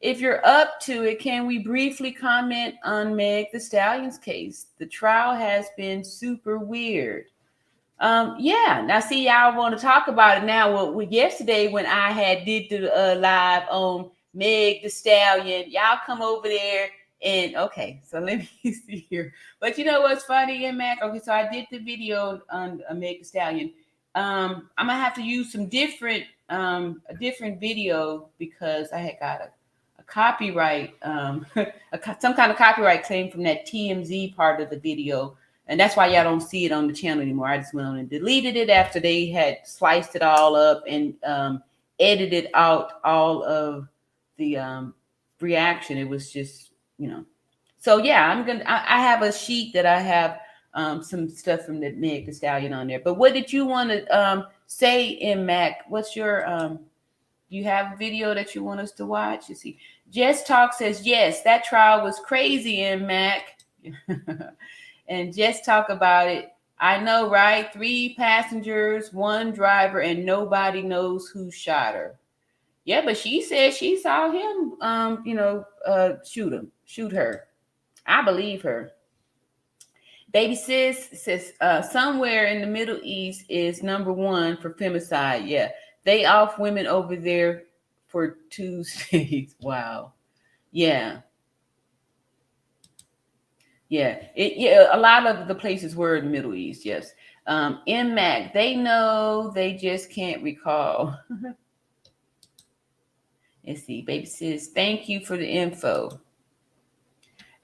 A: if you're up to it, can we briefly comment on Meg the Stallion's case? The trial has been super weird. Yeah, now see, y'all want to talk about it now. Well, yesterday when I had did the live on Meg the Stallion, y'all come over there And okay, so let me see here. But you know what's funny in Mac? Okay, so I did the video on Meg the Stallion. I'm gonna have to use some different a different video because I had got a copyright some kind of copyright claim from that TMZ part of the video, and that's why y'all don't see it on the channel anymore. I just went on and deleted it after they had sliced it all up and edited out all of the reaction. It was just, you know. So yeah, I have a sheet that I have some stuff from the Meg the Stallion on there. But what did you want to say in Mac? What's your do you have a video that you want us to watch? You see, Jess Talk says, yes, that trial was crazy in Mac. And Jess Talk about it. I know, right? 3 passengers, 1 driver, and nobody knows who shot her. Yeah, but she said she saw him, shoot her. I believe her. Baby Sis says somewhere in the Middle East is #1 for femicide. Yeah, they off women over there for Tuesdays. Wow. Yeah. Yeah. A lot of the places were in the Middle East. Yes. MAC, they know, they just can't recall. Let's see. Baby Sis, thank you for the info.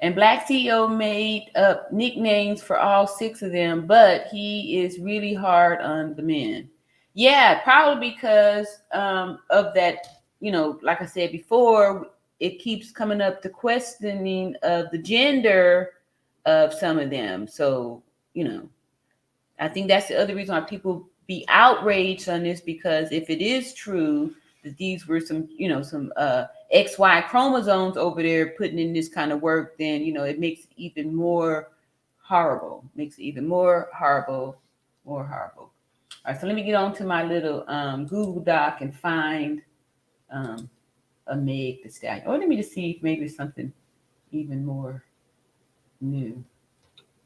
A: And Black CEO made up nicknames for all 6 of them, but he is really hard on the men. Yeah, probably because of that, like I said before, it keeps coming up the questioning of the gender of some of them. So, I think that's the other reason why people be outraged on this, because if it is true that these were some XY chromosomes over there putting in this kind of work, then, it makes it even more horrible. More horrible. All right, so let me get on to my little Google Doc and find a Meg the Stallion. Or let me just see if maybe there's something even more new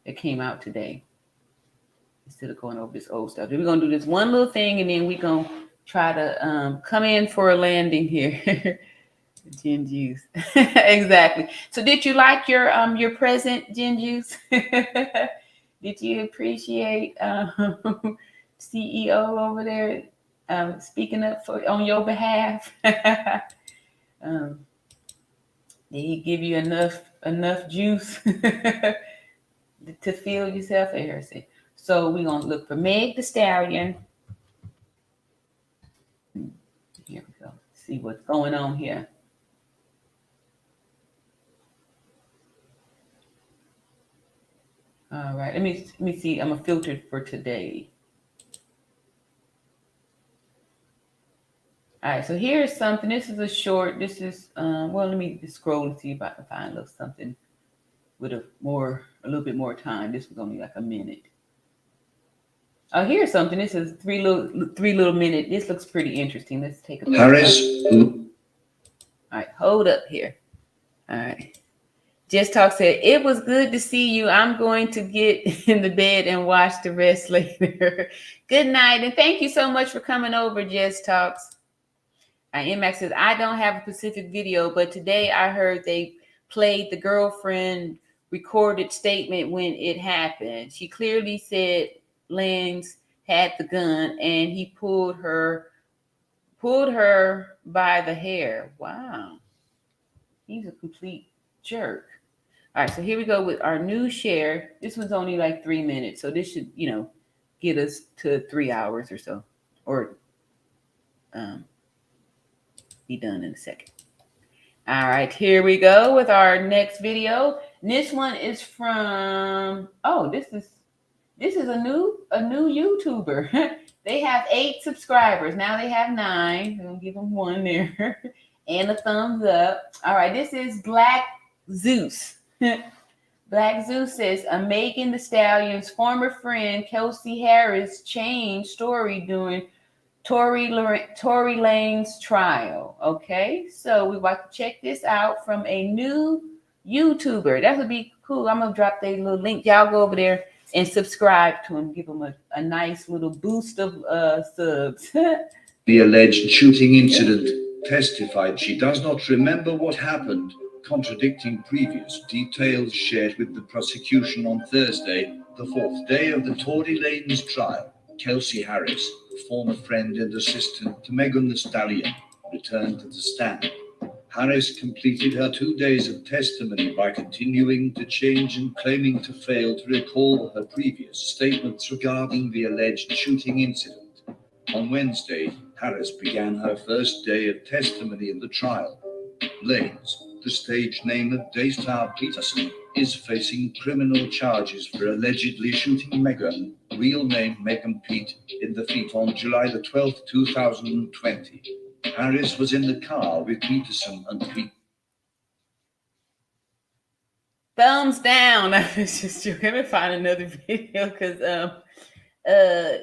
A: that came out today instead of going over this old stuff. We're going to do this one little thing, and then we're going to try to come in for a landing here. Gin Juice. Exactly. So did you like your present, Gin Juice? Did you appreciate CEO over there speaking up on your behalf? Did he give you enough juice to feel yourself? Harrison. So we're gonna look for Meg the Stallion. Here we go. See what's going on here. All right, let me see. I'm gonna filter for today. All right, so here's something. This is a short. This is let me just scroll and see if I can find a little something with a little bit more time. This was only like a minute. Oh, here's something. This is three little minute. This looks pretty interesting. Let's take a look.
E: Harris.
A: All right, hold up here. All right. Just Talk said, it was good to see you. I'm going to get in the bed and watch the rest later. Good night. And thank you so much for coming over, Just Talks. MX says, I don't have a specific video, but today I heard they played the girlfriend recorded statement when it happened. She clearly said Lance had the gun and he pulled her by the hair. Wow. He's a complete jerk. All right, so here we go with our new share. This one's only like 3 minutes, so this should, get us to 3 hours or so, or be done in a second. All right, here we go with our next video. This one is from this is a new YouTuber. They have 8 subscribers. Now they have 9. I'm gonna give them 1 there and a thumbs up. All right, this is Black Zeus. Black Zeus says, Megan the Stallion's former friend Kelsey Harris changed story during Tory Lane's trial. Okay, so we want to check this out from a new YouTuber. That would be cool. I'm gonna drop their little link. Y'all go over there and subscribe to him. Give him a nice little boost of subs.
H: The alleged shooting incident testified she does not remember what happened, contradicting previous details shared with the prosecution on Thursday, the fourth day of the Tory Lanez trial. Kelsey Harris, a former friend and assistant to Meg the Stallion, returned to the stand. Harris completed her 2 days of testimony by continuing to change and claiming to fail to recall her previous statements regarding the alleged shooting incident. On Wednesday, Harris began her first day of testimony in the trial. Lanez, the stage name of Daystar Peterson, is facing criminal charges for allegedly shooting Megan, real name Megan Pete, in the feet on July the 12th, 2020. Harris was in the car with Peterson and Pete.
A: Thumbs down. I was just joking. Let me find another video because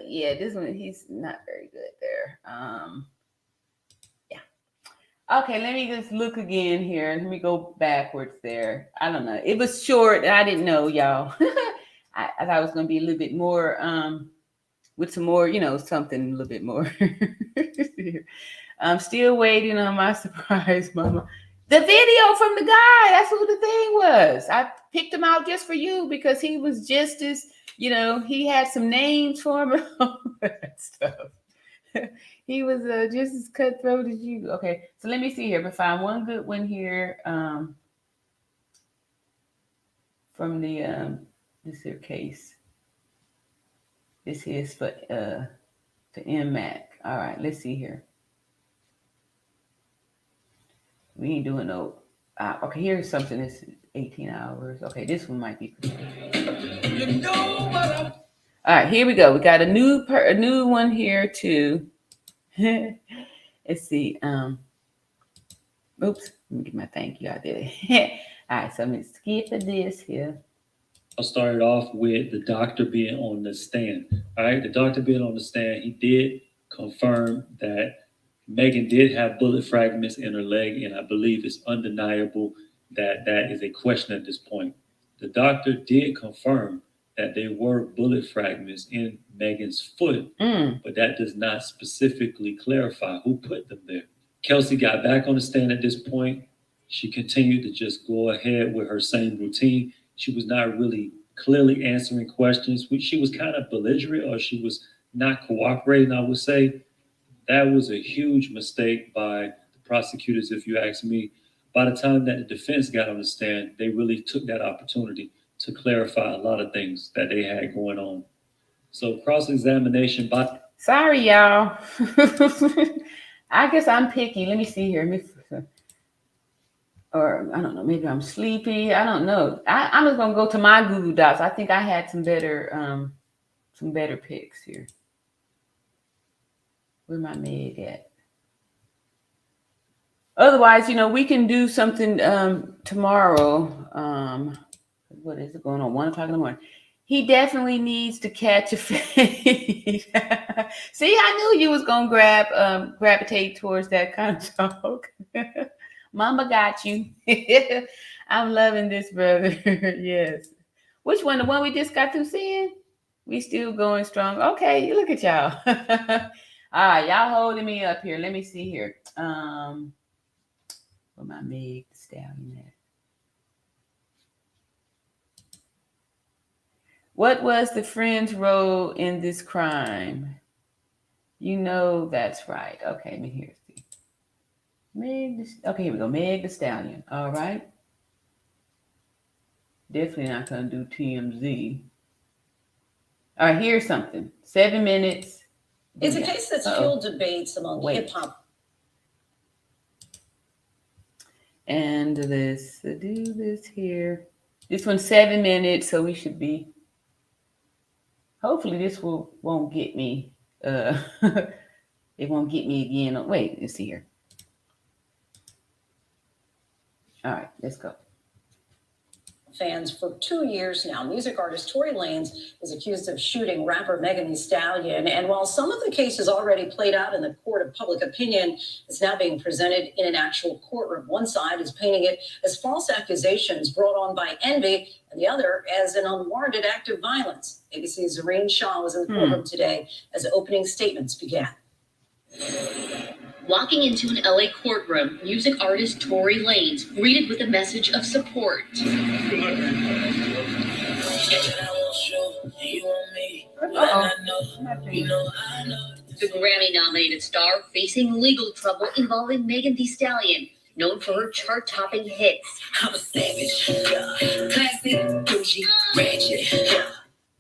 A: yeah, this one he's not very good there. Yeah. Okay, let me just look again here. Let me go backwards there. I don't know. It was short. I didn't know, y'all. I thought it was gonna be a little bit more with some more, something a little bit more. I'm still waiting on my surprise, mama. The video from the guy, that's who the thing was. I picked him out just for you because he was just as, he had some names for him and all that stuff. He was just as cutthroat as you. Okay, so let me see here. If I find one good one here from the this here case. This is for MMAC. All right, let's see here. We ain't doing no. Okay, here's something that's 18 hours. Okay, this one might be. All right, here we go. We got a new one here too. Let's see. Oops. Let me get my thank you out there. All right, so I'm gonna skip this here.
I: I'll start it off with the doctor being on the stand. All right, the doctor being on the stand, he did confirm that Megan did have bullet fragments in her leg, and I believe it's undeniable that that is a question at this point. The doctor did confirm that there were bullet fragments in Megan's foot, but that does not specifically clarify who put them there. Kelsey got back on the stand at this point. She continued to just go ahead with her same routine. She was not really clearly answering questions. She was kind of belligerent, or she was not cooperating, I would say. That was a huge mistake by the prosecutors, if you ask me. By the time that the defense got on the stand, they really took that opportunity to clarify a lot of things that they had going on. So cross-examination by...
A: Sorry, y'all. I guess I'm picky. Let me see here. Or I don't know, maybe I'm sleepy. I don't know. I'm just gonna go to my Google Docs. I think I had some better picks here. Where my Meg at? Otherwise, we can do something tomorrow. What is it going on? 1 o'clock in the morning. He definitely needs to catch a fade. See, I knew you was gonna gravitate towards that kind of talk. Mama got you. I'm loving this, brother. Yes. Which one? The one we just got through seeing? We still going strong. Okay, look at y'all. All right, y'all holding me up here. Let me see here. Where my Meg the Stallion at? What was the friend's role in this crime? That's right. Okay, let me hear. Okay, here we go. Meg the Stallion. All right. Definitely not gonna do TMZ. All right, here's something. 7 minutes.
J: It's a case that's fueled debates among hip hop.
A: And let's do this here. This one's 7 minutes, so we should be. Hopefully, this won't get me. It won't get me again. Wait, let's see here. All right, let's go.
J: Fans for 2 years now. Music artist Tory Lanez is accused of shooting rapper Meg the Stallion. And while some of the case is already played out in the court of public opinion, it's now being presented in an actual courtroom. One side is painting it as false accusations brought on by envy, and the other as an unwarranted act of violence. ABC's Zareen Shah was in the courtroom today as opening statements began.
C: Walking into an LA courtroom, music artist Tory Lanez greeted with a message of support. The Grammy-nominated star facing legal trouble involving Meg the Stallion, known for her chart-topping hits. I'm a savage, classic, bougie, ratchet.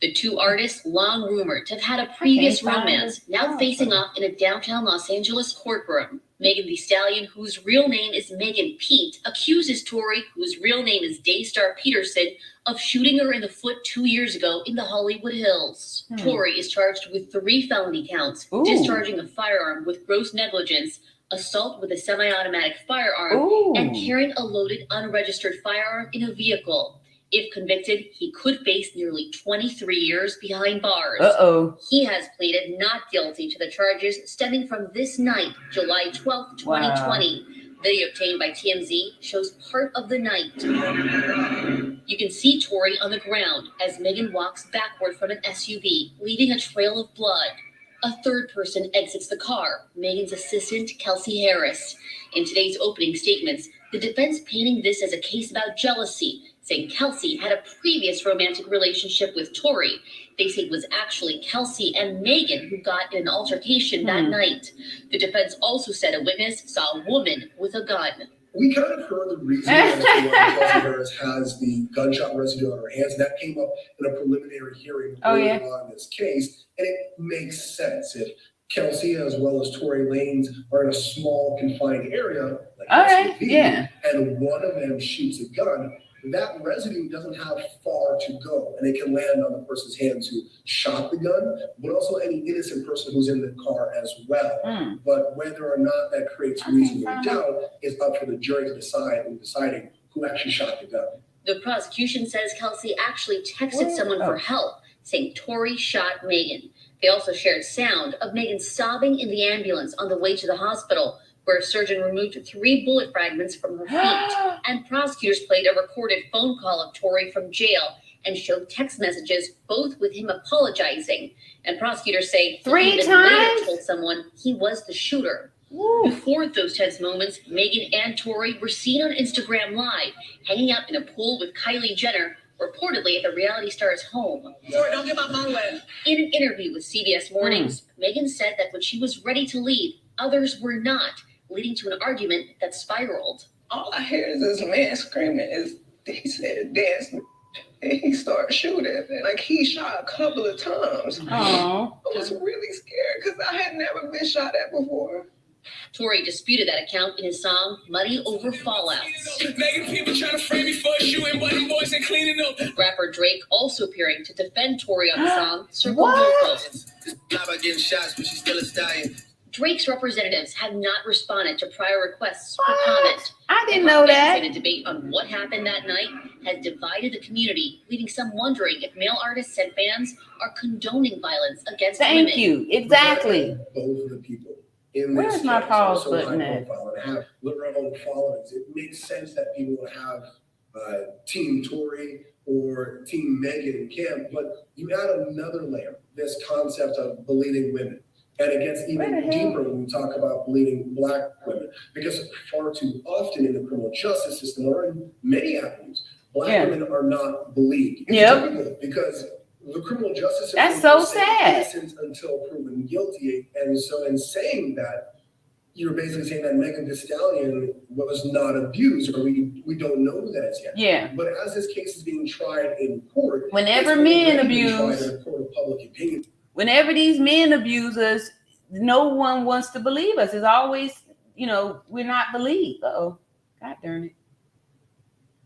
C: The two artists, long rumored to have had a previous romance, now facing off in a downtown Los Angeles courtroom. Meg the Stallion, whose real name is Megan Pete, accuses Tory, whose real name is Daystar Peterson, of shooting her in the foot 2 years ago in the Hollywood Hills. Tory is charged with 3 felony counts, discharging a firearm with gross negligence, assault with a semi-automatic firearm, and carrying a loaded unregistered firearm in a vehicle. If convicted, he could face nearly 23 years behind bars. He has pleaded not guilty to the charges stemming from this night, July 12th, 2020. Video obtained by TMZ shows part of the night. You can see Tory on the ground as Megan walks backward from an SUV, leaving a trail of blood. A third person exits the car, Megan's assistant, Kelsey Harris. In today's opening statements, the defense painting this as a case about jealousy, saying Kelsey had a previous romantic relationship with Tory. They say it was actually Kelsey and Megan who got in an altercation that night. The defense also said a witness saw a woman with a gun.
K: We kind of heard the reason as to why Kelsey Harris has the gunshot residue on her hands. That came up in a preliminary hearing earlier on this case, and it makes sense. If Kelsey as well as Tory Lanez are in a small confined area, like SUV, and one of them shoots a gun, that residue doesn't have far to go, and it can land on the person's hands who shot the gun, but also any innocent person who's in the car as well. But whether or not that creates reasonable doubt is up for the jury to decide in deciding who actually shot the gun.
C: The prosecution says Kelsey actually texted someone for help, saying Tory shot Megan. They also shared sound of Megan sobbing in the ambulance on the way to the hospital, where a surgeon removed 3 bullet fragments from her feet. And prosecutors played a recorded phone call of Tory from jail and showed text messages, both with him apologizing. And prosecutors say
A: 3
C: times later told someone he was the shooter. Before those tense moments, Megan and Tory were seen on Instagram Live, hanging out in a pool with Kylie Jenner, reportedly at the reality star's home.
L: Tory, don't get my phone wet.
C: In an interview with CBS Mornings, Megan said that when she was ready to leave, others were not, leading to an argument that spiraled.
L: All I hear is this man screaming. He said, dance. And he started shooting. Like, he shot a couple of times. I was really scared because I had never been shot at before.
C: Tory disputed that account in his song Money Over Fallouts.
L: Making people trying to frame me for shooting, but them boys ain't cleaning up.
C: Rapper Drake also appearing to defend Tory on the song Circle Vocals.
L: Not about getting shots, but she's still a stallion.
C: Drake's representatives have not responded to prior requests for comment.
A: I didn't know that.
C: A debate on what happened that night has divided the community, leaving some wondering if male artists and fans are condoning violence against women.
A: Thank you. Exactly.
K: Both of the people in
A: Where's
K: this
A: my
K: case
A: pause
K: are so
A: button
K: high
A: at?
K: profile and have liberal followings. It makes sense that people would have Team Tory or Team Megan and Kim, but you add another layer, this concept of bleeding women. And it gets even deeper when we talk about bleeding Black women, because far too often in the criminal justice system or in many avenues, Black women are not believed. It's because the criminal justice system
A: That's so
K: is
A: sad.
K: innocent until proven guilty. And so in saying that, you're basically saying that Meg the Stallion was not abused, or we don't know that as yet. But as this case is being tried in court,
A: whenever
K: it's
A: men
K: already being
A: abuse,
K: tried in a court of public opinion.
A: Whenever these men abuse us, no one wants to believe us. It's always, we're not believed. God darn it.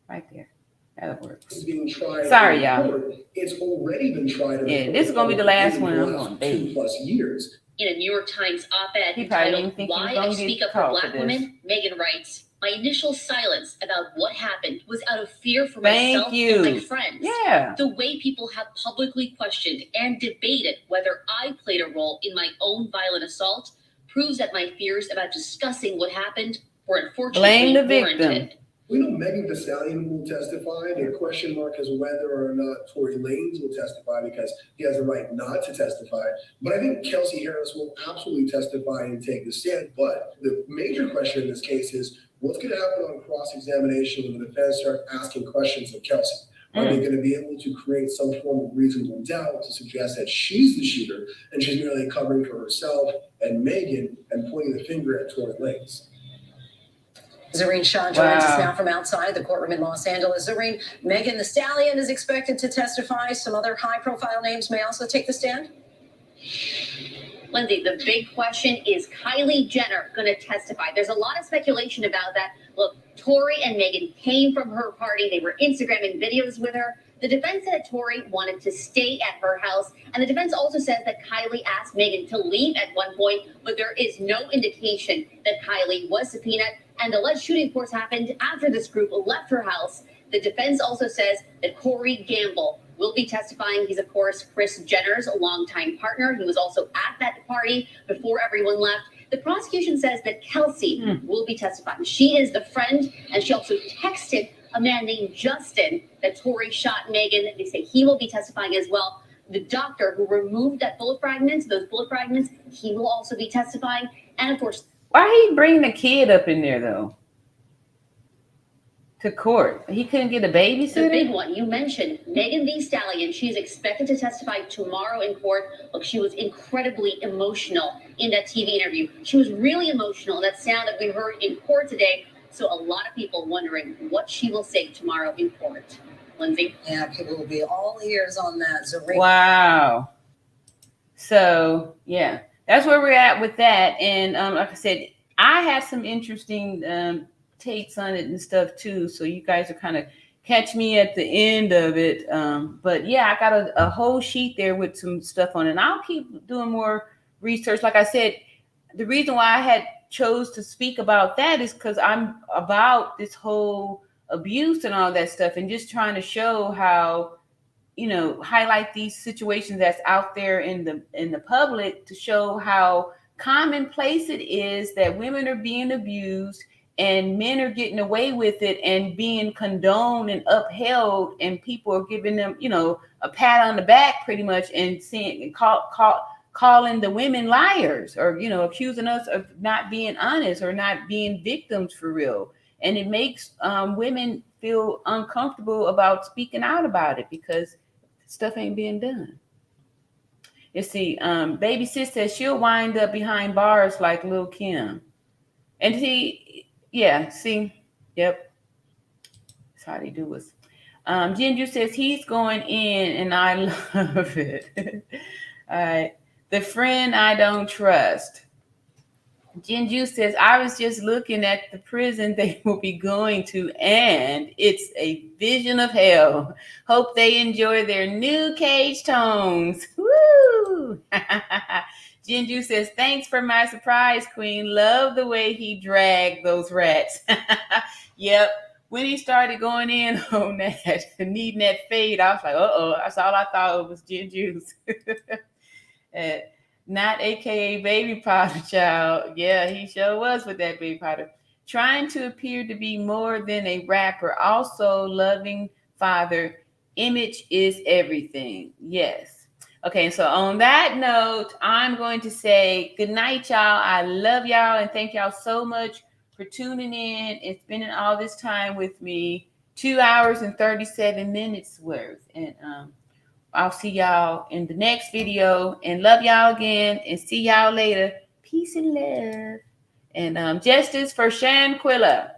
A: Right there. That'll work.
K: It's being tried.
A: Sorry, y'all.
K: It's already been tried.
A: This is going to be the last one I'm going to
K: 2+ years.
C: In a New York Times op-ed
A: He probably didn't
C: entitled
A: think he was
C: Why
A: gonna
C: I
A: get
C: Speak Up
A: called
C: for
A: for
C: Black
A: this.
C: Women, Megan writes, my initial silence about what happened was out of fear for
A: Thank
C: myself
A: you.
C: and my friends.
A: Yeah.
C: The way people have publicly questioned and debated whether I played a role in my own violent assault proves that my fears about discussing what happened were unfortunately
A: Blame the victim.
C: warranted.
K: We know Meg the Stallion will testify. The question mark is whether or not Tory Lanez will testify because he has the right not to testify. But I think Kelsey Harris will absolutely testify and take the stand. But the major question in this case is what's going to happen on cross-examination when the defense start asking questions of Kelsey? Are they going to be able to create some form of reasonable doubt to suggest that she's the shooter and she's merely covering for herself and Megan and pointing the finger at Tory Lanez?
J: Zareen Shah joins us now from outside the courtroom in Los Angeles. Zareen, Megan the Stallion is expected to testify. Some other high-profile names may also take the stand.
C: Lindsay, the big question is Kylie Jenner going to testify? There's a lot of speculation about that. Look, Tory and Megan came from her party. They were Instagramming videos with her. The defense said that Tory wanted to stay at her house. And the defense also says that Kylie asked Megan to leave at one point, but there is no indication that Kylie was subpoenaed. And the alleged shooting, of course, happened after this group left her house. The defense also says that Corey Gamble will be testifying. He's, of course, Kris Jenner's longtime partner. He was also at that party before everyone left. The prosecution says that Kelsey will be testifying. She is the friend, and she also texted a man named Justin that Tory shot Megan. They say he will be testifying as well. The doctor who removed those bullet fragments, he will also be testifying. And, of course,
A: why he bring the kid up in there, though? To court. He couldn't get a babysitter?
C: The big one, you mentioned Megan the Stallion. She's expected to testify tomorrow in court. Look, she was incredibly emotional in that TV interview. She was really emotional. That sound that we heard in court today. So a lot of people wondering what she will say tomorrow in court. Lindsay?
J: Yeah, people will be all ears on that. Zareen.
A: Wow. So, yeah, that's where we're at with that. And like I said, I have some interesting takes on it and stuff too, so you guys are kind of catch me at the end of it, but yeah, I got a whole sheet there with some stuff on it, and I'll keep doing more research. Like I said, the reason why I had chose to speak about that is because I'm about this whole abuse and all that stuff, and just trying to show how, you know, highlight these situations that's out there in the public to show how commonplace it is that women are being abused and men are getting away with it and being condoned and upheld, and people are giving them, you know, a pat on the back pretty much, and saying and calling the women liars, or, you know, accusing us of not being honest or not being victims for real. And it makes women feel uncomfortable about speaking out about it because stuff ain't being done. You see, Baby Sis says she'll wind up behind bars like Lil' Kim. And yep. That's how they do us. Ginger says he's going in, and I love it. All right. The friend I don't trust. Ginger says, I was just looking at the prison they will be going to, and it's a vision of hell. Hope they enjoy their new cage tones. Woo! Ginger says, thanks for my surprise, Queen. Love the way he dragged those rats. Yep. When he started going in on that, needing that fade, I was like, uh-oh. That's all I thought it was Ginger's. Not AKA Baby Powder Child. Yeah, he sure was with that Baby Powder. Trying to appear to be more than a rapper. Also loving father. Image is everything. Yes. Okay, so on that note, I'm going to say good night, y'all. I love y'all, and thank y'all so much for tuning in and spending all this time with me. 2 hours and 37 minutes worth. And I'll see y'all in the next video, and love y'all again, and see y'all later. Peace and love. And justice for Shanquella.